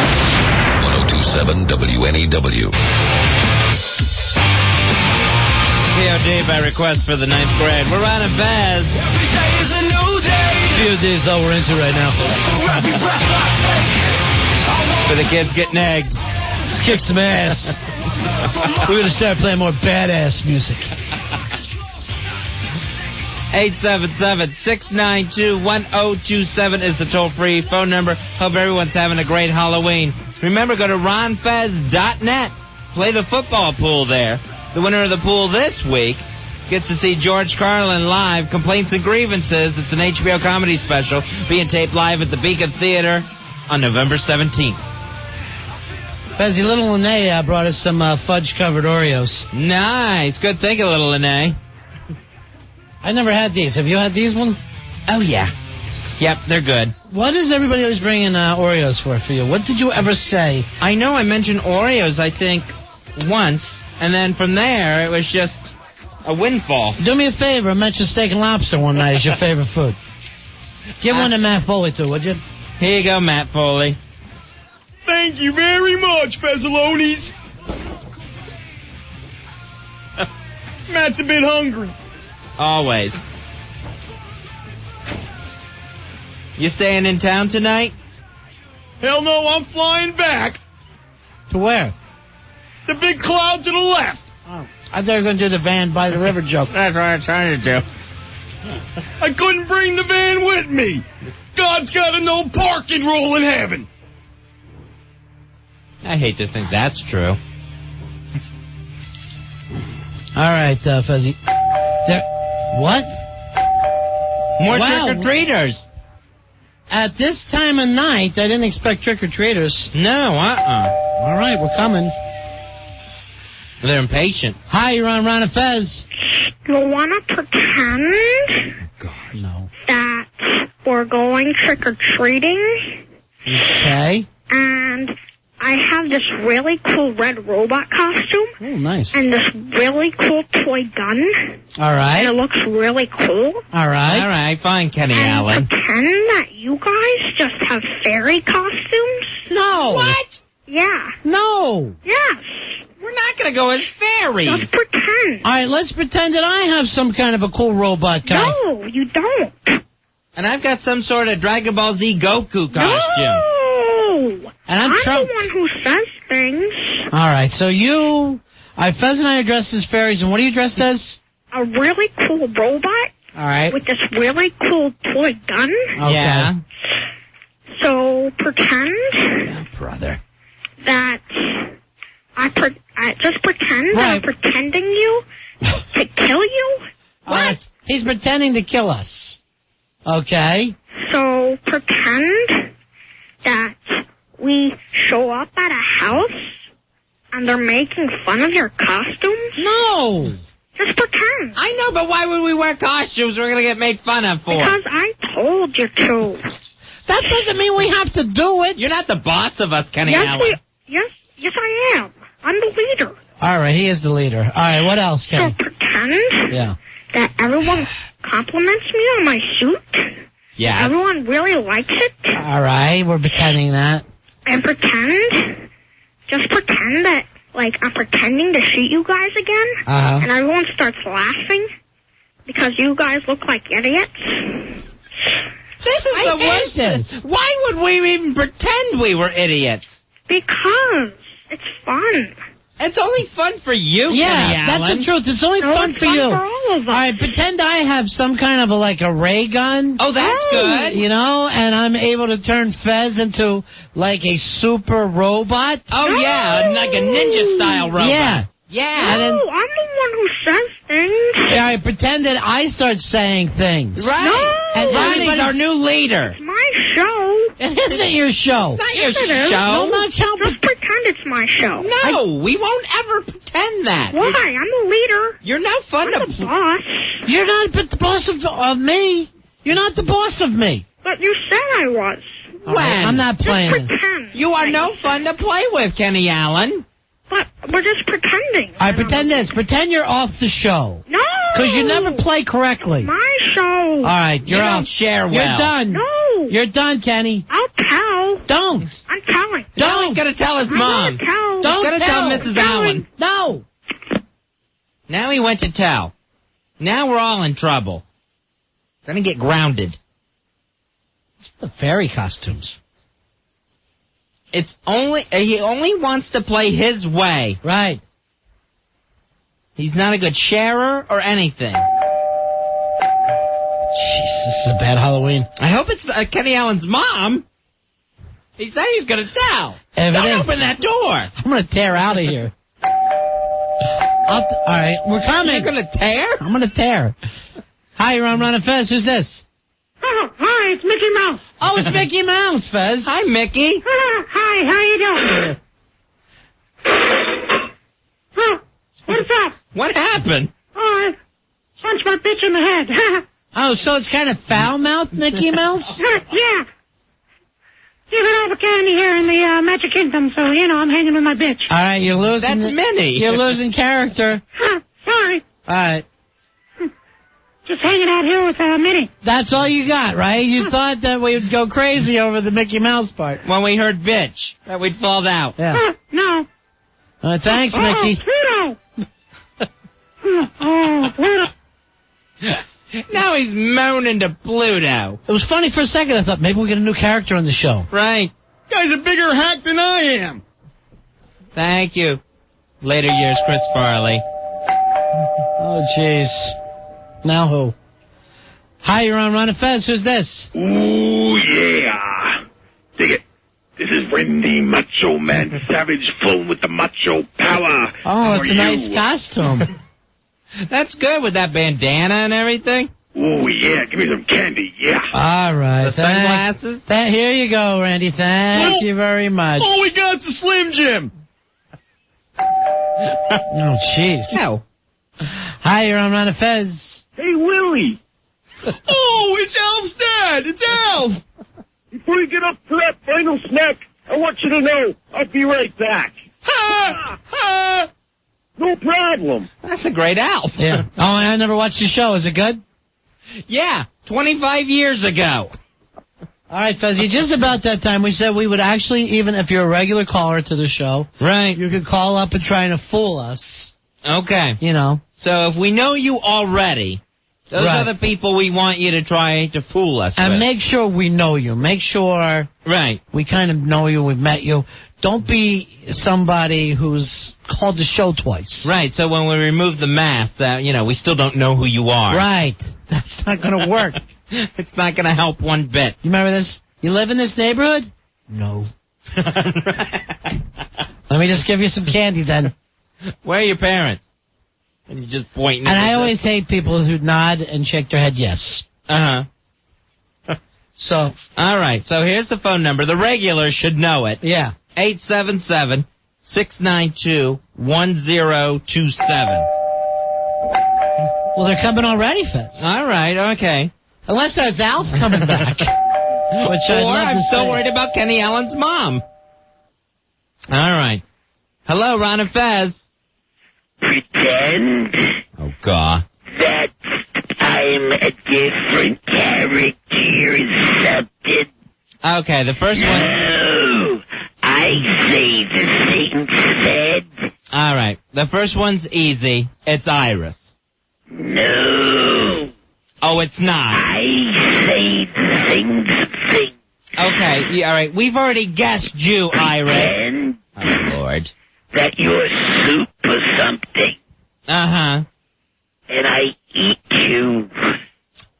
1027 WNEW. POD by request for the 9th grade. We're Ron and Fez. Every day is a new day. POD is all we're into right now. For the kids getting eggs. Let's kick some ass. We're going to start playing more badass music. 877-692-1027 is the toll-free phone number. Hope everyone's having a great Halloween. Remember, go to ronfez.net. Play the football pool there. The winner of the pool this week gets to see George Carlin live, Complaints and Grievances. It's an HBO comedy special being taped live at the Beacon Theater on November 17th. Fezzy, little Lene brought us some fudge-covered Oreos. Nice. Good thinking, little Lene. I never had these. Have you had these one? Oh, yeah. Yep, they're good. What is everybody always bringing Oreos for you? What did you ever say? I know I mentioned Oreos, I think, once, and then from there, it was just a windfall. Do me a favor. Mention steak and lobster one night as your favorite food. Give one to Matt Foley, too, would you? Here you go, Matt Foley. Thank you very much, Fezzalonis. Matt's a bit hungry. Always. You staying in town tonight? Hell no, I'm flying back. To where? The big cloud to the left. Oh, I thought you were going to do the van by the river joke. That's what I'm trying to do. I couldn't bring the van with me. God's got a no parking rule in heaven. I hate to think that's true. All right, Fuzzy. What? More trick-or-treaters. At this time of night, I didn't expect trick-or-treaters. No, All right, we're coming. They're impatient. Hi, you're on Ron and Fez. You want to pretend No. that we're going trick-or-treating? Okay. And I have this really cool red robot costume. Oh, nice. And this really cool toy gun. All right. And it looks really cool. All right. All right, fine, Kenny Allen. Pretend that you guys just have fairy costumes. No. What? Yeah. No. Yes. We're not going to go as fairies. Just pretend. All right, let's pretend that I have some kind of a cool robot costume. No, you don't. And I've got some sort of Dragon Ball Z Goku costume. No. And I'm the one who says things. All right, so you... Fez and I are dressed as fairies, and what are you dressed as? A really cool robot. All right. With this really cool toy gun. Okay. Yeah. So pretend... Yeah, brother. That... I just pretend that I'm pretending you to kill you. What? He's pretending to kill us. Okay. So pretend that we show up at a house and they're making fun of your costumes. No. Just pretend. I know, but why would we wear costumes we're going to get made fun of for? Because I told you to. That doesn't mean we have to do it. You're not the boss of us, Kenny Allen. Yes, I am. I'm the leader. All right, he is the leader. All right, what else, Kenny? So pretend Yeah. that everyone compliments me on my suit. Yeah. Everyone really likes it. All right, we're pretending that. And just pretend that, like, I'm pretending to shoot you guys again. Uh-huh. And everyone starts laughing because you guys look like idiots. This is the worst. Why would we even pretend we were idiots? Because it's fun. It's only fun for you, Kenny Yeah, that's Allen. the truth. It's only fun for you. All right, pretend I have some kind of a ray gun. Oh, that's good. You know, and I'm able to turn Fez into like a super robot. Oh, yeah, like a ninja-style robot. Yeah. Yeah. And then, I'm the one who says things. yeah, I pretend that I start saying things. Right. No. And Ronnie's our new leader. It's my show. It isn't your show. It's not your Yes, it is. show. No, not show. Just pretend it's my show. No, we won't ever pretend that. Why? I'm the leader. You're not fun I'm to... the boss. You're not the boss of me. You're not the boss of me. But you said I was. All right, I'm not playing Just it. pretend. You are no fun to play with, Kenny Allen. But we're just pretending. I pretend this. Pretend you're off the show. No. Because you never play correctly. My show. All right, you're You off. don't share well. You're done. No. You're done, Kenny. I'll tell. Don't. I'm telling. Now he's going to tell his mom. I'm gonna tell. Don't He's going to tell Mrs. Allen. No. Now he went to tell. Now we're all in trouble. Going to get grounded. The fairy costumes. It's only... he only wants to play his way. Right. He's not a good sharer or anything. Jeez, this is a bad Halloween. I hope it's Kenny Allen's mom. He said he's going to tell. If Don't it is, open that door. I'm going to tear out of here. All right, we're coming. You're going to tear? I'm going to tear. Hi, you're on Ron and Fez. Who's this? Oh, hi, it's Mickey Mouse. Oh, it's Mickey Mouse, Fez. Hi, Mickey. Hi, how you doing? What's up? What happened? Oh, I punched my bitch in the head. Oh, so it's kind of foul-mouthed Mickey Mouse? Yeah. Give it over candy here in the Magic Kingdom, so, you know, I'm hanging with my bitch. All right, you're losing. That's Minnie. You're losing character. Sorry. All right. Just hanging out here with Minnie. That's all you got, right? You thought that we would go crazy over the Mickey Mouse part. When we heard bitch, that we'd fall out. Yeah. No. Thanks, Mickey. Pluto. Oh, Pluto. Now he's moaning to Pluto. It was funny for a second. I thought maybe we'll get a new character on the show. Right. Guy's a bigger hack than I am. Thank you. Later years, Chris Farley. Oh, jeez. Now who? Hi, you're on Ron and Fez. Who's this? Ooh, yeah. Dig it. This is Randy Macho Man Savage, full with the macho power. Oh, it's a nice you? costume. That's good with that bandana and everything. Ooh, yeah. Give me some candy, yeah. All right. The sunglasses. Here you go, Randy. Thank you very much. All we got's a Slim Jim. Oh, jeez. No. Hi, you're on Ron and Fez. Hey, Willie. Oh, it's Alf's dad. It's Alf. Before you get up to that final snack, I want you to know I'll be right back. Ha! Ha! No problem. That's a great Alf. Yeah. Oh, I never watched the show. Is it good? Yeah, 25 years ago. All right, Fezzy, just about that time we said we would actually, even if you're a regular caller to the show, right, you could call up and try to fool us. Okay. You know. So if we know you already, those Right. are the people we want you to try to fool us And with. make sure we know you. Make sure we kind of know you, we've met you. Don't be somebody who's called the show twice. Right, so when we remove the mask, we still don't know who you are. Right. That's not going to work. It's not going to help one bit. You remember this? You live in this neighborhood? No. Let me just give you some candy then. Where are your parents? And you just point. And I always hate people who nod and shake their head yes. Uh-huh. So. All right, so here's the phone number. The regulars should know it. Yeah. 877-692-1027. Well, they're coming already, Fitz. All right, okay. Unless that's Alf coming back. Which I'd love I'm to so say. worried about Kenny Allen's mom. All right. Hello, Ron and Fez. Pretend Oh, God. that I'm a different character or something. Okay, the first one. No, I say the thing said. All right, the first one's easy. It's Iris. No, Oh, it's not. I say the thing. Okay, all right. We've already guessed you, Iris. Pretend Oh, Lord. that you're soup or something. Uh-huh. And I eat you.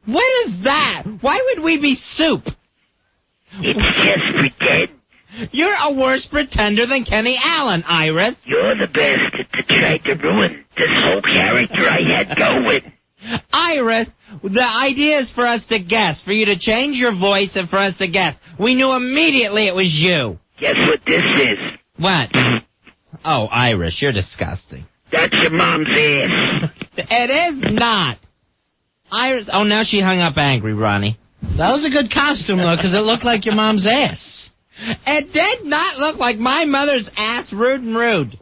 What is that? Why would we be soup? It's just pretend. You're a worse pretender than Kenny Allen, Iris. You're the bastard that tried to ruin this whole character I had going. Iris, the idea is for us to guess, for you to change your voice and for us to guess. We knew immediately it was you. Guess what this is? What? Oh, Iris, you're disgusting. That's your mom's ass. It is not. Iris, oh, now she hung up angry, Ronnie. That was a good costume, though, because it looked like your mom's ass. It did not look like my mother's ass, rude and rude.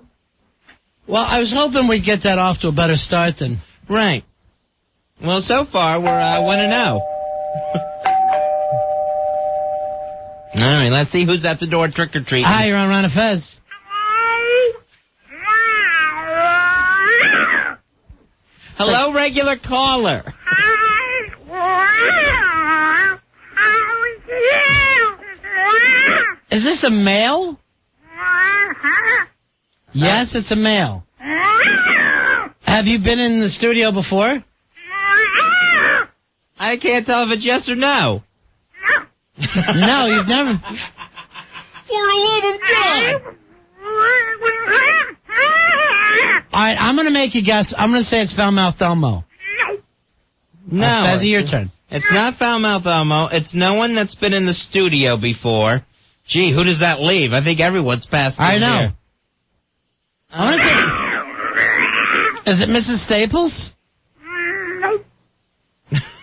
Well, I was hoping we'd get that off to a better start than... Right. Well, so far, we're 1-0. All right, let's see who's at the door trick-or-treating. Hi, you're on Ron and Fez. Hello, regular caller. Is this a male? Yes, it's a male. Have you been in the studio before? I can't tell if it's yes or no. No, you've never... For the love of God! All right, I'm going to make a guess. I'm going to say it's Foul-Mouthed Elmo. No. Fezzy, your turn. It's not Foul-Mouthed Elmo. It's no one that's been in the studio before. Gee, who does that leave? I think everyone's passed through I know. here. I want to say... Is it Mrs. Staples?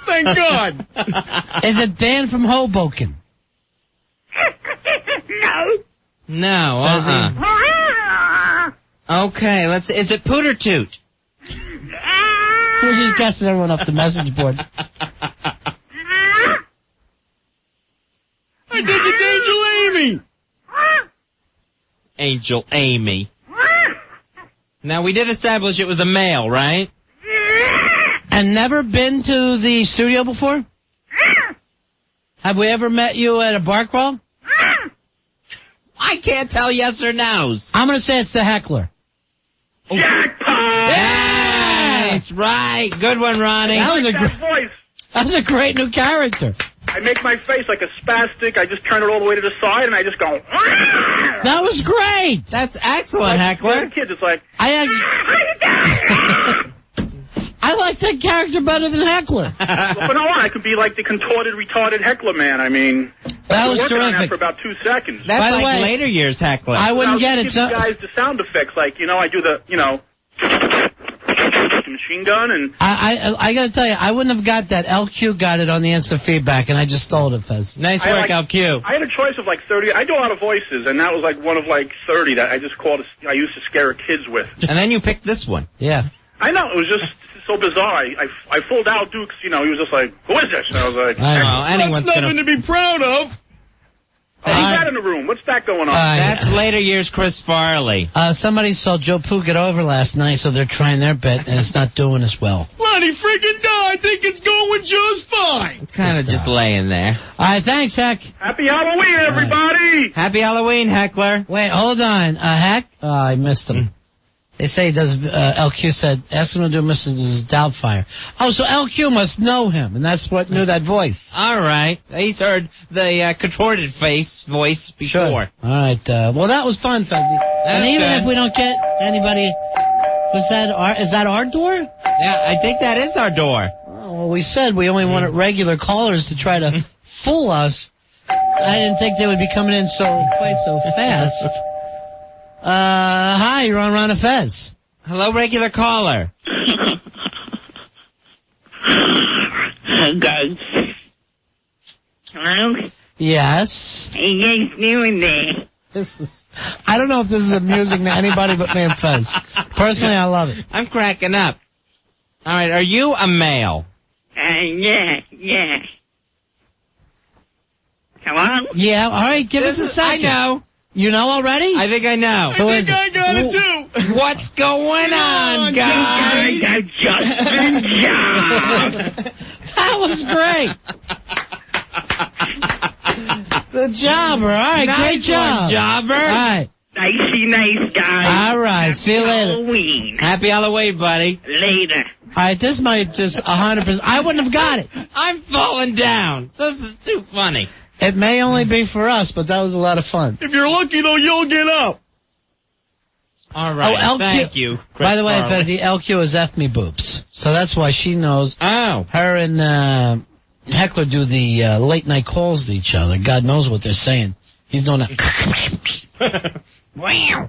Thank God. Is it Dan from Hoboken? No, Okay, let's see. Is it Pooter Toot? We're just guessing everyone off the message board. I think it's Angel Amy. Angel Amy. Now, we did establish it was a male, right? And never been to the studio before? Have we ever met you at a bar crawl? I can't tell yes or no's. I'm going to say it's the heckler. Jackpot! That's right. Good one, Ronnie. Voice. That was a great new character. I make my face like a spastic. I just turn it all the way to the side, and I just go... That was great. That's excellent, heckler. The kids, it's like... I like that character better than Heckler. But no, I could be like the contorted, retarded heckler man. I mean... That was working on terrific. that for about 2 seconds. That's By the like way, later years heckler. I wouldn't get it. Give you guys the sound effects, like, I do the, machine gun, and... I got to tell you, I wouldn't have got that. LQ got it on the instant feedback, and I just stole it, Fez. Nice work, LQ. I had a choice of like 30. I do a lot of voices, and that was like one of like 30 that I just I used to scare kids with. And then you picked this one. Yeah. I know, it was just so bizarre. I fooled Al Dukes, he was just like, who is this? And I was like... anyone's That's nothing to be proud of. Who's that in the room? What's that going on? That's later years Chris Farley. Somebody saw Joe Pooh get over last night, so they're trying their bit, and it's not doing as well. Lonnie freaking die. I think it's going just fine. It's kind of just laying there. All right, thanks, Heck. Happy Halloween, everybody! Happy Halloween, Heckler. Wait, hold on. Heck? Oh, I missed him. They say he does, LQ said, ask him to do Mrs. Doubtfire. Oh, so LQ must know him, and that's what knew that voice. All right. He's heard the contorted voice before. Sure. All right. Well, that was fun, Fuzzy. And even if we don't get anybody, is that our door? Yeah, I think that is our door. Oh, well, we said we only wanted regular callers to try to fool us. I didn't think they would be coming in quite so fast. Hi, you're on Ron and Fez. Hello, regular caller. Guys. Hello? Yes. How you guys doing there? I don't know if this is amusing to anybody but me and Fez. Personally, I love it. I'm cracking up. All right, are you a male? Yeah. Hello? Yeah, all right, give us a second. I know. You know already? I think I know. Who is it? I got it, too. What's going on, guys? You guys have just been jobbed. That was great. The jobber. All right, Nice great job. one, jobber. All right. Nicey nice guys. All right. right, see you later. Halloween. Happy Halloween, buddy. Later. All right, this might just 100%. I wouldn't have got it. I'm falling down. This is too funny. It may only be for us, but that was a lot of fun. If you're lucky, though, you'll get up. All right, thank you. Chris By the way, Farley. Fezzy, LQ has F me boobs. So that's why she knows. Oh. Her and Heckler do the late night calls to each other. God knows what they're saying. He's doing that. Wow.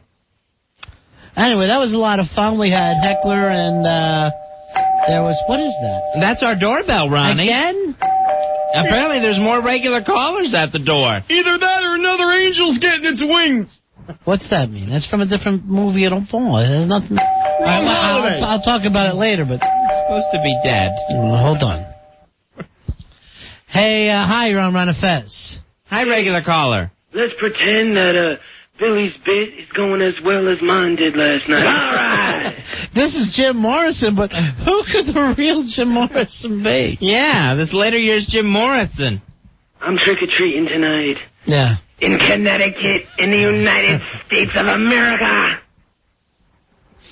Anyway, that was a lot of fun. We had Heckler and there was, what is that? That's our doorbell, Ronnie. Again? Apparently there's more regular callers at the door. Either that or another angel's getting its wings. What's that mean? That's from a different movie. It don't fall. It has nothing. I'll talk about it later, but It's supposed to be dead. Hold on. Hey, hi, you're on Ron and Fez. Hi, regular caller. Let's pretend that Billy's bit is going as well as mine did last night. All right. This is Jim Morrison, but who could the real Jim Morrison be? Yeah, this later year's Jim Morrison. I'm trick-or-treating tonight. Yeah. In Connecticut, in the United States of America.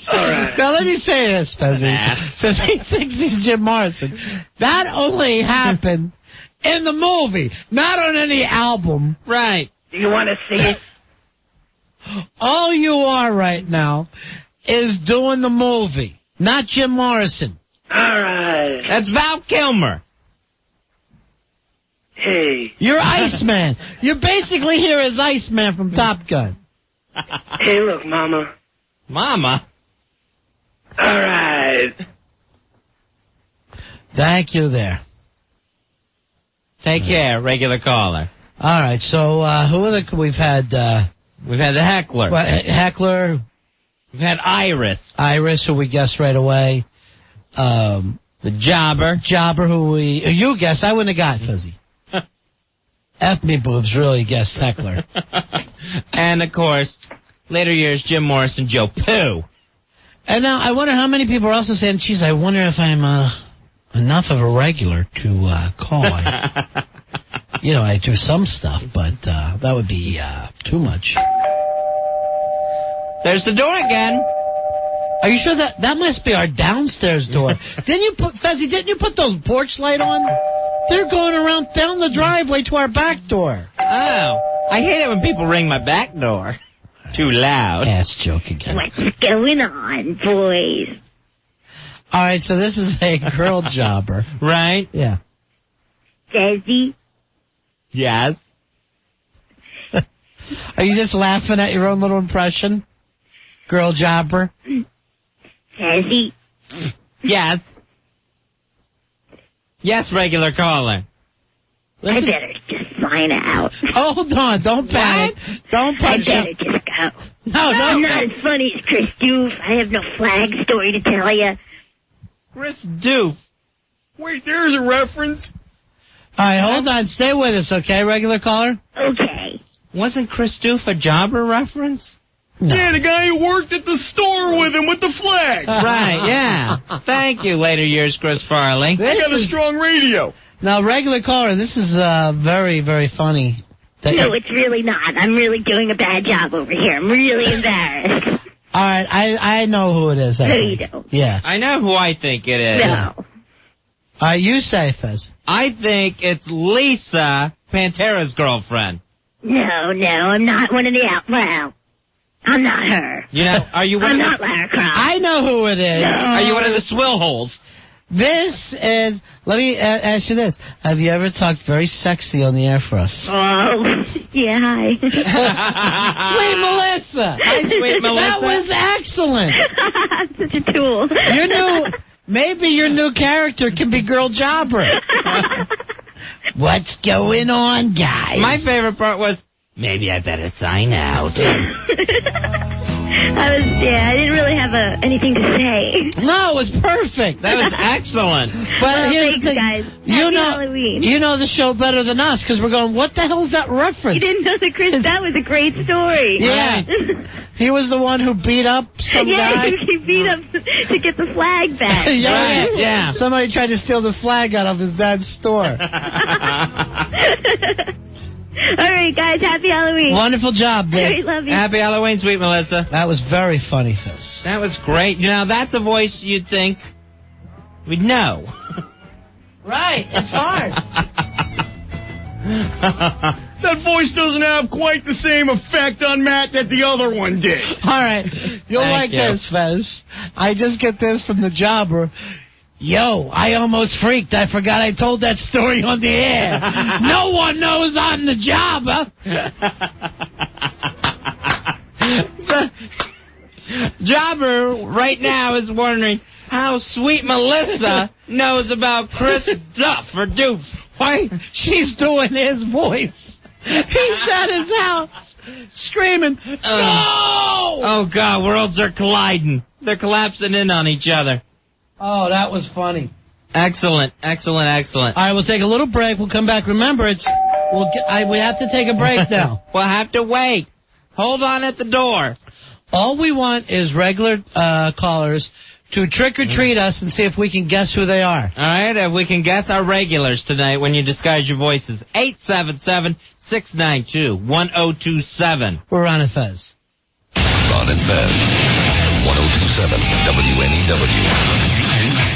All right. Now, let me say this, Fezzy. Since he thinks he's Jim Morrison, that only happened in the movie, not on any album. Right. Do you want to see it? All you are right now is doing the movie, not Jim Morrison. All right. That's Val Kilmer. Hey. You're Iceman. You're basically here as Iceman from Top Gun. Hey, look, Mama. Mama? All right. Thank you there. Take care, regular caller. All right, so who are the... We've had the Heckler. Heckler. We've had Iris. Iris, who we guessed right away. The Jobber. Jobber, who you guessed. I wouldn't have got Fuzzy. F me boobs really guessed Heckler. And, of course, later years, Jim Morrison, Joe Pooh. And now I wonder how many people are also saying, geez, I wonder if I'm enough of a regular to call. I do some stuff, but that would be too much. There's the door again. Are you sure that must be our downstairs door? Didn't you put the porch light on? They're going around down the driveway to our back door. Oh. I hate it when people ring my back door. Too loud. Ass joke again. What's going on, boys? All right, so this is a girl jobber. Right? Yeah. Desi? Yes. Are you just laughing at your own little impression? Girl jobber? Desi? Yes. Yes, regular caller. Listen. I better just sign out. Hold on, don't panic. Don't punch I better just go. No. I'm not as funny as Chris Doof. I have no flag story to tell you. Chris Doof. Wait, there's a reference. All right, hold on. Stay with us, okay, regular caller? Okay. Wasn't Chris Doof a jobber reference? No. Yeah, the guy who worked at the store with him with the flag. Right, yeah. Thank you, later years, Chris Farley. I got a strong radio. Now, regular caller, this is very, very funny. No, it's really not. I'm really doing a bad job over here. I'm really embarrassed. All right, I know who it is. No, you don't. Yeah. I know who I think it is. No. All right, you say, Fez. I think it's Lisa, Pantera's girlfriend. No, I'm not one of the well, I'm not her. Are you one I'm of not Lara Croft. I know who it is. No. Are you one of the swill holes? This is, let me ask you this. Have you ever talked very sexy on the air for us? Oh, yeah, hi. Sweet Melissa. Hi, sweet Melissa. That was excellent. I'm such a tool. Maybe your new character can be Girl Jobber. What's going on, guys? My favorite part was, maybe I better sign out. I didn't really have anything to say. No, it was perfect. That was excellent. But here's the thing. Guys. Halloween. You know the show better than us because we're going, what the hell is that reference? You didn't know that, Chris. That was a great story. Yeah. He was the one who beat up some guy. Yeah, he beat up to get the flag back. Yeah. Somebody tried to steal the flag out of his dad's store. All right, guys. Happy Halloween. Wonderful job, All babe. right, love you. Happy Halloween, sweet Melissa. That was very funny, Fizz. That was great. You know, that's a voice you'd think we'd know. Right. It's hard. That voice doesn't have quite the same effect on Matt that the other one did. All right. You'll Thank like you. this, Fez. I just get this from the jobber. Yo, I almost freaked. I forgot I told that story on the air. No one knows I'm the jobber. Jobber right now is wondering how sweet Melissa knows about Chris Duff or Doof. Why, she's doing his voice. He's at his house screaming, no! Oh, God, worlds are colliding. They're collapsing in on each other. Oh, that was funny. Excellent, excellent, excellent. All right, we'll take a little break. We'll come back. Remember, we have to take a break now. We'll have to wait. Hold on at the door. All we want is regular callers to trick-or-treat us and see if we can guess who they are. All right, if we can guess our regulars tonight when you disguise your voices. 877-692-1027. We're Ron and Fez. Ron and Fez. 1027 WNEW.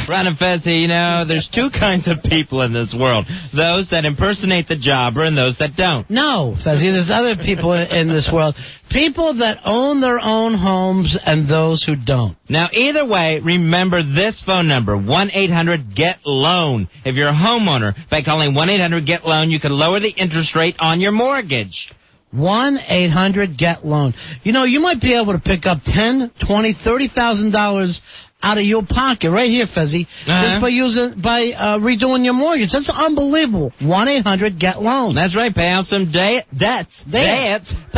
Ron and Fez, you know, there's two kinds of people in this world. Those that impersonate the jobber and those that don't. No, Fezzy, there's other people in this world. People that own their own homes and those who don't. Now, either way, remember this phone number, 1-800-GET-LOAN. If you're a homeowner, by calling 1-800-GET-LOAN, you can lower the interest rate on your mortgage. 1-800-GET-LOAN. You know, you might be able to pick up $10,000, $20,000, $30,000 out of your pocket right here, Fezzy, just by redoing your mortgage. That's unbelievable. 1-800-GET-LOAN. That's right. Pay off some debts. Pay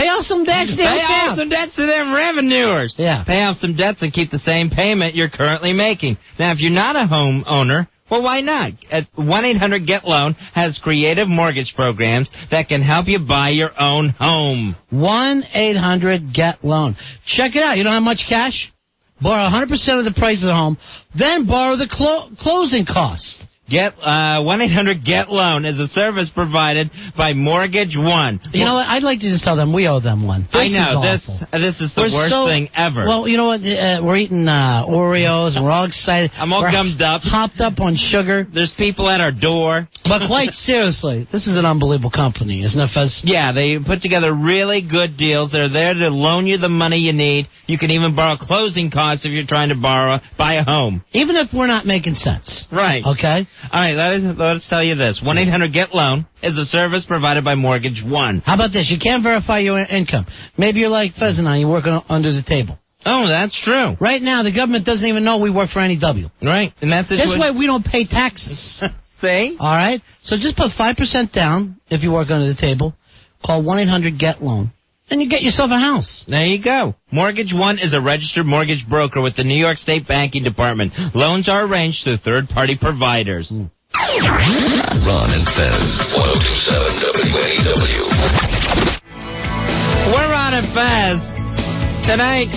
off some debts. Pay off some debts to them revenuers. Yeah. Pay off some debts and keep the same payment you're currently making. Now, if you're not a homeowner, well, why not? 1-800-GET-LOAN has creative mortgage programs that can help you buy your own home. 1-800-GET-LOAN. Check it out. You don't have much cash? Borrow 100% of the price of the home, then borrow the closing costs. Get 1-800-GET-LOAN is a service provided by Mortgage One. You know what? I'd like to just tell them we owe them one. I know. This is the worst thing ever. Well, you know what? We're eating Oreos, and we're all excited. I'm all gummed up. Hopped up on sugar. There's people at our door. But quite seriously, this is an unbelievable company, isn't it, Fez? Yeah, they put together really good deals. They're there to loan you the money you need. You can even borrow closing costs if you're trying to buy a home. Even if we're not making sense. Right. Okay? All right, let's tell you this. 1-800-GET-LOAN is a service provided by Mortgage One. How about this? You can't verify your income. Maybe you're like Fez and I, you're working under the table. Oh, that's true. Right now, the government doesn't even know we work for NEW. Right. And that's this way we don't pay taxes. See? All right? So just put 5% down if you work under the table. Call 1-800-GET-LOAN. And you get yourself a house. There you go. Mortgage One is a registered mortgage broker with the New York State Banking Department. Loans are arranged through third-party providers. Ron and Fez, 1027 WNEW. We're Ron and Fez. Tonight,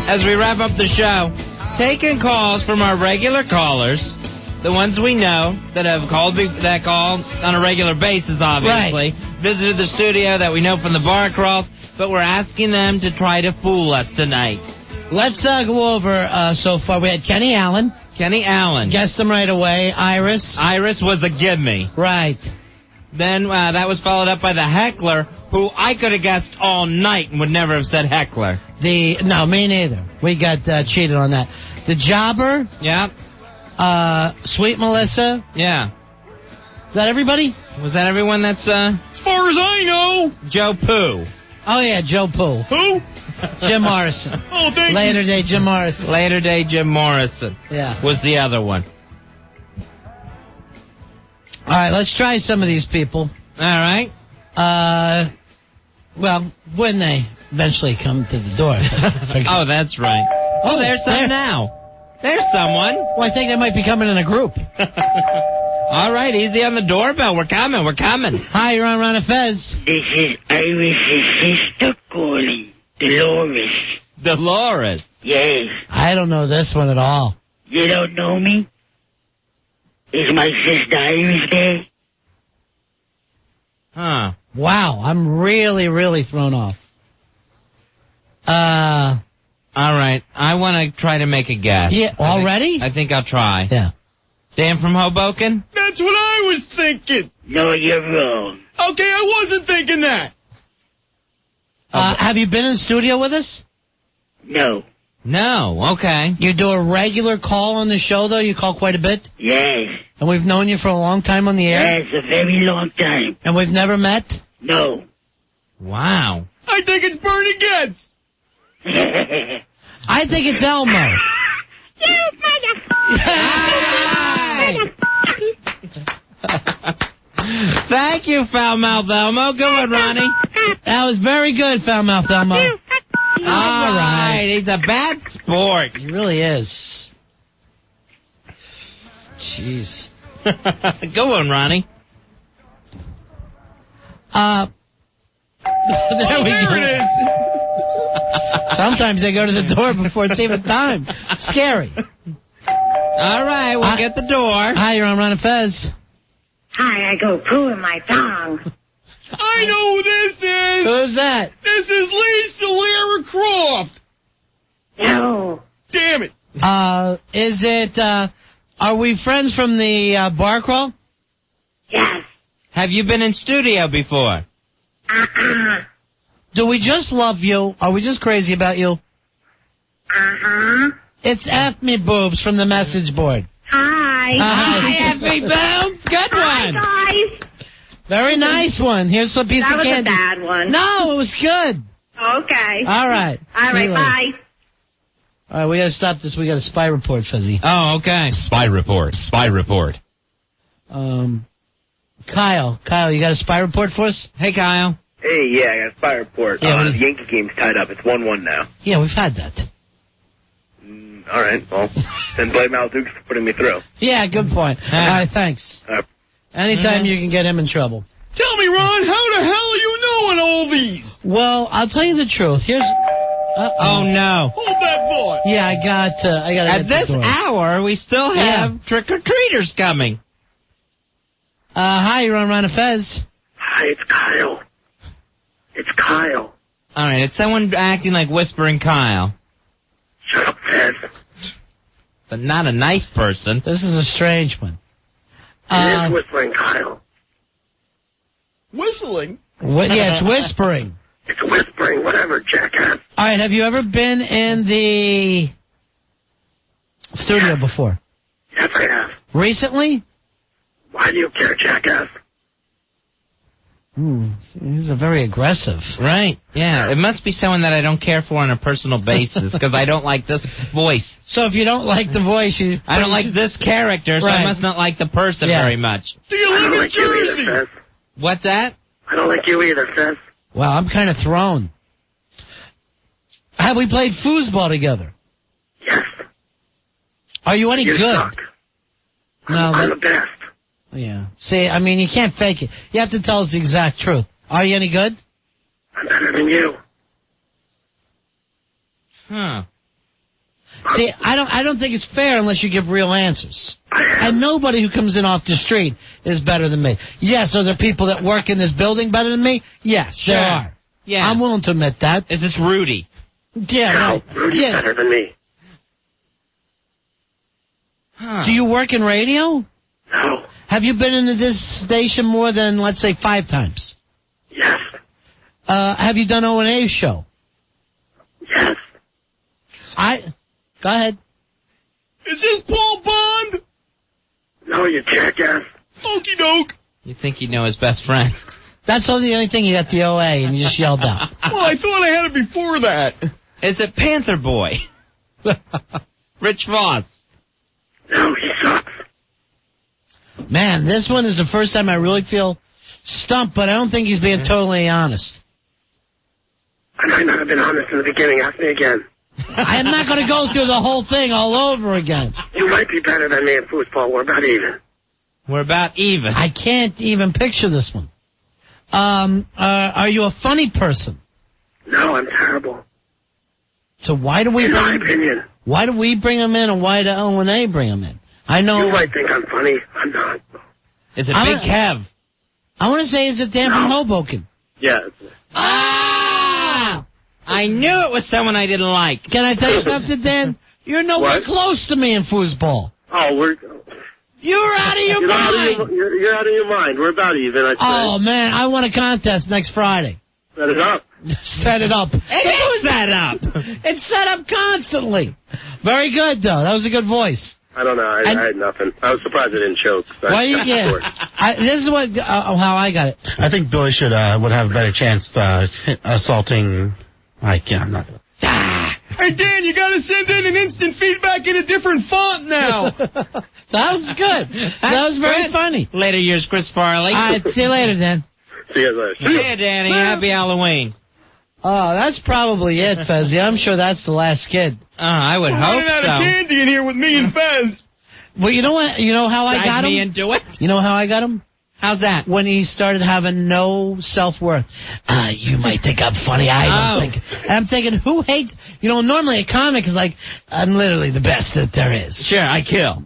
as we wrap up the show, taking calls from our regular callers, the ones we know that have called on a regular basis, obviously, visited the studio that we know from the bar crawls, but we're asking them to try to fool us tonight. Let's go over so far. We had Kenny Allen. Guessed them right away. Iris was a gimme. Right. Then that was followed up by the heckler, who I could have guessed all night and would never have said heckler. No, me neither. We got cheated on that. The jobber. Yeah. Sweet Melissa. Yeah. Is that everybody? Was that everyone that's... As far as I know. Joe Pooh. Oh, yeah, Joe Pooh. Who? Jim Morrison. Oh, thank Later day Jim Morrison. Later day Jim Morrison. Yeah. Was the other one. All right, let's try some of these people. All right. Well, when they eventually come to the door. Oh, that's right. Oh, there's some now. There's someone. Well, I think they might be coming in a group. All right, easy on the doorbell. We're coming. Hi, you're on Ron and Fez. This is Iris' sister calling. Dolores? Yes. I don't know this one at all. You don't know me? Is my sister Iris there? Huh. Wow, I'm really, really thrown off. All right, I want to try to make a guess. Yeah, already? I think I'll try. Yeah. Dan from Hoboken? That's what I was thinking. No, you're wrong. Okay, I wasn't thinking that. Have you been in studio with us? No. No, okay. You do a regular call on the show, though? You call quite a bit? Yes. And we've known you for a long time on the air? Yes, a very long time. And we've never met? No. Wow. I think it's Bernie Getz. I think it's Elmo. Thank you, Foul-Mouthed Elmo. Good one, Ronnie. That was very good, Foul-Mouthed Elmo. All right. He's a bad sport. He really is. Jeez. Good one, Ronnie. There we go. There it is. Sometimes they go to the door before it's even time. Scary. All right, we'll get the door. Hi, you're on Ron and Fez. Hi, I go poo in my tongue. I know who this is. Who's that? This is Lisa Lara Croft. No. Damn it. Is it, are we friends from the bar crawl? Yes. Have you been in studio before? Do we just love you? Are we just crazy about you? It's F Me Boobs from the message board. Hi. Hi, F Me Boobs. Good one. Hi, guys. Very nice one. Here's a piece That of was candy. a bad one. No, it was good. Okay. All right. All See right, you later. bye. All right, we got to stop this. We got a spy report, Fuzzy. Oh, okay. Spy report. Spy report. Kyle, you got a spy report for us? Hey, Kyle. Hey, yeah, I got a spy report. Yeah, The Yankee game's tied up. It's 1-1 now. Yeah, we've had that. All right, well, then blame Al Dukes for putting me through. Yeah, good point. All right, thanks. Anytime you can get him in trouble. Tell me, Ron, how the hell are you knowing all these? Well, I'll tell you the truth. Here's. Oh, no. Hold that thought. Yeah, I got to At this hour, we still have trick-or-treaters coming. Hi, you're on Ron and Fez. Hi, it's Kyle. It's Kyle. All right, it's someone acting like Whispering Kyle. Shut up, Fez. But not a nice person. This is a strange one. It is Whispering Kyle. Whistling? Yeah, it's whispering. It's whispering, whatever, jackass. All right, have you ever been in the studio before? Yes, I have. Recently? Why do you care, jackass? He's a very aggressive. Right, yeah. It must be someone that I don't care for on a personal basis, because I don't like this voice. So if you don't like the voice, I don't like this character, so I must not like the person very much. Do you live in Jersey? Either, What's that? I don't like you either, Fez. Well, I'm kind of thrown. Have we played foosball together? Yes. Are you any You good? suck. No, I'm the best. Yeah. See, I mean, you can't fake it. You have to tell us the exact truth. Are you any good? I'm better than you. Huh. See, I don't think it's fair unless you give real answers. And nobody who comes in off the street is better than me. Yes, are there people that work in this building better than me? Yes, there are. Yeah. I'm willing to admit that. Is this Rudy? Yeah, No, right. Rudy's Yeah. better than me. Huh. Do you work in radio? No. Have you been into this station more than, let's say, 5 times? Yes. Have you done O&A's show? Yes. Go ahead. Is this Paul Bond? No, you jackass. Okie doke. You think you know his best friend. That's the only thing you got the OA and you just yelled out. Well, I thought I had it before that. Is it Panther Boy? Rich Voss. No, he sucks. Man, this one is the first time I really feel stumped, but I don't think he's being totally honest. I might not have been honest in the beginning. Ask me again. I'm not going to go through the whole thing all over again. You might be better than me in football. We're about even. We're about even. I can't even picture this one. Are you a funny person? No, I'm terrible. So why do we in my opinion. Why do we bring him in, and why do O&A bring him in? I know. You might think I'm funny. I'm not. Is it Big Kev? I want to say, is it Dan from Hoboken? Yeah. Ah! I knew it was someone I didn't like. Can I tell you something, Dan? You're nowhere close to me in foosball. Oh, You're out of your mind. You're out of your mind. We're about even, I'd say. Oh, man, I won a contest next Friday. Set it up. Set it up. It is set up. It's set up constantly. Very good, though. That was a good voice. I don't know. I had nothing. I was surprised I didn't choke. Well, this is what how I got it. I think Billy would have a better chance assaulting. I'm not going to. Hey, Dan, you got to send in an instant feedback in a different font now. That was good. That was very funny. Later years, Chris Farley. All right, see you later, Dan. See you later. See you, Danny. Happy Halloween. Oh, that's probably it, Fezzy. I'm sure that's the last skid. I would hope running out of candy in here with me and Fez. Well, you know what? You know how I got him? me into it. You know how I got him? How's that? When he started having no self-worth. You might think I'm funny. I don't think. And I'm thinking, who hates... You know, normally a comic is like, I'm literally the best that there is. Sure, I kill.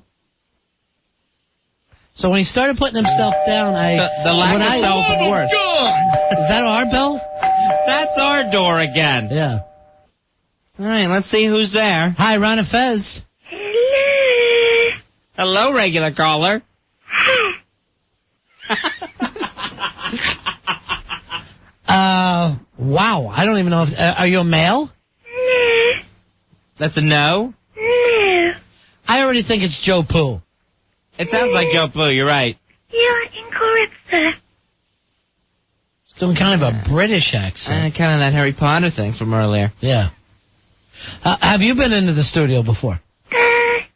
So when he started putting himself down, the lack of self-worth. Is that our bell? That's our door again. Yeah. All right, let's see who's there. Hi, Ron and Fez. Hello. Hello, regular caller. Wow. I don't even know if... are you a male? No. That's a no? No. I already think it's Joe Poo. It sounds like Joe Poo, you're right. You're incorrect, sir. It's doing kind of a British accent. Kind of that Harry Potter thing from earlier. Yeah. Have you been into the studio before? Yes.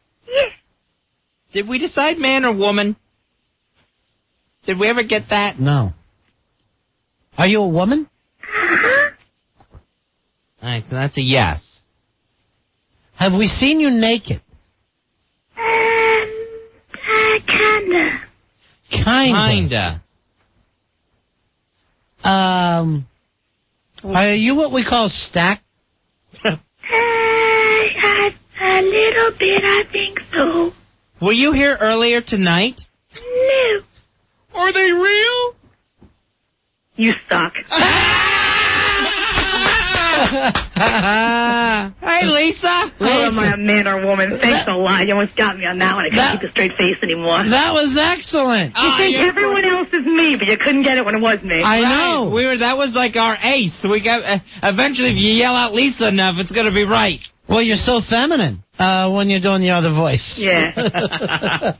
Did we decide man or woman? Did we ever get that? No. Are you a woman? Uh-huh. All right, so that's a yes. Have we seen you naked? Kinda. Kinda. Are you what we call stacked? A little bit, I think so. Were you here earlier tonight? No. Are they real? You suck. Hey, Lisa. Am I a man or woman? Thanks a lot. You almost got me on that one. I can't keep a straight face anymore. That was excellent. You think everyone else is me, but you couldn't get it when it was me. I know. That was like our ace. We got. Eventually, if you yell out Lisa enough, it's going to be right. Well, you're so feminine when you're doing the other voice. Yeah.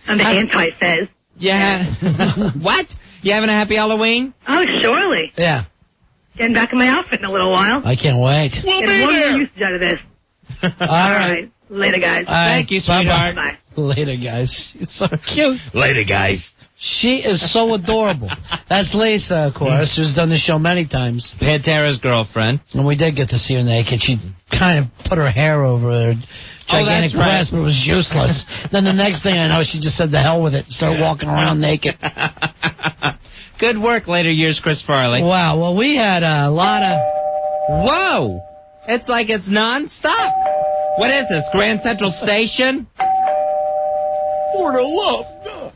I'm the anti-Fez. Yeah. What? You having a happy Halloween? Oh, surely. Yeah. Getting back in my outfit in a little while. I can't wait. We'll get one more usage out of this. All right. Later, guys. Thank you, sweetheart. Bye. Later, guys. She's so cute. Later, guys. She is so adorable. That's Lisa, of course, who's done the show many times. Pantera's girlfriend. And we did get to see her naked. She kind of put her hair over her gigantic breast, but it was useless. Then the next thing I know, she just said the hell with it and started walking around naked. Good work, later years, Chris Farley. Wow, well, we had a lot of... Whoa! It's like it's nonstop. What is this, Grand Central Station? For the love of God.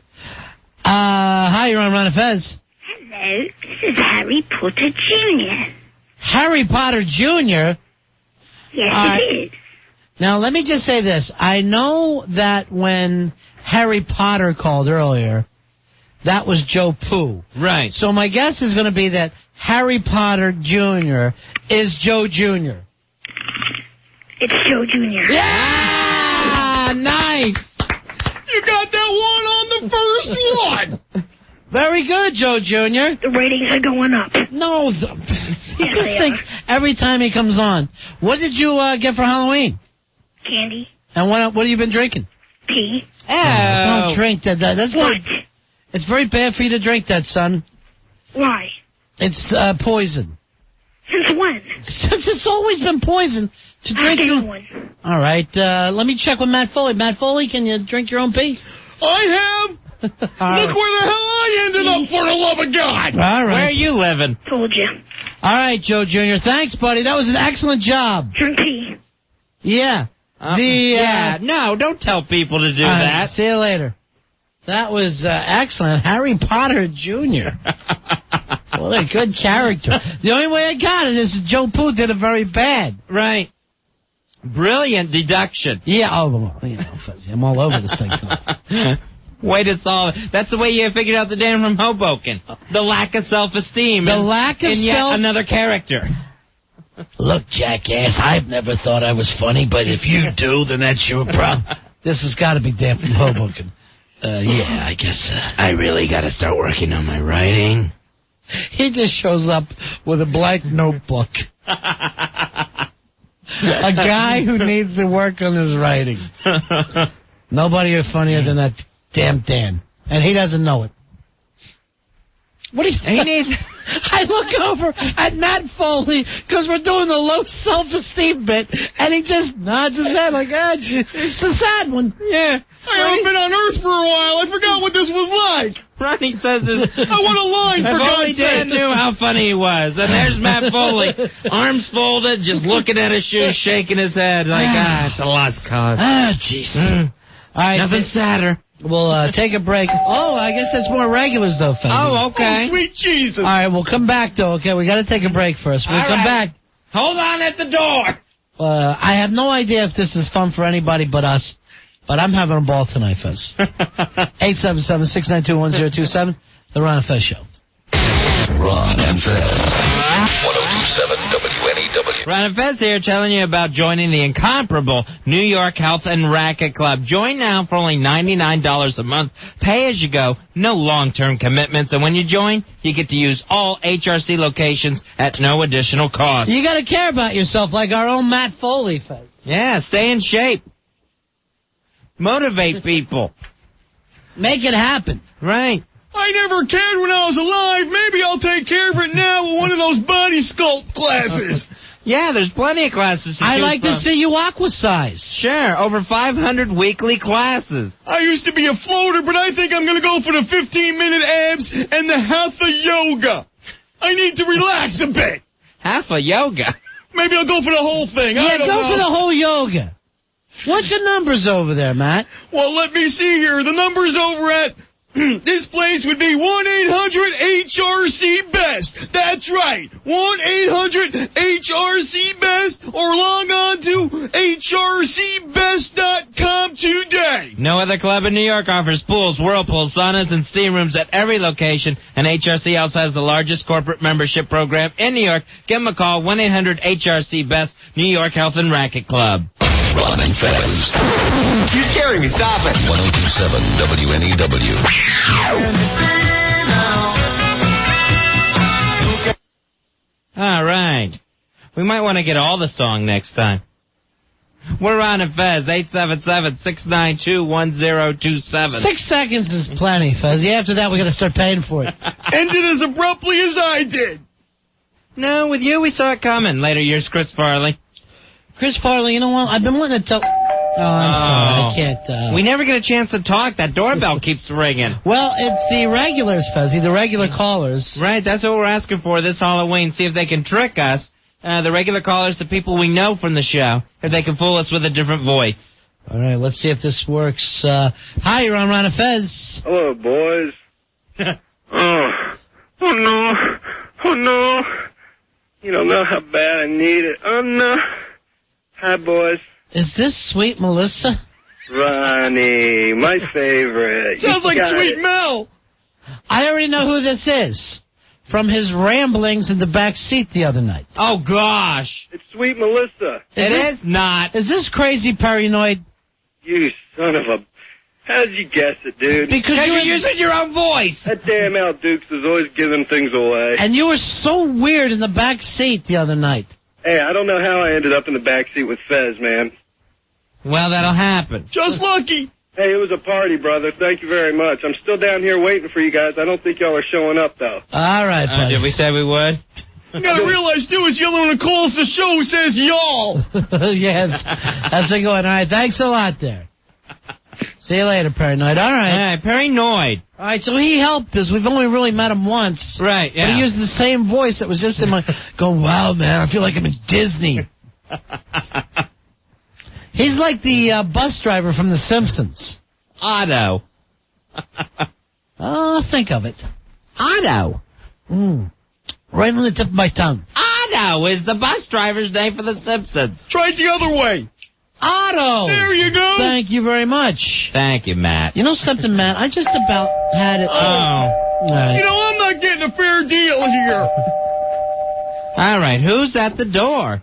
Hi, you're on Ron and Fez. Hello, this is Harry Potter Jr. Harry Potter Jr.? Yes, it is. Now, let me just say this. I know that when Harry Potter called earlier, that was Joe Poo. Right. So my guess is going to be that Harry Potter Jr. is Joe Jr. It's Joe Jr. Yeah! Nice! You got that one on the first one. Very good, Joe Jr. The ratings are going up. No, he just thinks every time he comes on. What did you get for Halloween? Candy. And what have you been drinking? Pee. Oh, don't drink that. That's what? It's very bad for you to drink that, son. Why? It's poison. Since when? Since it's always been poison to drink. One. All right, let me check with Matt Foley. Matt Foley, can you drink your own pee? I have. Look where the hell I ended up, for the love of God. All right. Where are you living? Told you. All right, Joe Jr. Thanks, buddy. That was an excellent job. Drink pee. Yeah. Yeah. No, don't tell people to do that. See you later. That was excellent. Harry Potter Jr. What a good character. The only way I got it is that Joe Pooh did it very bad. Right. Brilliant deduction. Yeah, well, Fuzzy, I'm all over this thing. Way to solve it. That's the way you figured out the Dan from Hoboken. The lack of self-esteem. The lack of yet another character. Look, jackass, I've never thought I was funny, but if you do, then that's your problem. This has got to be Dan from Hoboken. Yeah, I guess I really got to start working on my writing. He just shows up with a blank notebook. A guy who needs to work on his writing. Nobody is funnier than that damn Dan. And he doesn't know it. What do you He needs... I look over at Matt Foley because we're doing the low self-esteem bit, and he just nods his head like, it's a sad one. Yeah. I haven't been on Earth for a while. I forgot what this was like. Ronnie says this. I want a line, for God's sake. If only Dan knew how funny he was. And there's Matt Foley, arms folded, just looking at his shoes, shaking his head like, it's a lost cause. Jeez. All right, nothing sadder. We'll take a break. Oh, I guess that's more regulars, though, Fez. Oh, okay. Oh, sweet Jesus. All right, we'll come back, though, okay? We got to take a break first. We'll come back. Hold on at the door. I have no idea if this is fun for anybody but us, but I'm having a ball tonight, Fez. 877-692-1027, The Ron and Fez Show. Ron and Fez. 1027 WNEW. Ron and Fez here telling you about joining the incomparable New York Health and Racket Club. Join now for only $99 a month. Pay as you go, no long-term commitments. And when you join, you get to use all HRC locations at no additional cost. You got to care about yourself like our own Matt Foley, Fez. Yeah, stay in shape. Motivate people. Make it happen. Right. I never cared when I was alive. Maybe I'll take care of it now with one of those body sculpt classes. Yeah, there's plenty of classes to choose I'd like from. to see you aqua size. Sure, over 500 weekly classes. I used to be a floater, but I think I'm going to go for the 15-minute abs and the hatha yoga. I need to relax a bit. Hatha yoga? Maybe I'll go for the whole thing. Yeah, I don't know. for the whole yoga. What's your numbers over there, Matt? Well, let me see here. The numbers over at this place would be 1-800-HRC-BEST. That's right. 1-800-HRC-BEST or log on to HRCBest.com today. No other club in New York offers pools, whirlpools, saunas, and steam rooms at every location, and HRC also has the largest corporate membership program in New York. Give them a call, 1-800-HRC-BEST, New York Health and Racket Club. Ron and Fez. You're scaring me. Stop it. 1027 WNEW. All right. We might want to get all the song next time. We're on at Fez, 877-692-1027. 6 seconds is plenty, Fez. After that, we got to start paying for it. Ended as abruptly as I did. No, with you, we saw it coming. Later years, Chris Farley. Chris Farley, you know what? I've been wanting to tell... Oh, I'm sorry. I can't... We never get a chance to talk. That doorbell keeps ringing. Well, it's the regulars, Fezzy, the regular callers. Right, that's what we're asking for this Halloween. See if they can trick us, the regular callers, the people we know from the show, if they can fool us with a different voice. All right, let's see if this works. Hi, you're on Ron and Fez. Hello, boys. Oh no. You don't know how bad I need it. Oh, no. Hi, boys. Is this Sweet Melissa? Ronnie, my favorite. Sounds like Sweet Mel. I already know who this is. From his ramblings in the back seat the other night. Oh, gosh. It's Sweet Melissa. It is not. Is this crazy paranoid? You son of a... How did you guess it, dude? Because you're using your own voice. That damn Al Dukes is always giving things away. And you were so weird in the back seat the other night. Hey, I don't know how I ended up in the back seat with Fez, man. Well, that'll happen. Just lucky. Hey, it was a party, brother. Thank you very much. I'm still down here waiting for you guys. I don't think y'all are showing up, though. All right, buddy. Did we say we would? You gotta realize, too, is yelling when it calls the show who says y'all. Yeah, that's a good one. All right, thanks a lot there. See you later, Paranoid. All right. Yeah, Paranoid. All right, so he helped us. We've only really met him once. Right, yeah. But he used the same voice that was just in my... Going, wow, man, I feel like I'm in Disney. He's like the bus driver from The Simpsons. Otto. Oh, think of it. Otto. Right on the tip of my tongue. Otto is the bus driver's name for The Simpsons. Try it the other way. Otto. There you go. Thank you very much. Thank you, Matt. You know something, Matt? I just about had it. Oh. Right. You know, I'm not getting a fair deal here. All right, who's at the door?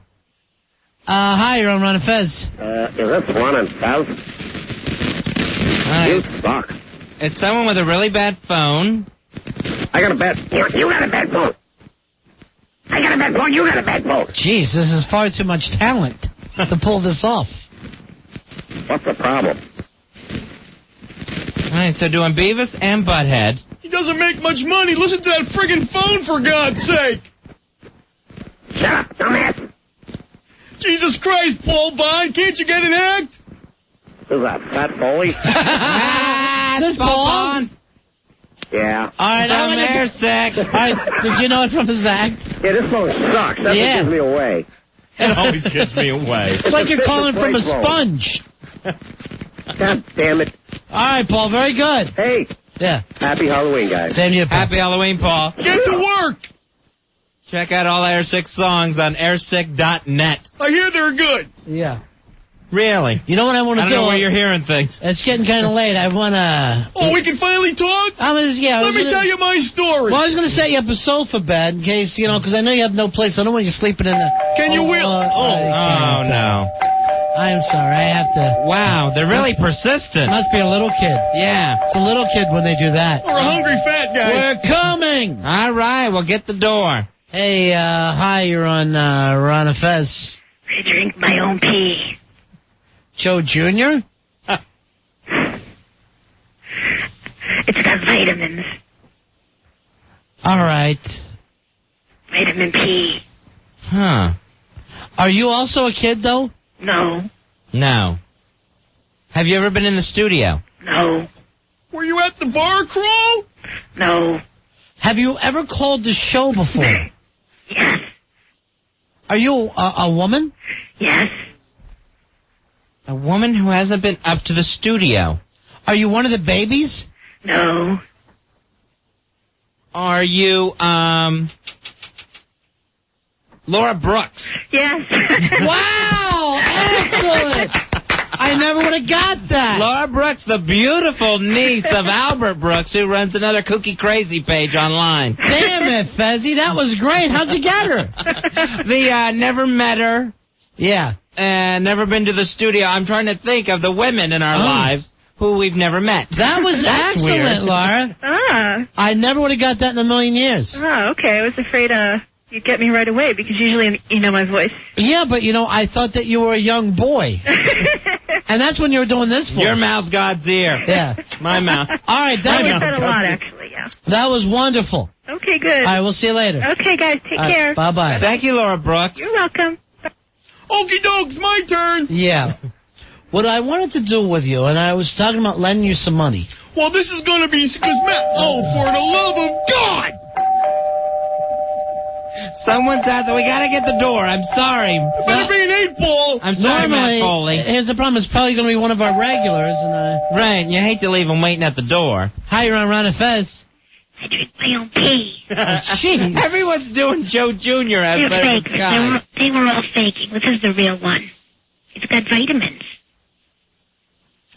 Hi, you're on Ron and Fez. Is this Ron and Fez? You suck. It's someone with a really bad phone. I got a bad... You got a bad phone. I got a bad phone. You got a bad phone. Jeez, this is far too much talent to pull this off. What's the problem? All right, so doing Beavis and Butthead. He doesn't make much money. Listen to that friggin' phone, for God's sake. Shut up, dumbass. Jesus Christ, Paul Bond, can't you get an act? Who's that, Fat Foley? This Paul? Yeah. All right, From there, Zach. All right, did you know it from his act? Yeah, this phone sucks. That's what gives me away. It always gives me away. It's like you're calling from a sponge. God damn it. All right, Paul, very good. Hey. Yeah. Happy Halloween, guys. Same to you, Paul. Happy Halloween, Paul. Get to work. Check out all Air 6 songs on airsick.net. I hear they're good. Yeah. Really? You know what I want to do? I don't know where you're hearing things. It's getting kind of late. I want to... Oh, we can finally talk? Let me tell you my story. Well, I was going to set you up a sofa bed in case, because I know you have no place. I don't want you sleeping in the... Can you wheel? Oh, no. I'm sorry. I have to... Wow, they're really persistent. Must be a little kid. Yeah. It's a little kid when they do that. Or a hungry fat guy. We're coming. All right, well, get the door. Hey, hi, you're on Ron and Fez. I drink my own pee. Joe Jr.? It's got vitamins. All right. Vitamin P. Huh. Are you also a kid, though? No. No. Have you ever been in the studio? No. Were you at the bar crawl? No. Have you ever called the show before? Yes. Are you a woman? Yes. A woman who hasn't been up to the studio. Are you one of the babies? No. Are you, Laura Brooks? Yes. Wow! Excellent! I never would have got that. Laura Brooks, the beautiful niece of Albert Brooks, who runs another Kooky Crazy page online. Damn it, Fezzy. That was great. How'd you get her? Never met her. Yeah. And never been to the studio. I'm trying to think of the women in our lives who we've never met. That was excellent, Laura. I never would have got that in a million years. Oh, okay. I was afraid you'd get me right away because usually you know my voice. Yeah, but, I thought that you were a young boy. And that's when you were doing this for Your us. mouth's God's ear. Yeah. My mouth. All right. I like that a lot, actually, yeah. That was wonderful. Okay, good. All right, we'll see you later. Okay, guys. Take care. Bye-bye. Thank you, Laura Brooks. You're welcome. Okie doke, it's my turn. Yeah. What I wanted to do with you, and I was talking about lending you some money. Well, this is going to be... for the love of God! Someone's out there. We got to get the door. I'm sorry. It better be an 8-ball. I'm sorry, Matt Foley. Here's the problem. It's probably going to be one of our regulars. Right. You hate to leave them waiting at the door. Hi, you're on Ron and Fez. I drink my own pee. Jeez. Everyone's doing Joe Jr. out They're there in fake. the sky. They were all faking. This is the real one. It's got vitamins.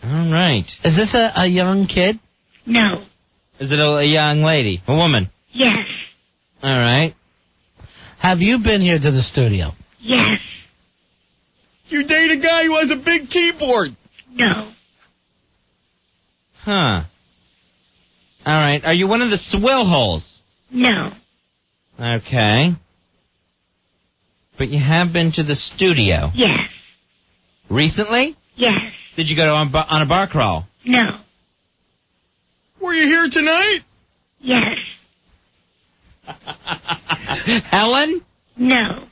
All right. Is this a young kid? No. Is it a young lady? A woman? Yes. All right. Have you been here to the studio? Yes. You date a guy who has a big keyboard. No. Huh. All right. Are you one of the swill holes? No. Okay. But you have been to the studio? Yes. Recently? Yes. Did you go on a bar crawl? No. Were you here tonight? Yes. Helen? No.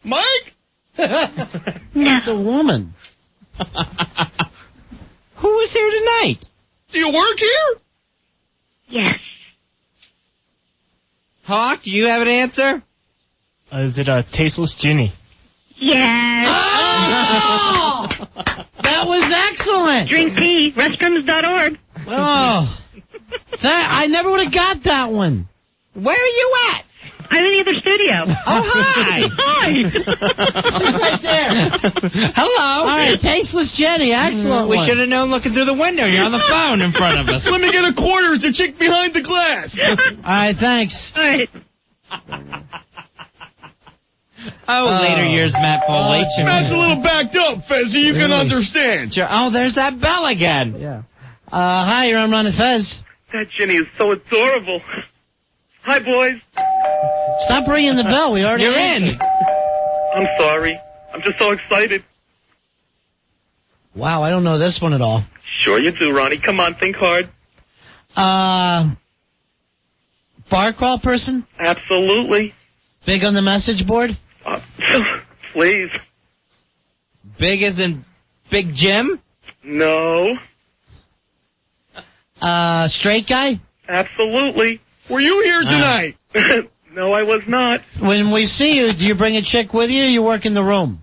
Mike? No. It's a woman. Who is here tonight? Do you work here? Yes. Hawk, do you have an answer? Is it a tasteless genie? Yes. Oh! That was excellent. Drink pee. Restrooms.org. Oh. I never would have got that one. Where are you at? I'm in the other studio. Oh, hi. Hi. She's right there. Hello. All right, Tasteless Jenny. Excellent We one. should have known looking through the window. You're on the phone in front of us. Let me get a quarter. It's a chick behind the glass. All right, thanks. All right. Later years, Matt Foley. Matt's a little backed up, Fezzy. You can understand. Oh, there's that bell again. Yeah. Hi, you're on Ron and Fez. That Jenny is so adorable. Hi, boys. Stop ringing the bell. We already You're answered. in. I'm sorry. I'm just so excited. Wow, I don't know this one at all. Sure you do, Ronnie. Come on, think hard. Bar crawl person? Absolutely. Big on the message board? Please. Big as in Big Jim? No. Straight guy? Absolutely. Were you here tonight? No, I was not. When we see you, do you bring a chick with you or you work in the room?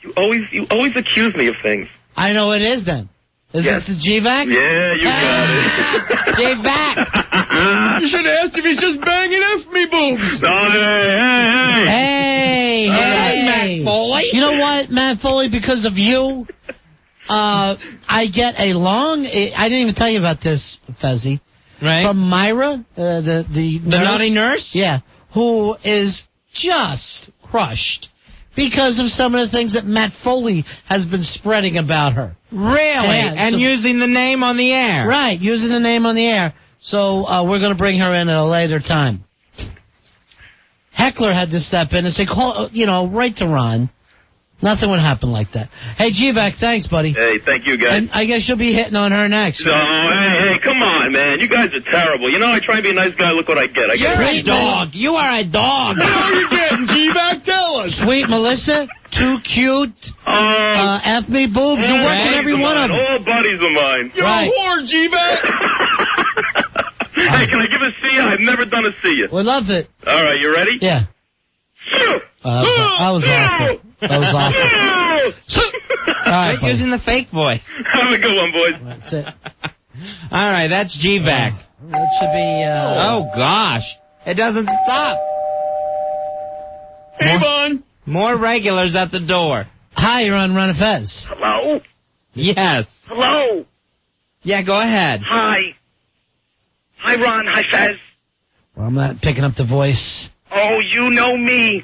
You always accuse me of things. I know it is then. Is this the GVAC? Yeah, you got it. GVAC. You should have asked if he's just banging F me boobs. Hey, Matt Foley. You know what, Matt Foley? Because of you, I get a long... I didn't even tell you about this, Fezzy. Right. From Myra, the naughty nurse? Yeah, who is just crushed because of some of the things that Matt Foley has been spreading about her. Really? And using the name on the air. Right, using the name on the air. So we're going to bring her in at a later time. Heckler had to step in and say, call, right to Ron. Nothing would happen like that. Hey, GVAC, thanks, buddy. Hey, thank you, guys. And I guess you'll be hitting on her next. No, hey, come on, man. You guys are terrible. I try and be a nice guy. Look what I get. You're a dog. You are a dog. What are you getting, G-Back? Tell us. Sweet Melissa, too cute. F me boobs. You're working every one of them. All buddies of mine. You're a whore, G-Back. Hey, can I give a see ya? I've never done a see ya. We love it. All right, you ready? Yeah. That was awful. That was awful. All right, Quit using the fake voice. Have a good one, boys. That's it. All right, that's GVAC. That should be... oh, gosh. It doesn't stop. Hey, Vaughn. More regulars at the door. Hi, you're on Ron and Fez. Hello? Yes. Hello? Yeah, go ahead. Hi. Hi, Ron. Hi, Fez. Well, I'm not picking up the voice. Oh, you know me.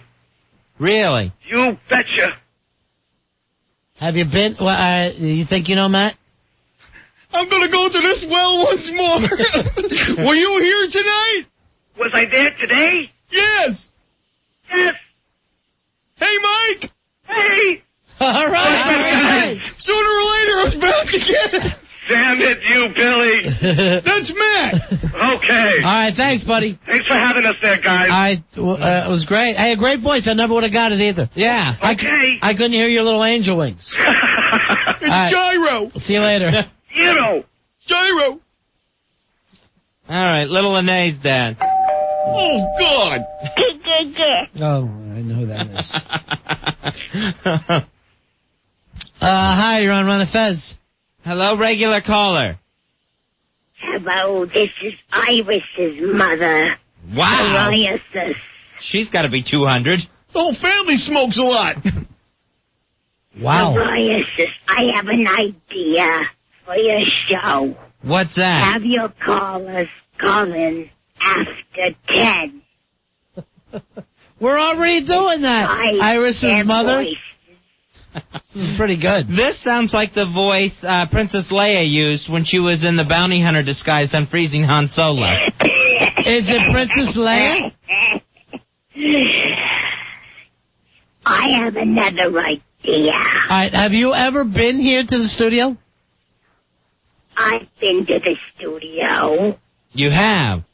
Really? You betcha. Have you been... Well, you think you know Matt? I'm going to go to this well once more. Were you here tonight? Was I there today? Yes. Yes. Hey, Mike. Hey. All right. Sooner or later, I was back again. Damn it, you, Billy. That's Matt. Okay. All right, thanks, buddy. Thanks for having us there, guys. It was great. Hey, a great voice. I never would have got it either. Yeah. Okay. I couldn't hear your little angel wings. It's Gyro. See you later. Gyro. All right, little Anae's dad. Oh, God. Oh, I know who that is. Hi, you're on Ron and Fez. Hello, regular caller. Hello, this is Iris's mother. Wow. Psoriasis. She's got to be 200. The whole family smokes a lot. Wow. Psoriasis. I have an idea for your show. What's that? Have your callers call in after 10. We're already doing that. Iris's mother. This is pretty good. This sounds like the voice Princess Leia used when she was in the bounty hunter disguise on freezing Han Solo. Is it Princess Leia? I have another idea. All right, have you ever been here to the studio? I've been to the studio. You have?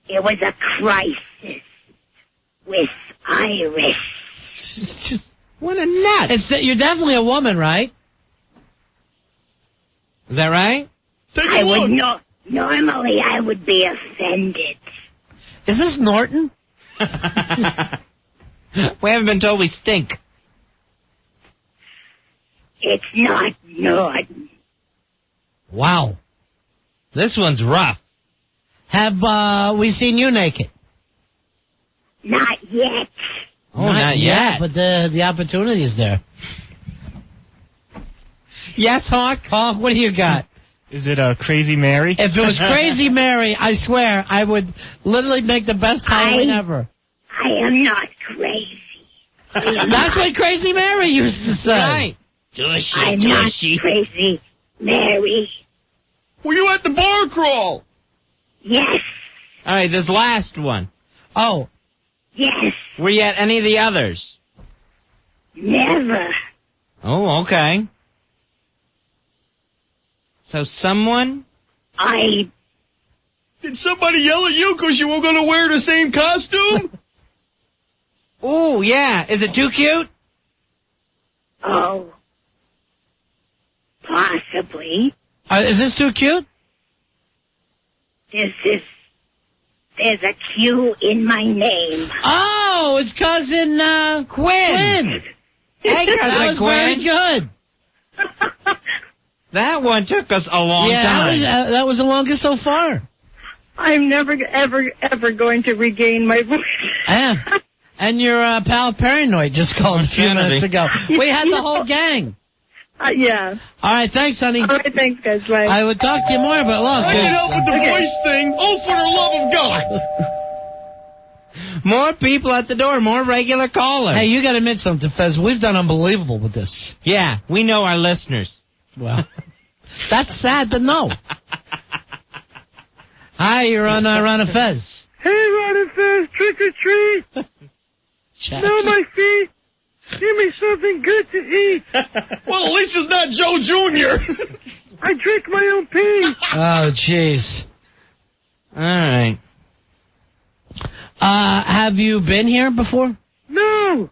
It was a crisis with Iris. Just what a nut. You're definitely a woman, right? Is that right? I would normally I would be offended. Is this Norton? We haven't been told we stink. It's not Norton. Wow. This one's rough. Have we seen you naked? Not yet. Oh, not yet. But the opportunity is there. Yes, Hawk? Hawk, what do you got? Is it Crazy Mary? If it was Crazy Mary, I swear, I would literally make the best Halloween ever. I am not crazy. That's what Crazy Mary used to say. Right. I'm not crazy, Mary. Were you at the bar crawl? Yes. All right, this last one. Oh. Yes. Were you at any of the others? Never. Oh, okay. So someone? Did somebody yell at you because you were going to wear the same costume? Ooh, yeah. Is it too cute? Oh. Possibly. Is this too cute? There's a Q in my name. Oh, it's cousin Quinn. Hey, cousin that was Quinn. very good. That one took us a long time. That was the longest so far. I'm never, ever going to regain my voice. Yeah. And your pal Paranoid just called a few minutes ago. We had the whole gang. Yeah. All right, thanks, honey. All right, thanks, guys. Bye. I would talk to you more, but lost. I can help with the voice thing. Oh, for the love of God. More people at the door, more regular callers. Hey, you got to admit something, Fez. We've done unbelievable with this. Yeah, we know our listeners. Well, that's sad to know. Hi, you're on Ron and Fez. Hey, Ron and Fez, trick or treat. Smell my feet. Give me something good to eat. Well, at least it's not Joe Jr. I drink my own pee. Oh, jeez. All right. Have you been here before? No.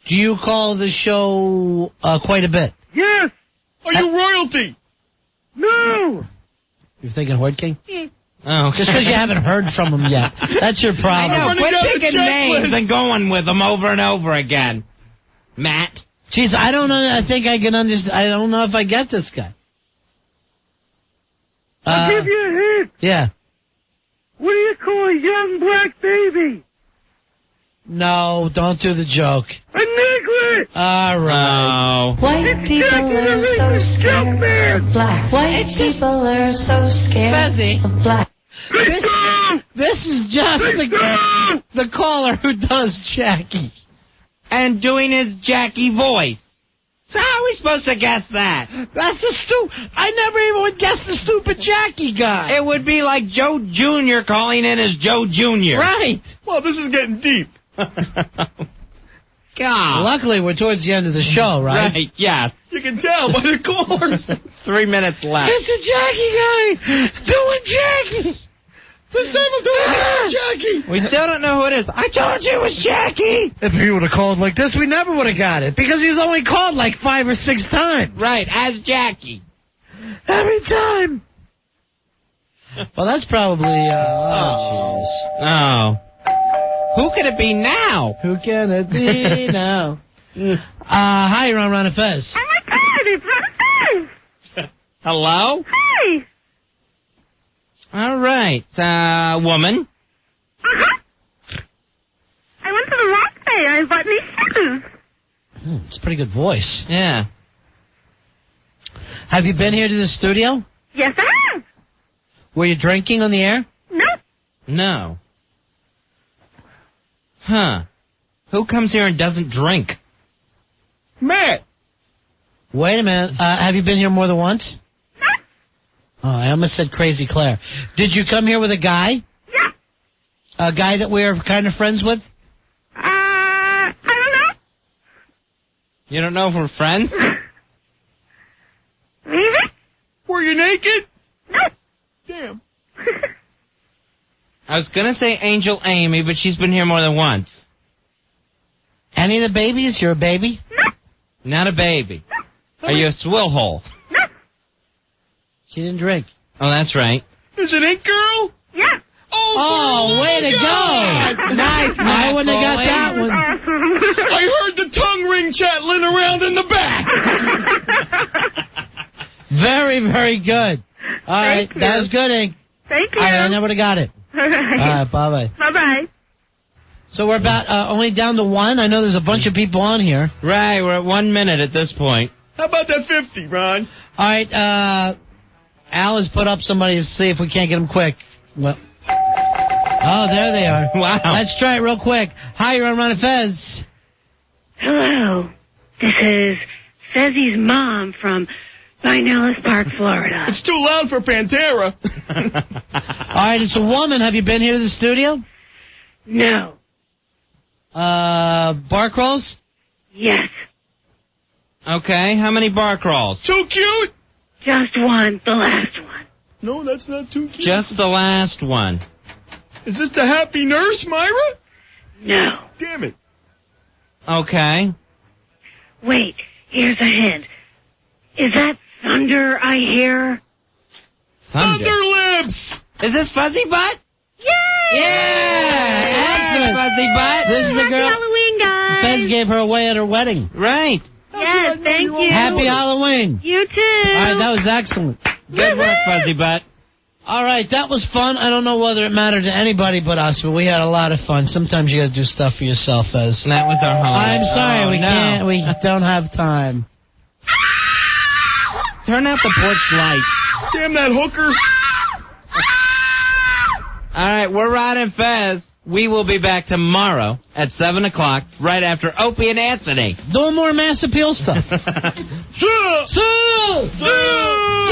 Do you call the show quite a bit? Yes. Are you royalty? No. You're thinking Horde King? Oh, just because you haven't heard from him yet. That's your problem. I know. Quit picking names and going with them over and over again. Matt. Jeez, I don't know. I think I can understand. I don't know if I get this guy. I'll give you a hint. Yeah. What do you call a young black baby? No, don't do the joke. A niglet. All right. White people are so scared of black. White people are so scared of black. This is just the caller who does Jackie. And doing his Jackie voice. So how are we supposed to guess that? That's I never even would guess the stupid Jackie guy. It would be like Joe Jr. calling in as Joe Jr. Right. Well, this is getting deep. God. Luckily, we're towards the end of the show, right? Right, yes. You can tell by the callers. 3 minutes left. It's a Jackie guy doing Jackie. This time I'm doing Jackie. We still don't know who it is. I told you it was Jackie. If he would have called like this, we never would have got it. Because he's only called like 5 or 6 times. Right, as Jackie. Every time. Well, that's probably, oh, jeez. Oh. Who could it be now? Who can it be now? Hi, you're on Ron and Fez. Oh, my God, it's Ron and Fez. Hello? Hi. All right, woman. Uh-huh. I went to the wrong day. I bought these shoes. It's a pretty good voice. Yeah. Have you been here to the studio? Yes, I have. Were you drinking on the air? No. No. Huh. Who comes here and doesn't drink? Matt. Wait a minute. Have you been here more than once? No. Oh, I almost said Crazy Claire. Did you come here with a guy? Yeah. A guy that we're kind of friends with? I don't know. You don't know if we're friends? Maybe. Were you naked? No. Damn. I was going to say Angel Amy, but she's been here more than once. Any of the babies? You're a baby? No. Not a baby. Are you a swill hole? No. She didn't drink. Oh, that's right. Is it Ink Girl? Yeah. Oh, way to go. Nice, I wouldn't have got that one. Awesome. I heard the tongue ring chattling around in the back. Very Very, very good. All right, Thank you. that was good, Ink. Thank you. All right, I never would have got it. All right. All right, bye-bye. Bye-bye. So we're about only down to one. I know there's a bunch of people on here. Right, we're at 1 minute at this point. How about that 50, Ron? All right, Al has put up somebody to see if we can't get them quick. Well, oh, there they are. Wow. Let's try it real quick. Hi, you're on Ron and Fez. Hello. This is Fezzy's mom from Pinellas Park, Florida. It's too loud for Pantera. All right, it's a woman. Have you been here to the studio? No. Bar crawls? Yes. Okay, how many bar crawls? Too cute. Just one. The last one. No, that's not too cute. Just the last one. Is this the happy nurse, Myra? No. Damn it. Okay. Wait. Here's a hint. Is that thunder I hear? Thunder Lips. Is this Fuzzy Butt? Yay! Yeah! Excellent. Fuzzy Butt. This is the Happy girl. Halloween, guys. Fez gave her away at her wedding. Right. Yes, thank you. Happy Halloween. You too. All right, that was excellent. Good work, Fuzzy Butt. All right, that was fun. I don't know whether it mattered to anybody but us, but we had a lot of fun. Sometimes you got to do stuff for yourself, Fez. That was our home. I'm sorry, we no. can't. We don't have time. Turn out the porch light. Damn that hooker. All right, we're Ron and Fez. We will be back tomorrow at 7 o'clock, right after Opie and Anthony. Doing more mass appeal stuff. See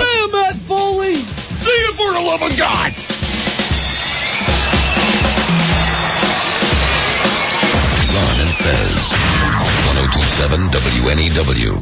you, Matt Foley. See you for the love of God. Ron and Fez. 102.7 WNEW.